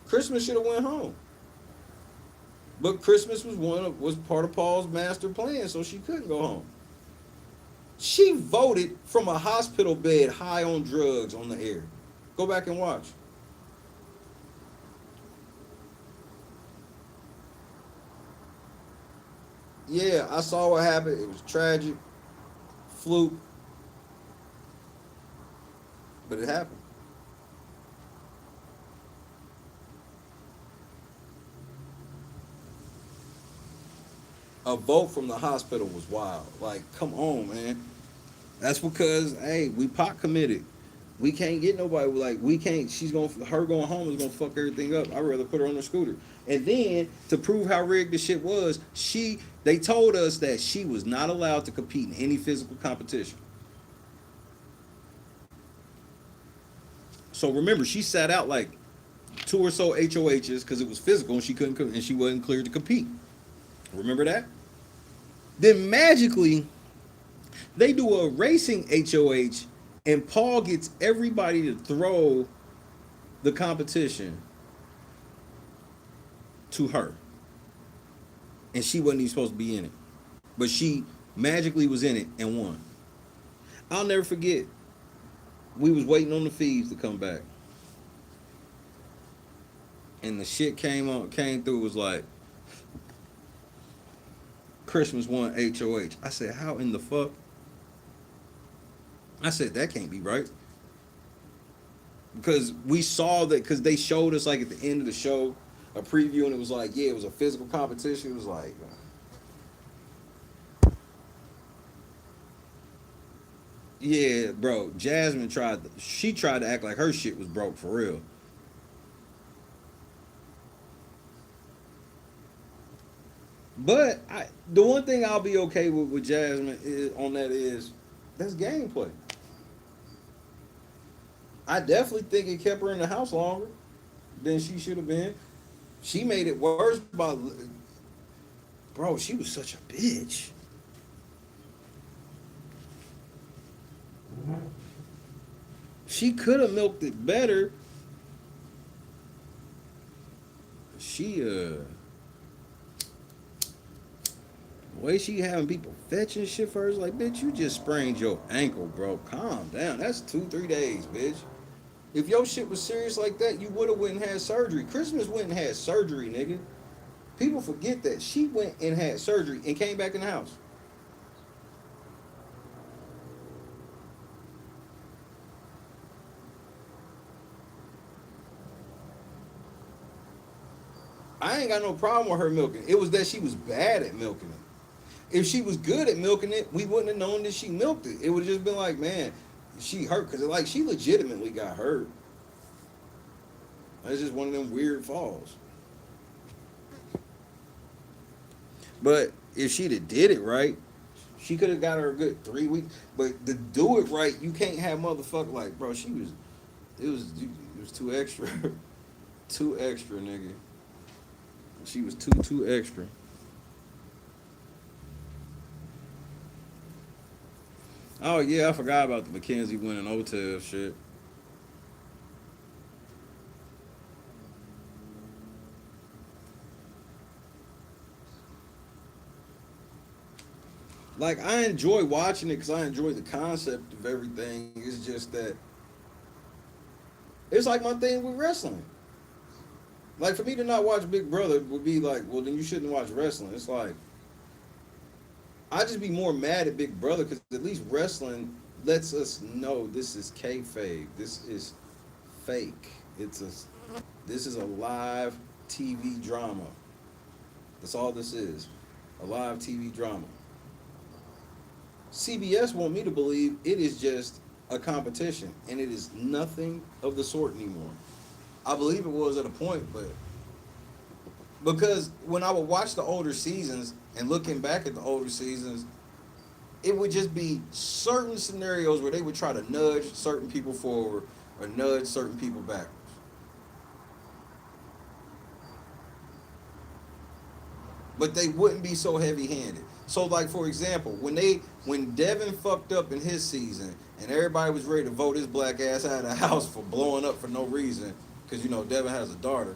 Christmas should have went home. But Christmas was part of Paul's master plan, so she couldn't go home. She voted from a hospital bed high on drugs on the air. Go back and watch. Yeah, I saw what happened. It was tragic. Fluke. But it happened. A vote from the hospital was wild. Like, come on, man. That's because, hey, we pot committed. We can't get nobody. Like, we can't. Her going home is gonna fuck everything up. I'd rather put her on the scooter. And then to prove how rigged the shit was, they told us that she was not allowed to compete in any physical competition. So remember, she sat out like 2 or so HOHs because it was physical and she wasn't cleared to compete. Remember that? Then magically, they do a racing HOH, and Paul gets everybody to throw the competition to her. And she wasn't even supposed to be in it. But she magically was in it and won. I'll never forget, we was waiting on the feeds to come back. And the shit came through, was like, Christmas won HOH. I said, how in the fuck? I said, that can't be right. Because we saw that, because they showed us like at the end of the show a preview, and it was like, yeah, it was a physical competition. It was like, yeah, bro. Jasmine tried to act like her shit was broke for real. But the one thing I'll be okay with Jasmine is, on that is that's gameplay. I definitely think it kept her in the house longer than she should have been. She made it worse by, bro. She was such a bitch. She could have milked it better. She the way she having people fetching shit for her is like, bitch, you just sprained your ankle, bro. Calm down. That's 2-3 days, bitch. If your shit was serious like that, you would have went and had surgery. Christmas went and had surgery, nigga. People forget that she went and had surgery and came back in the house. I ain't got no problem with her milking. It was that she was bad at milking it. If she was good at milking it, we wouldn't have known that she milked it. It would have just been like, man, she hurt because like she legitimately got hurt. That's just one of them weird falls. But if she'd have did it right, she could have got her a good 3 weeks. But to do it right, you can't have motherfucker like, bro. She was, it was too extra, too extra, nigga. She was too extra. Oh yeah, I forgot about the Mackenzie winning hotel shit. Like I enjoy watching it because I enjoy the concept of everything. It's just that it's like my thing with wrestling. Like for me to not watch Big Brother would be like, well, then you shouldn't watch wrestling. It's like I just be more mad at Big Brother because at least wrestling lets us know this is kayfabe. This is fake. This is a live TV drama. That's all this is, a live TV drama. CBS want me to believe it is just a competition, and it is nothing of the sort anymore. I believe it was at a point, but because when I would watch the older seasons and looking back at the older seasons, it would just be certain scenarios where they would try to nudge certain people forward or nudge certain people backwards. But they wouldn't be so heavy-handed. So, like for example, when Devin fucked up in his season and everybody was ready to vote his black ass out of the house for blowing up for no reason, because you know Devin has a daughter.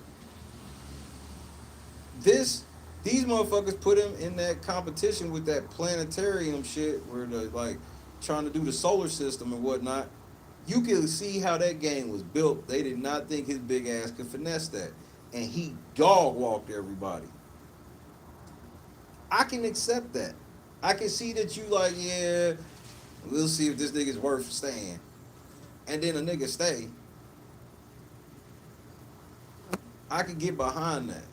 This these motherfuckers put him in that competition with that planetarium shit where they're like trying to do the solar system and whatnot. You can see how that game was built. They did not think his big ass could finesse that, and he dog walked everybody. I can accept that. I can see that you like, yeah, we'll see if this nigga's worth staying. And then a nigga stay. I could get behind that.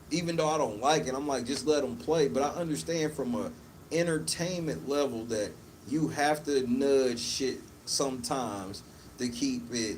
Even though I don't like it, I'm like, just let them play. But I understand from a entertainment level that you have to nudge shit sometimes to keep it,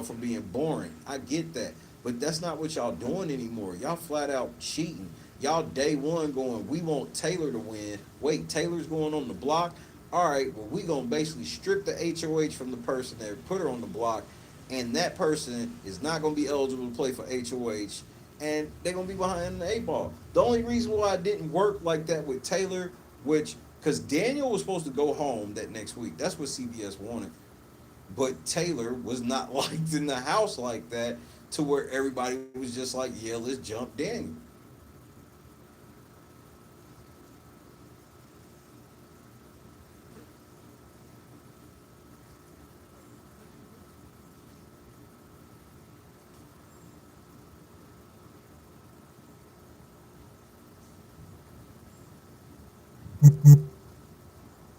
from being boring. I get that. But that's not what y'all doing anymore. Y'all flat out cheating. Y'all day one going, we want Taylor to win. Wait, Taylor's going on the block? All right, well, we going to basically strip the HOH from the person that put her on the block, and that person is not going to be eligible to play for HOH, and they're going to be behind the eight ball. The only reason why it didn't work like that with Taylor, because Daniel was supposed to go home that next week. That's what CBS wanted. But Taylor was not liked in the house like that to where everybody was just like, yeah, let's jump Daniel.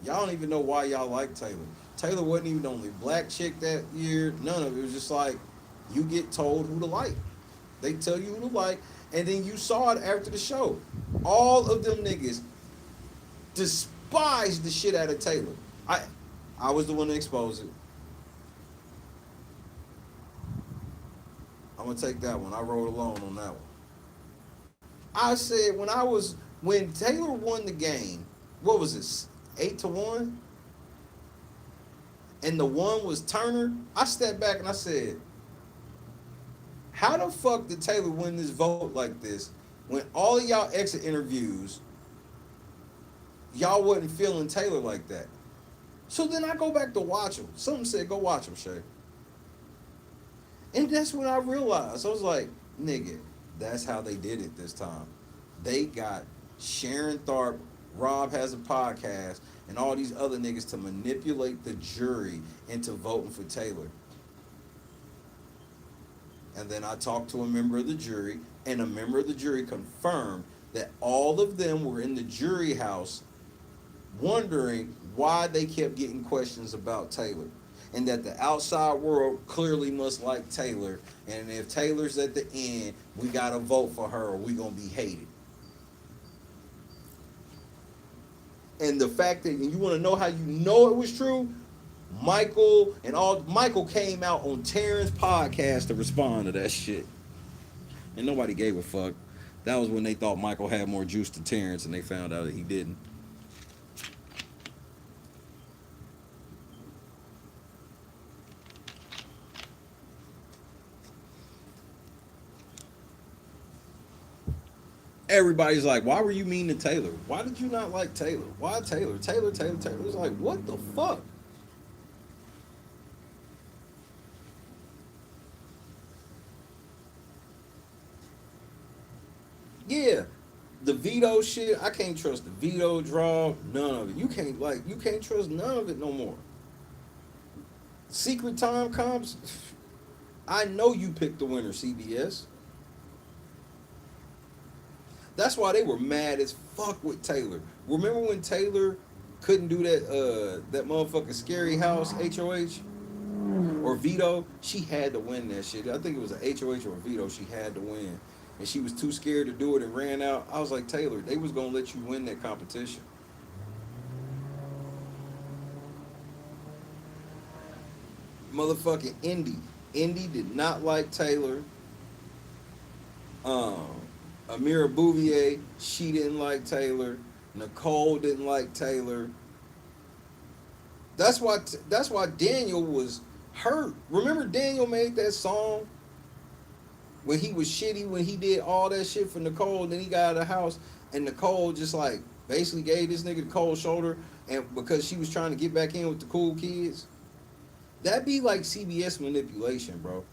Y'all don't even know why y'all like Taylor. Taylor wasn't even the only black chick that year. None of it. It was just like you get told who to like. They tell you who to like, and then you saw it after the show. All of them niggas despised the shit out of Taylor. I I was the one to expose it. I'm gonna take that one. I rode alone on that one. I said when Taylor won the game, what was this? 8-1? And the one was Turner. I stepped back and I said, how the fuck did Taylor win this vote like this when all of y'all exit interviews, y'all wasn't feeling Taylor like that? So then I go back to watch him. Something said, go watch him, Shay. And that's when I realized. I was like, nigga, that's how they did it this time. They got Sharon Tharp, Rob has a podcast, and all these other niggas to manipulate the jury into voting for Taylor. And then I talked to a member of the jury, and a member of the jury confirmed that all of them were in the jury house wondering why they kept getting questions about Taylor. And that the outside world clearly must like Taylor. And if Taylor's at the end, we got to vote for her or we going to be hated. And the fact that, and you want to know how you know it was true? Michael came out on Terrence podcast to respond to that shit. And nobody gave a fuck. That was when they thought Michael had more juice than Terrence and they found out that he didn't. Everybody's like, why were you mean to Taylor? Why did you not like Taylor? Why Taylor? Taylor. It's like, what the fuck? Yeah, the veto shit, I can't trust the veto draw, none of it. You can't trust none of it no more. Secret time comps, I know you picked the winner, CBS. That's why they were mad as fuck with Taylor. Remember when Taylor couldn't do that motherfucking scary house HOH or veto? She had to win that shit. I think it was an HOH or a veto. She had to win, and she was too scared to do it and ran out. I was like, Taylor, they was gonna let you win that competition. Motherfucking Indy did not like Taylor. Amira Bouvier, she didn't like Taylor. Nicole didn't like Taylor. That's why Daniel was hurt. Remember Daniel made that song when he was shitty, when he did all that shit for Nicole, and then he got out of the house, and Nicole just like basically gave this nigga the cold shoulder, and because she was trying to get back in with the cool kids. That'd be like CBS manipulation, bro.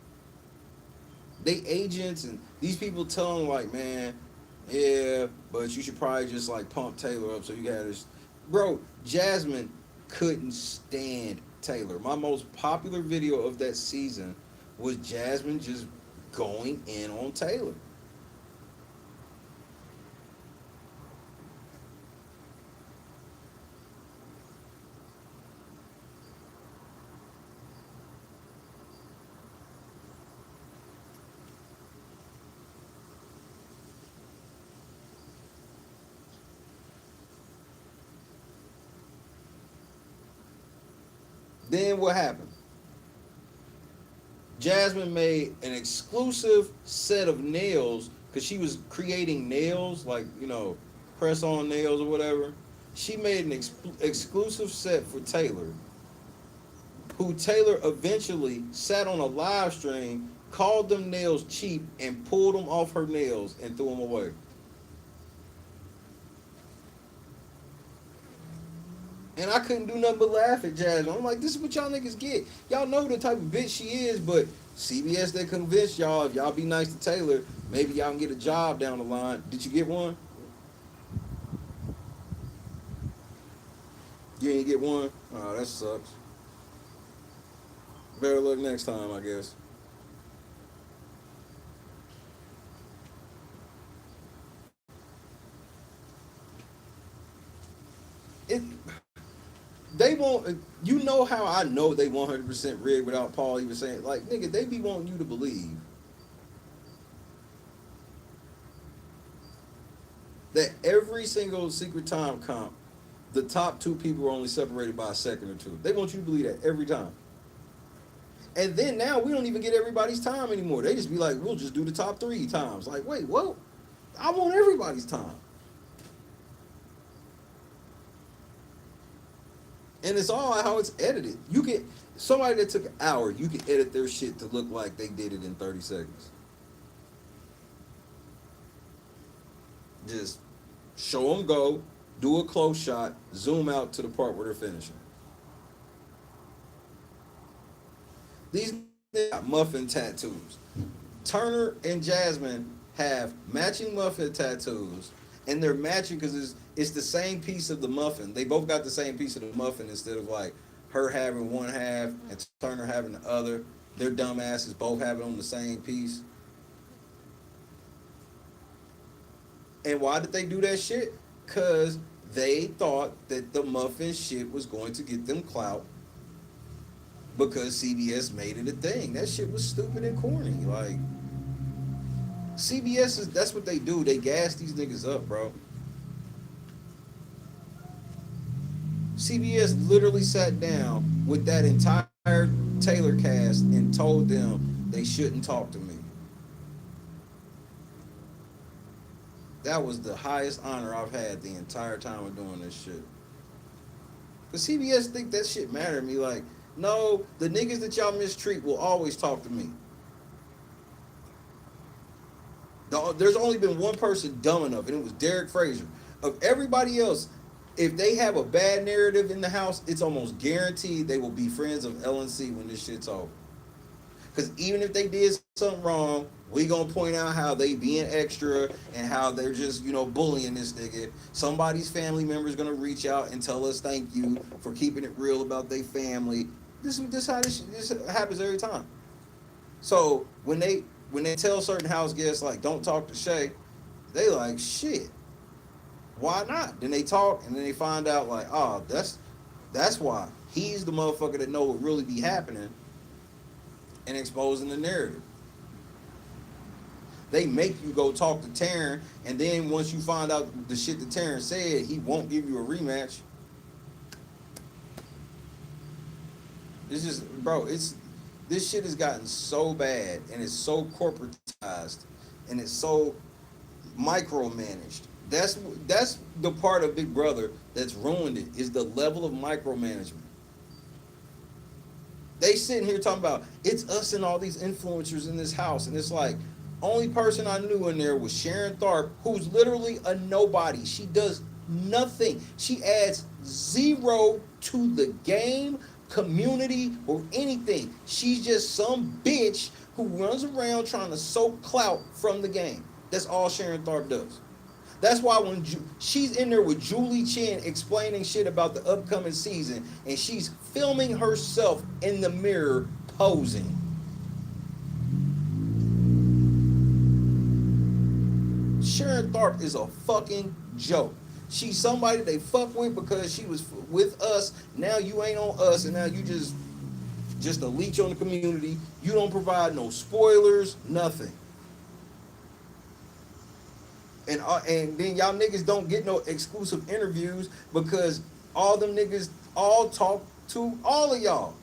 They agents and these people tell them like, man, yeah, but you should probably just like pump Taylor up so you got this. Bro, Jasmine couldn't stand Taylor. My most popular video of that season was Jasmine just going in on Taylor. Then what happened? Jasmine made an exclusive set of nails because she was creating nails, like, you know, press on nails or whatever. She made an exclusive set for Taylor, who Taylor eventually sat on a live stream, called them nails cheap, and pulled them off her nails and threw them away. And I couldn't do nothing but laugh at Jasmine. I'm like, this is what y'all niggas get. Y'all know the type of bitch she is, but CBS, they convinced y'all, if y'all be nice to Taylor, maybe y'all can get a job down the line. Did you get one? You ain't get one? Oh, that sucks. Better luck next time, I guess. It... They won't. You know how I know they 100% rigged without Paul even saying, like, nigga, they be wanting you to believe that every single secret time comp, the top two people are only separated by a second or two. They want you to believe that every time. And then now we don't even get everybody's time anymore. They just be like, we'll just do the top 3 times. Like, wait, what? I want everybody's time. And it's all how it's edited. You can somebody that took an hour, you can edit their shit to look like they did it in 30 seconds. Just show them go, do a close shot, zoom out to the part where they're finishing. These niggas got muffin tattoos. Turner and Jasmine have matching muffin tattoos, and they're matching because it's the same piece of the muffin. They both got the same piece of the muffin instead of like her having one half and Turner having the other. Their dumb asses both have it on the same piece. And why did they do that shit? Because they thought that the muffin shit was going to get them clout because CBS made it a thing. That shit was stupid and corny. Like, CBS is, that's what they do. They gas these niggas up, bro. CBS literally sat down with that entire Taylor cast and told them they shouldn't talk to me. That was the highest honor I've had the entire time of doing this shit. The CBS think that shit matter to me. Like, no, the niggas that y'all mistreat will always talk to me. There's only been one person dumb enough, and it was Derek Frazier. Of everybody else, if they have a bad narrative in the house, it's almost guaranteed they will be friends of LNC when this shit's over. Because even if they did something wrong, we gonna point out how they being extra and how they're just, bullying this nigga. Somebody's family member is gonna reach out and tell us thank you for keeping it real about their family. This how this happens every time. So when they tell certain house guests like don't talk to Shay, they like shit. Why not? Then they talk and then they find out like, oh, that's why. He's the motherfucker that know what really be happening and exposing the narrative. They make you go talk to Taryn, and then once you find out the shit that Taryn said, he won't give you a rematch. This is, bro, this shit has gotten so bad, and it's so corporatized, and it's so micromanaged. That's the part of Big Brother that's ruined it, is the level of micromanagement. They sitting here talking about it's us and all these influencers in this house, and it's like, only person I knew in there was Sharon Tharp, who's literally a nobody. She does nothing. She adds zero to the game, community, or anything. She's just some bitch who runs around trying to soak clout from the game. That's all Sharon Tharp does. That's why when she's in there with Julie Chen explaining shit about the upcoming season, and she's filming herself in the mirror posing. Sharon Tharp is a fucking joke. She's somebody they fuck with because she was with us. Now you ain't on us, and now you just a leech on the community. You don't provide no spoilers, nothing. And then y'all niggas don't get no exclusive interviews because all them niggas all talk to all of y'all.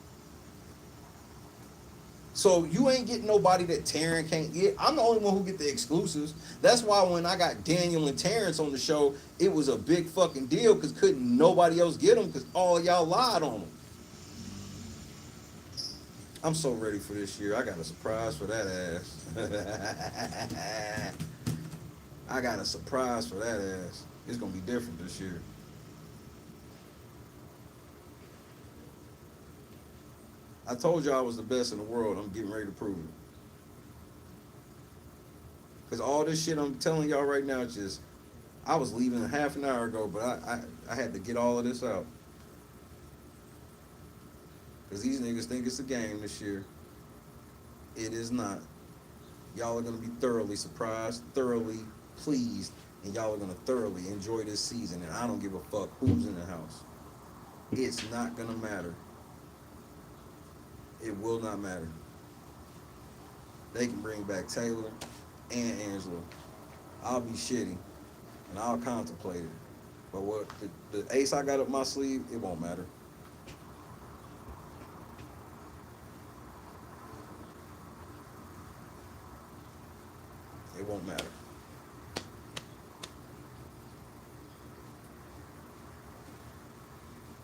So you ain't getting nobody that Taryn can't get. I'm the only one who get the exclusives. That's why when I got Daniel and Terrence on the show, it was a big fucking deal because couldn't nobody else get them because all y'all lied on them. I'm so ready for this year. I got a surprise for that ass. I got a surprise for that ass. It's going to be different this year. I told you I was the best in the world. I'm getting ready to prove it. Because all this shit I'm telling y'all right now is just, I was leaving half an hour ago, but I had to get all of this out. Because these niggas think it's a game this year. It is not. Y'all are going to be thoroughly surprised, thoroughly pleased, and y'all are going to thoroughly enjoy this season. And I don't give a fuck who's in the house. It's not going to matter. It will not matter. They can bring back Taylor and Angela. I'll be shitty, and I'll contemplate it. But what the ace I got up my sleeve, it won't matter. It won't matter.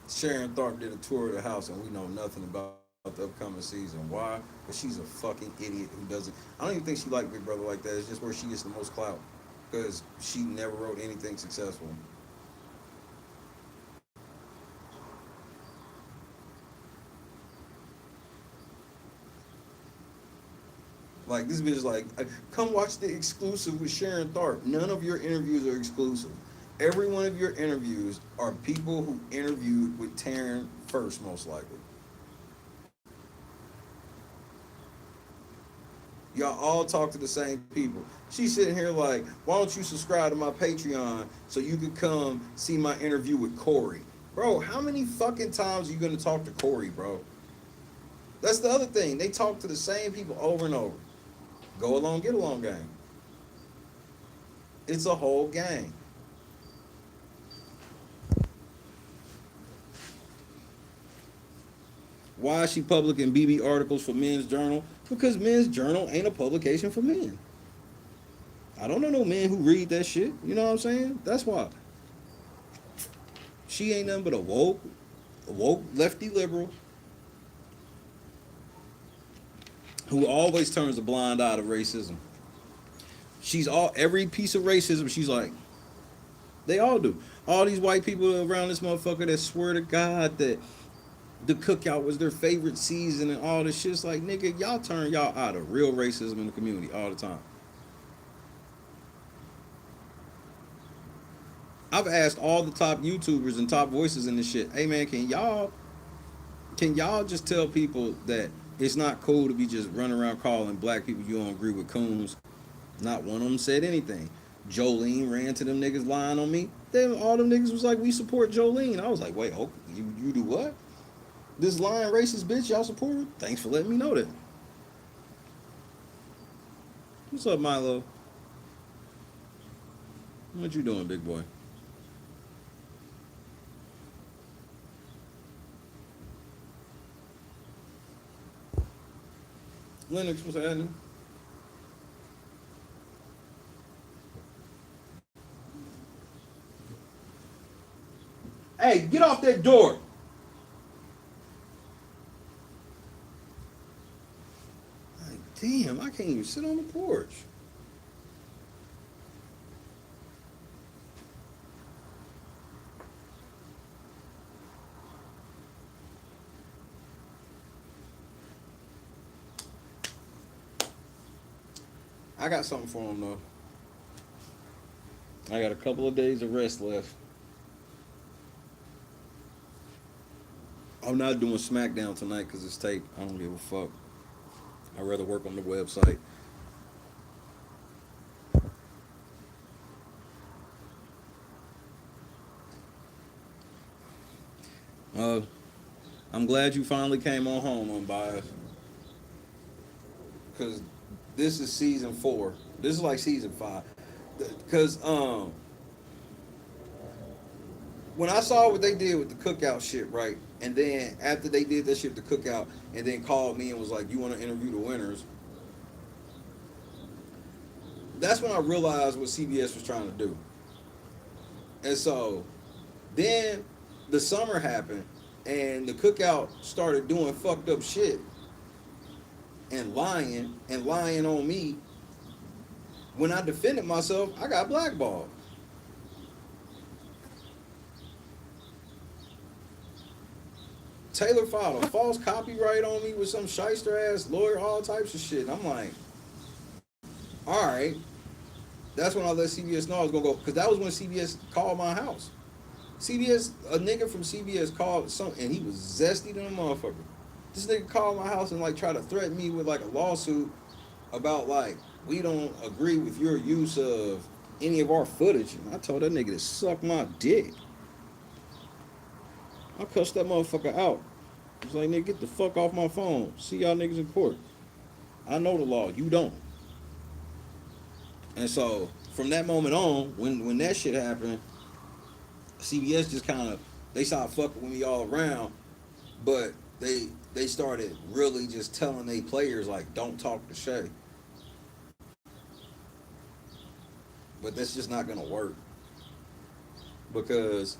Sharon Tharp did a tour of the house, and we know nothing about the upcoming season. Why? Because she's a fucking idiot who doesn't. I don't even think she liked Big Brother like that. It's just where she gets the most clout because she never wrote anything successful. Like this bitch is like, come watch the exclusive with Sharon Tharp. None of your interviews are exclusive. Every one of your interviews are people who interviewed with Taryn first, most likely. Y'all all talk to the same people. She's sitting here like, why don't you subscribe to my Patreon so you can come see my interview with Corey? Bro, how many fucking times are you gonna talk to Corey, bro? That's the other thing. They talk to the same people over and over. Go along, get along gang. It's a whole gang. Why is she publishing BB articles for Men's Journal? Because Men's Journal ain't a publication for men. I don't know no men who read that shit. You know what I'm saying? That's why. She ain't nothing but a woke lefty liberal who always turns a blind eye to racism. She's all every piece of racism. She's like, they all do. All these white people around this motherfucker that swear to God that the cookout was their favorite season and all this shit. It's like, nigga, y'all turn y'all out of real racism in the community all the time. I've asked all the top YouTubers and top voices in this shit, hey man, can y'all just tell people that it's not cool to be just running around calling black people you don't agree with coons? Not one of them said anything. Jolene ran to them niggas lying on me. Then all them niggas was like, we support Jolene. I was like, wait, oh, you do what? This lying racist bitch y'all support her? Thanks for letting me know that. What's up, Milo? What you doing, big boy? Lennox, what's happening? Hey, get off that door. Like, damn, I can't even sit on the porch. I got something for him though. I got a couple of days of rest left. I'm not doing SmackDown tonight because it's tape. I don't give a fuck. I'd rather work on the website. Uh, I'm glad you finally came on home, Unbiased. Because this is season 4. This is like season 5. Because when I saw what they did with the cookout shit, right? And then after they did that shit with the cookout, and then called me and was like, you want to interview the winners? That's when I realized what CBS was trying to do. And so then the summer happened, and the cookout started doing fucked up shit and lying on me. When I defended myself, I got blackballed. Taylor filed a false copyright on me with some shyster ass lawyer, all types of shit. And I'm like, all right. That's when I let CBS know I was gonna go, because that was when CBS called my house. CBS, a nigga from CBS called and he was zesty than a motherfucker. This nigga called my house and like tried to threaten me with like a lawsuit about like, we don't agree with your use of any of our footage. And I told that nigga to suck my dick. I cussed that motherfucker out. I was like, nigga, get the fuck off my phone. See y'all niggas in court. I know the law. You don't. And so from that moment on, when that shit happened, CBS just kind of, they started fucking with me all around, but they started really just telling they players like, don't talk to Shay. but that's just not gonna work because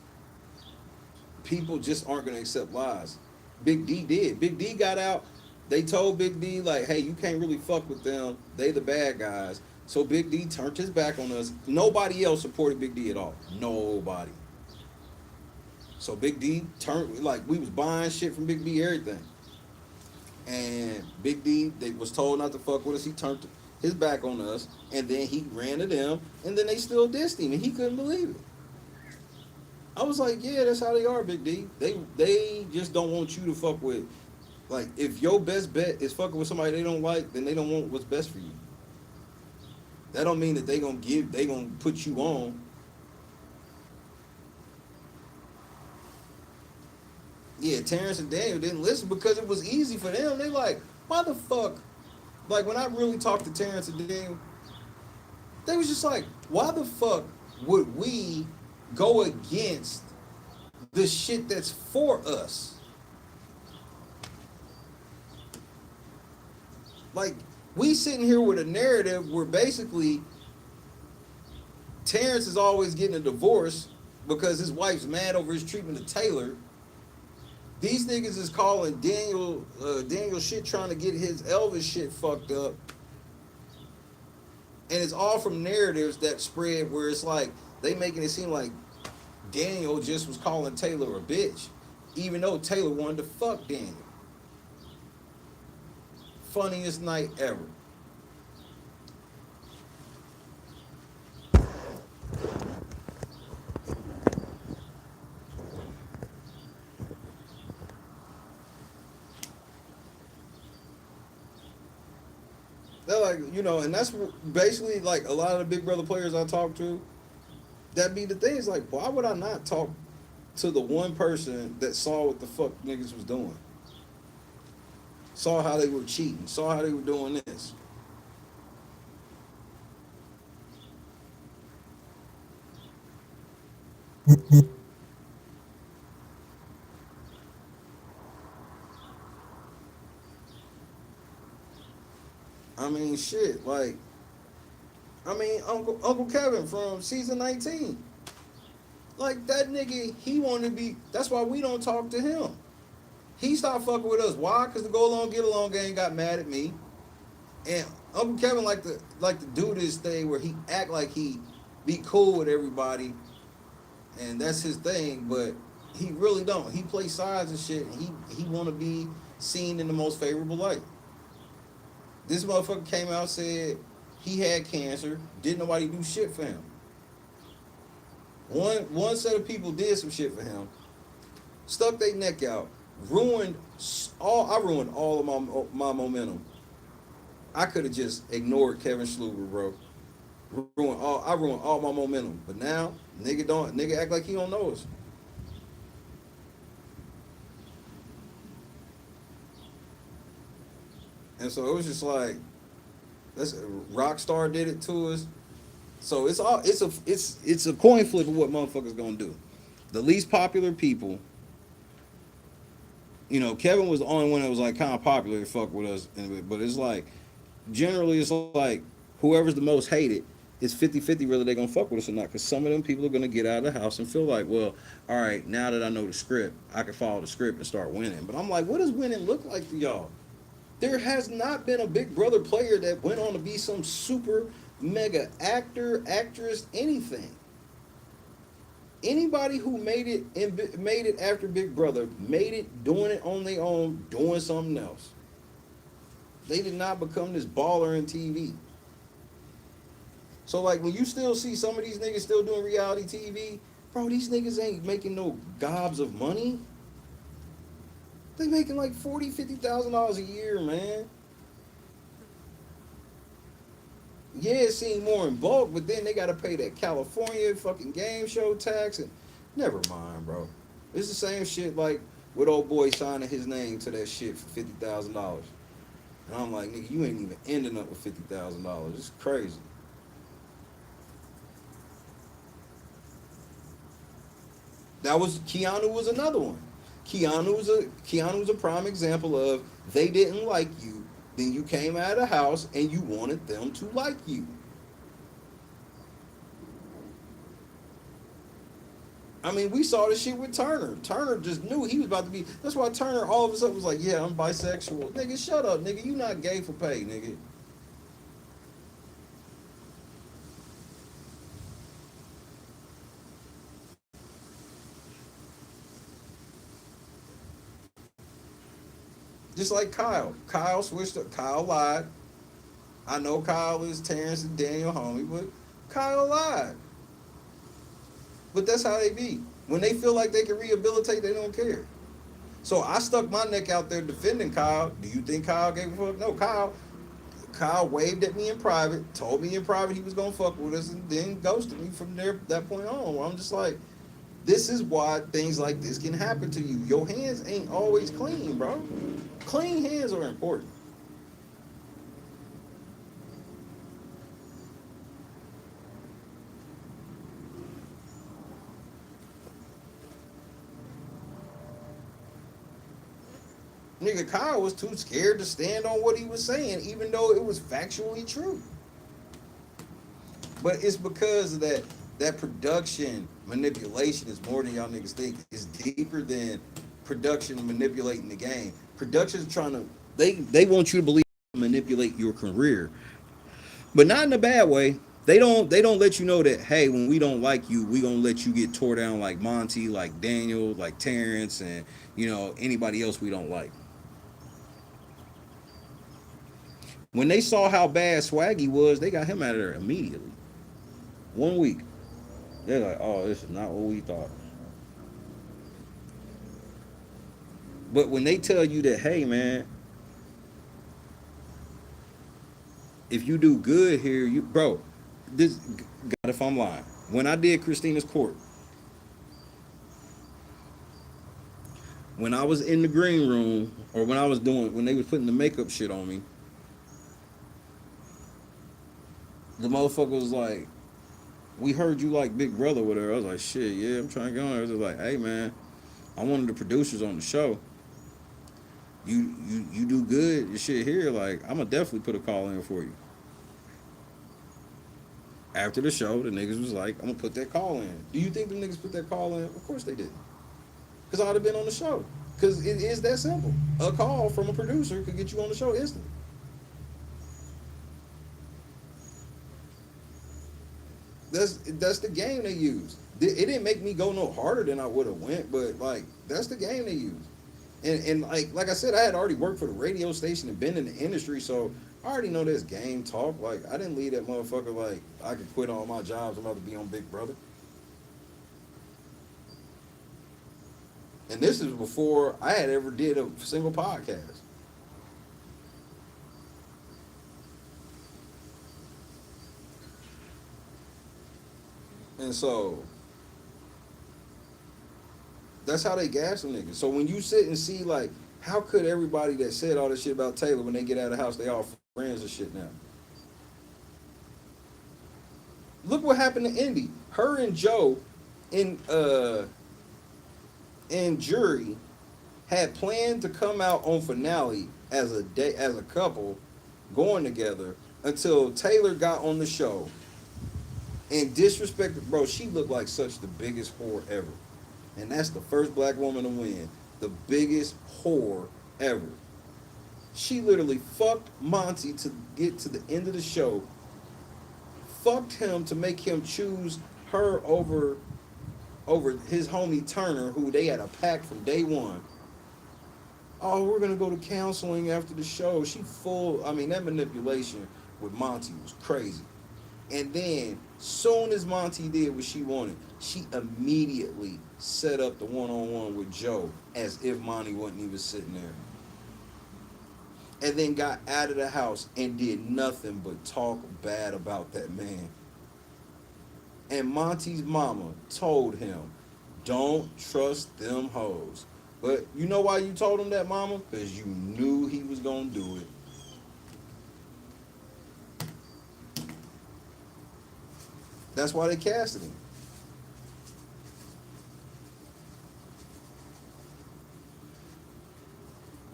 people just aren't gonna accept lies. Big D did. Big D got out. They told Big D like, "Hey, you can't really fuck with them. They the bad guys." So Big D turned his back on us. Nobody else supported Big D at all. Nobody. So Big D turned like we was buying shit from Big D, everything. And Big D, they was told not to fuck with us. He turned his back on us, and then he ran to them, and then they still dissed him, and he couldn't believe it. I was like, yeah, that's how they are, Big D. They just don't want you to fuck with. Like, if your best bet is fucking with somebody they don't like, then they don't want what's best for you. That don't mean that they gonna put you on. Yeah, Terrence and Daniel didn't listen because it was easy for them. They like, why the fuck? Like, when I really talked to Terrence and Daniel, they was just like, why the fuck would we go against the shit that's for us? Like, we sitting here with a narrative where basically Terrence is always getting a divorce because his wife's mad over his treatment of Taylor. These niggas is calling Daniel shit, trying to get his Elvis shit fucked up. And it's all from narratives that spread where it's like they making it seem like Daniel just was calling Taylor a bitch, even though Taylor wanted to fuck Daniel. Funniest night ever. They're like, you know, and that's basically like a lot of the Big Brother players I talk to. That be the thing. It's like, why would I not talk to the one person that saw what the fuck niggas was doing? Saw how they were cheating. Saw how they were doing this. I mean, shit. Like, I mean, Uncle Kevin from season 19. Like, that nigga, he wanted to be. That's why we don't talk to him. He stopped fucking with us. Why? Because the Go Along Get Along gang got mad at me. And Uncle Kevin like to do this thing where he act like he be cool with everybody, and that's his thing. But he really don't. He play sides and shit. And he want to be seen in the most favorable light. This motherfucker came out, said he had cancer. Didn't nobody do shit for him. One set of people did some shit for him. Stuck their neck out. I ruined all of my momentum. I could have just ignored Kevin Schluber, bro. I ruined all my momentum. But now, nigga act like he don't know us. And so it was just like, Rockstar did it to us. So it's a coin flip of what motherfuckers gonna do. The least popular people, you know, Kevin was the only one that was like kind of popular to fuck with us, but it's like generally it's like whoever's the most hated, it's 50-50 whether they're gonna fuck with us or not. Because some of them people are gonna get out of the house and feel like, well, all right, now that I know the script, I can follow the script and start winning. But I'm like, what does winning look like to y'all? There has not been a Big Brother player that went on to be some super mega actor, actress, anything. Anybody who made it after Big Brother made it doing it on their own, doing something else. They did not become this baller in TV. So like when you still see some of these niggas still doing reality TV, bro, these niggas ain't making no gobs of money. They making like $40,000-$50,000 a year, man. Yeah, it seems more in bulk, but then they gotta pay that California fucking game show tax and never mind, bro. It's the same shit like with old boy signing his name to that shit for $50,000. And I'm like, nigga, you ain't even ending up with $50,000. It's crazy. That was Keanu was another one. Keanu was a prime example of they didn't like you, then you came out of the house and you wanted them to like you. I mean, we saw this shit with Turner. Turner just knew he was about to be. That's why Turner all of a sudden was like, "Yeah, I'm bisexual." Nigga, shut up, nigga. You not gay for pay, nigga. Just like Kyle. Kyle switched up. Kyle lied. I know Kyle is Terrence and Daniel homie, but Kyle lied. But that's how they be. When they feel like they can rehabilitate, they don't care. So I stuck my neck out there defending Kyle. Do you think Kyle gave a fuck? No, Kyle waved at me in private, told me in private he was gonna fuck with us, and then ghosted me from there that point on. I'm just like, this is why things like this can happen to you. Your hands ain't always clean, bro. Clean hands are important. Nigga, Kyle was too scared to stand on what he was saying, even though it was factually true. But it's because of that production manipulation is more than y'all niggas think. It's deeper than production manipulating the game. Production's trying to they want you to believe manipulate your career, but not in a bad way. They don't let you know that, hey, when we don't like you, we gonna let you get tore down like Monty, like Daniel, like Terrence, and anybody else we don't like. When they saw how bad Swaggy was, they got him out of there immediately. 1 week. They're like, oh, this is not what we thought. But when they tell you that, hey man, if you do good here, you bro, this God if I'm lying. When I did Christina's court, when I was in the green room, or when they was putting the makeup shit on me, the motherfucker was like, we heard you like Big Brother with her. I was like, shit, yeah, I'm trying to get on her. I was like, hey man, I'm one of the producers on the show. You do good your shit here, like I'ma definitely put a call in for you. After the show, the niggas was like, I'm gonna put that call in. Do you think the niggas put that call in? Of course they did. Because I'd have been on the show. Because it is that simple. A call from a producer could get you on the show instantly. That's the game they use. It didn't make me go no harder than I would have went, but like that's the game they use. And like I said, I had already worked for the radio station and been in the industry, so I already know this game talk. Like I didn't leave that motherfucker like I could quit all my jobs. I'm about to be on Big Brother. And this is before I had ever did a single podcast. And so that's how they gas them niggas. So when you sit and see like, how could everybody that said all this shit about Taylor when they get out of the house, they all friends and shit now? Look what happened to Indy. Her and Joe in jury had planned to come out on finale as a couple going together until Taylor got on the show and disrespected. Bro, she looked like such the biggest whore ever. And that's the first black woman to win. The biggest whore ever. She literally fucked Monty to get to the end of the show. Fucked him to make him choose her over his homie Turner, who they had a pact from day one. Oh, we're gonna go to counseling after the show. That manipulation with Monty was crazy. And then, soon as Monty did what she wanted, she immediately set up the one-on-one with Joe as if Monty wasn't even sitting there. And then got out of the house and did nothing but talk bad about that man. And Monty's mama told him, don't trust them hoes. But you know why you told him that, mama? Because you knew he was going to do it. That's why they casted him.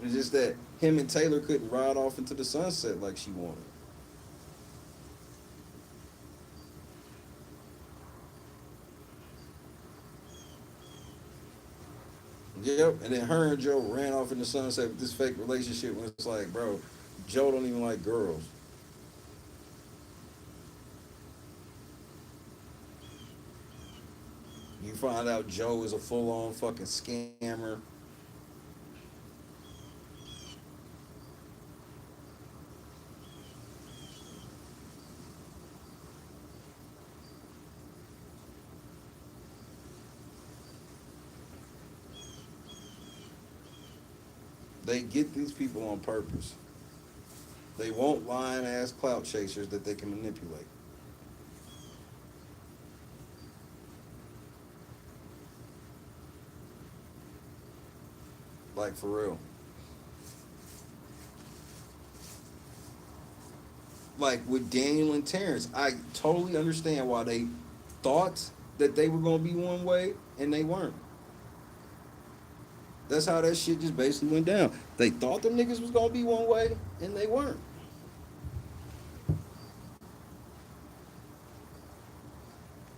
It's just that him and Taylor couldn't ride off into the sunset like she wanted. Yep. And then her and Joe ran off in the sunset with this fake relationship when it's like, bro, Joe don't even like girls. You find out Joe is a full on fucking scammer. They get these people on purpose. They want lying ass clout chasers that they can manipulate. Like for real. Like with Daniel and Terrence, I totally understand why they thought that they were gonna be one way and they weren't. That's how that shit just basically went down. They thought them niggas was gonna be one way and they weren't.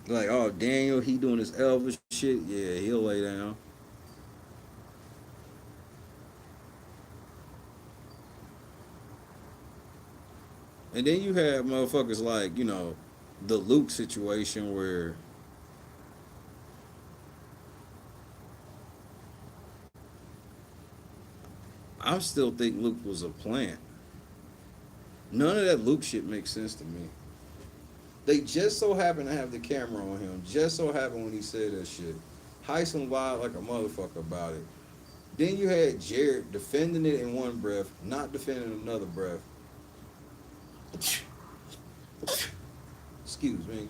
Like, oh Daniel, he doing his Elvis shit. Yeah, he'll lay down. And then you have motherfuckers like, the Luke situation where I still think Luke was a plant. None of that Luke shit makes sense to me. They just so happen to have the camera on him. Just so happened when he said that shit. Heisen lied like a motherfucker about it. Then you had Jared defending it in one breath, not defending another breath. Excuse me.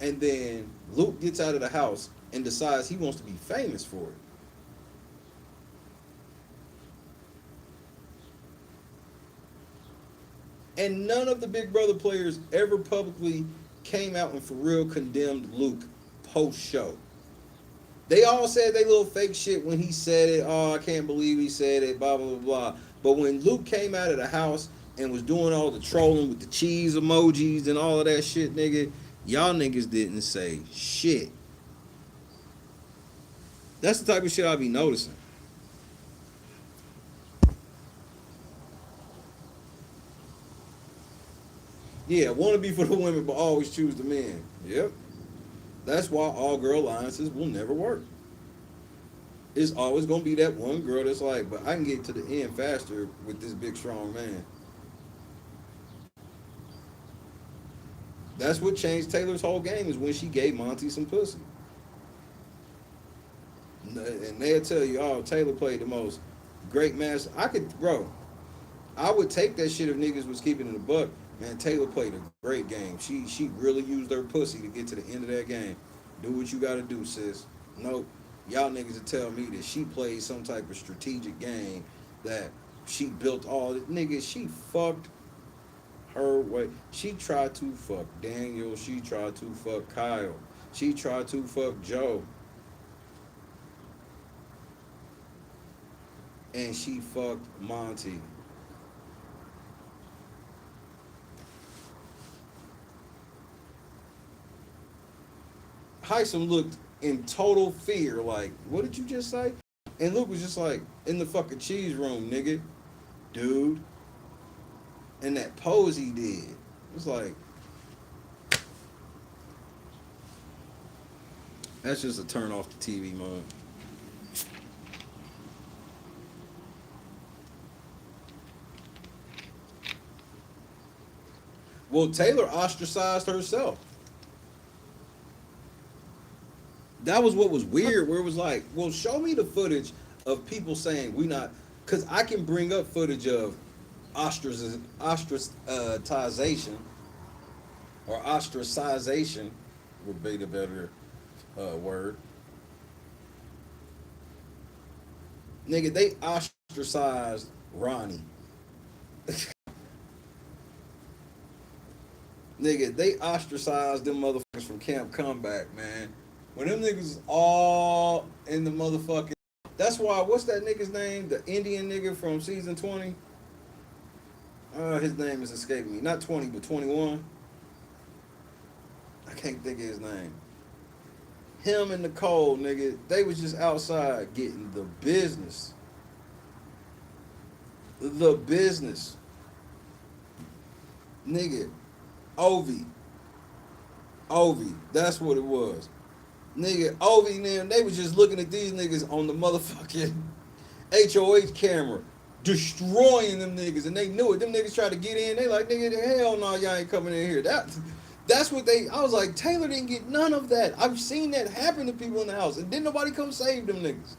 And then Luke gets out of the house and decides he wants to be famous for it. And none of the Big Brother players ever publicly came out and for real condemned Luke post show. They all said they little fake shit when he said it. Oh, I can't believe he said it, blah, blah, blah, blah. But when Luke came out of the house and was doing all the trolling with the cheese emojis and all of that shit, nigga, y'all niggas didn't say shit. That's the type of shit I be noticing. Yeah, want to be for the women, but always choose the men. Yep. That's why all girl alliances will never work. It's always gonna be that one girl that's like, but I can get to the end faster with this big strong man. That's what changed Taylor's whole game is when she gave Monty some pussy. And they'll tell you, oh, Taylor played the most great match. Bro, I would take that shit if niggas was keeping it a buck. Man, Taylor played a great game. She really used her pussy to get to the end of that game. Do what you gotta do, sis. Nope. Y'all niggas will tell me that she played some type of strategic game that she built all this. Nigga, she fucked her way. She tried to fuck Daniel. She tried to fuck Kyle. She tried to fuck Joe. And she fucked Monty. Heisem looked in total fear, like, what did you just say? And Luke was just like, in the fucking cheese room, nigga. Dude. And that pose he did. It was like, that's just a turn off the TV mode. Well, Taylor ostracized herself. That was what was weird, where it was like, well, show me the footage of people saying we not, because I can bring up footage of ostracization or ostracization would be the better word. Nigga, they ostracized Ronnie. Nigga, they ostracized them motherfuckers from Camp Comeback, man. When them niggas all in the motherfucking. That's why, what's that nigga's name? The Indian nigga from season 20? His name is escaping me. Not 20, but 21. I can't think of his name. him and Nicole, nigga, they was just outside getting the business. The business. Nigga, Ovi. Ovi. That's what it was. Nigga, Ovi and them, they was just looking at these niggas on the motherfucking HOH camera, destroying them niggas, and they knew it. Them niggas tried to get in. They like, nigga, hell no, y'all ain't coming in here. That's what they. I was like, Taylor didn't get none of that. I've seen that happen to people in the house, and didn't nobody come save them niggas.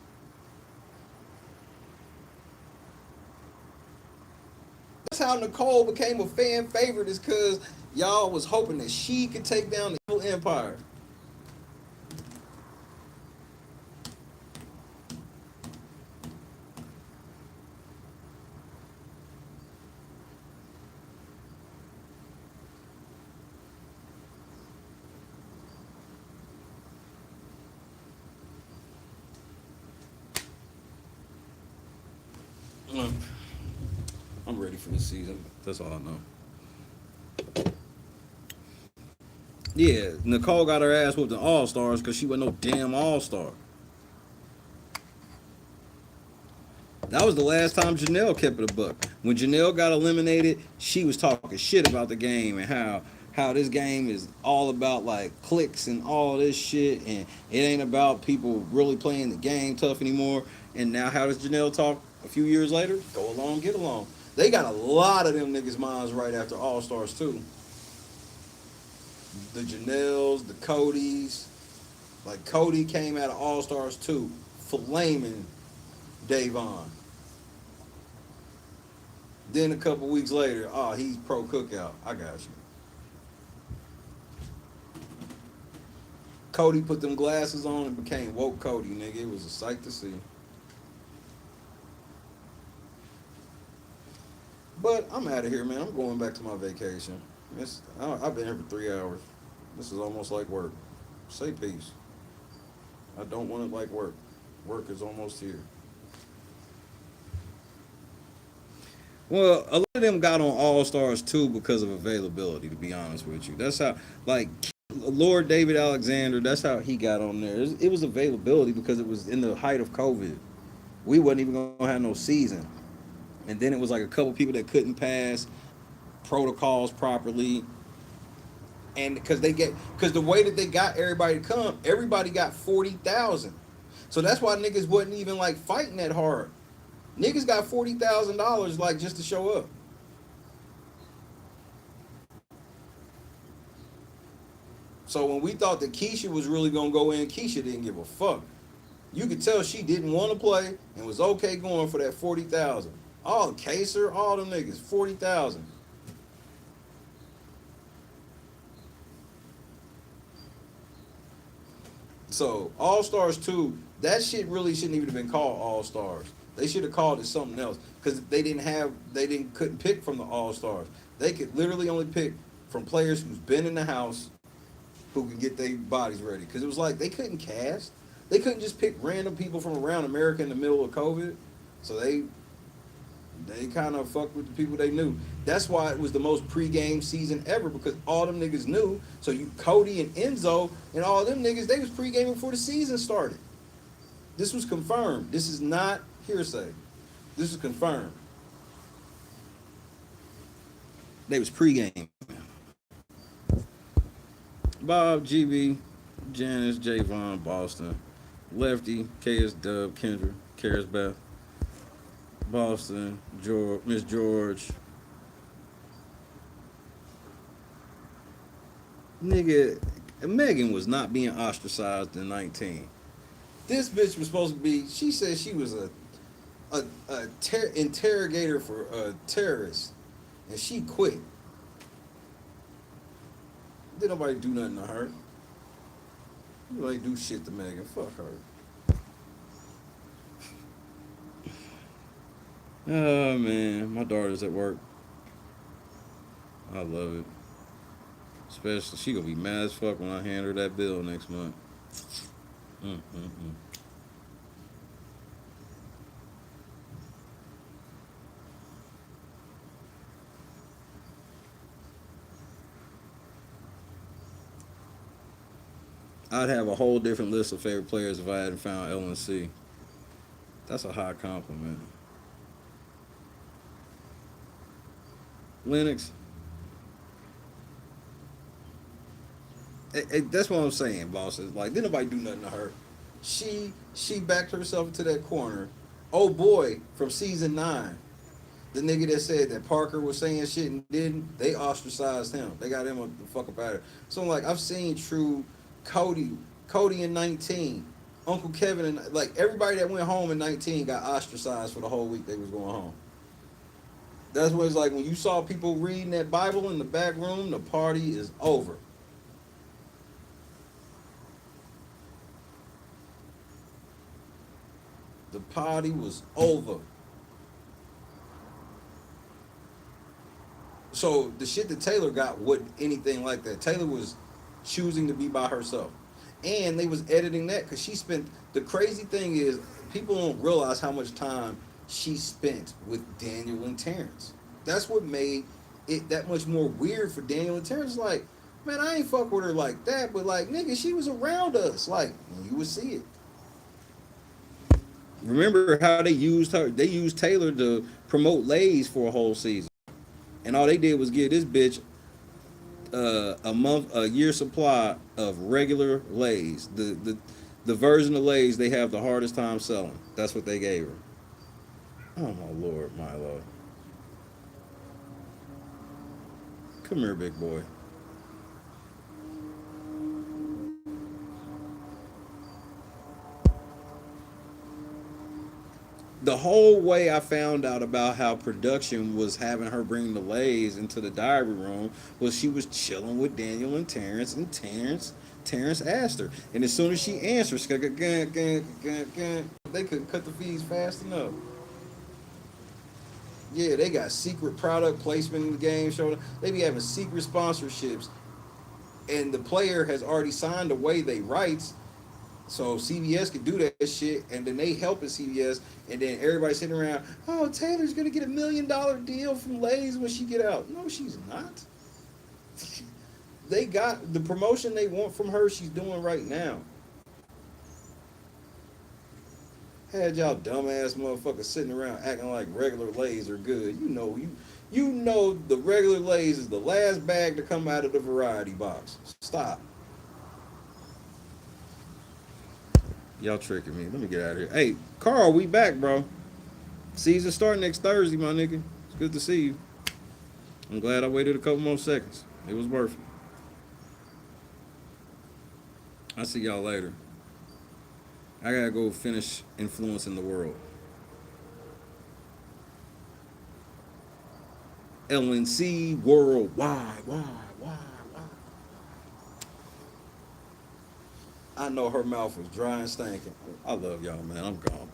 That's how Nicole became a fan favorite, is because y'all was hoping that she could take down the evil empire. I'm ready for the season. That's all I know. Yeah, Nicole got her ass whooped in All Stars because she wasn't no damn All Star. That was the last time Janelle kept it a buck. When Janelle got eliminated, she was talking shit about the game and how this game is all about like clicks and all this shit, and it ain't about people really playing the game tough anymore. And now how does Janelle talk a few years later? Go along, get along. They got a lot of them niggas' minds right after All Stars too. The Janelles, the Codys. Like Cody came out of All Stars 2, flaming Davon. Then a couple weeks later, he's pro cookout. I got you. Cody put them glasses on and became woke Cody, nigga. It was a sight to see. But I'm out of here, man. I'm going back to my vacation. I've been here for 3 hours. This is almost like work. Say peace. I don't want it like work. Work is almost here. Well, a lot of them got on All Stars too because of availability, to be honest with you. That's how, like, Lord David Alexander, that's how he got on there. It was availability because it was in the height of COVID. We wasn't even going to have no season. And then it was like a couple people that couldn't pass protocols properly. And because the way that they got everybody to come, everybody got 40,000. So that's why niggas wasn't even like fighting that hard. Niggas got $40,000 like just to show up. So when we thought that Keisha was really gonna go in, Keisha didn't give a fuck. You could tell she didn't want to play and was okay going for that 40,000. All Kaser, all them niggas, 40,000. So All Stars 2, that shit really shouldn't even have been called All Stars. They should have called it something else because couldn't pick from the All Stars. They could literally only pick from players who's been in the house, who can get their bodies ready. Because it was like they couldn't cast. They couldn't just pick random people from around America in the middle of COVID. So they kind of fucked with the people they knew. That's why it was the most pregame season ever, because all them niggas knew. So Cody and Enzo and all them niggas, they was pregaming before the season started. This was confirmed. This is not hearsay. This is confirmed. They was pregame. Bob, GB, Janice, Javon, Boston, Lefty, KS Dub, Kendra, Karis Beth, Boston, George, Miss George. Nigga, Megan was not being ostracized in 19. This bitch was supposed to be, she said she was interrogator for a terrorist, and she quit. Did nobody do nothing to her. Nobody do shit to Megan. Fuck her. Oh man, my daughter's at work. I love it. Especially, she gonna be mad as fuck when I hand her that bill next month. I'd have a whole different list of favorite players if I hadn't found LNC. That's a high compliment. Lennox, that's what I'm saying, boss. Is like, didn't nobody do nothing to her. She backed herself into that corner. Oh boy, from season 9, the nigga that said that Parker was saying shit and didn't, they ostracized him. They got him the fuck up out of it. So I'm like, I've seen True, Cody in 19, Uncle Kevin, and like everybody that went home in 19 got ostracized for the whole week they was going home. That's what it's like when you saw people reading that Bible in the back room. The party is over. The party was over. So the shit that Taylor got wasn't anything like that. Taylor was choosing to be by herself, and they was editing that because she spent. The crazy thing is, people don't realize how much time she spent with Daniel and Terrence. That's what made it that much more weird for Daniel and Terrence. Like, man, I ain't fuck with her like that, but like, nigga, she was around us. Like, you would see it. Remember how they used her? They used Taylor to promote Lay's for a whole season, and all they did was give this bitch a year supply of regular Lay's. The version of Lay's they have the hardest time selling. That's what they gave her. Oh my lord, Milo, come here, big boy. The whole way I found out about how production was having her bring the Lays into the diary room was she was chilling with Daniel and Terrence asked her. And as soon as she answered, they couldn't cut the feeds fast enough. Yeah, they got secret product placement in the game show. They be having secret sponsorships, and the player has already signed away their rights. So CBS could do that shit, and then they help at CBS, and then everybody sitting around, oh, Taylor's gonna get $1 million deal from Lay's when she get out. No, she's not. They got the promotion they want from her. She's doing right now. Had y'all dumbass motherfuckers sitting around acting like regular Lay's are good. You know the regular Lay's is the last bag to come out of the variety box. Stop. Y'all tricking me. Let me get out of here. Hey, Carl, we back, bro. Season start next Thursday, my nigga. It's good to see you. I'm glad I waited a couple more seconds. It was worth it. I'll see y'all later. I gotta go finish influencing the world. LNC worldwide. Why? I know her mouth was dry and stinking. I love y'all, man. I'm gone.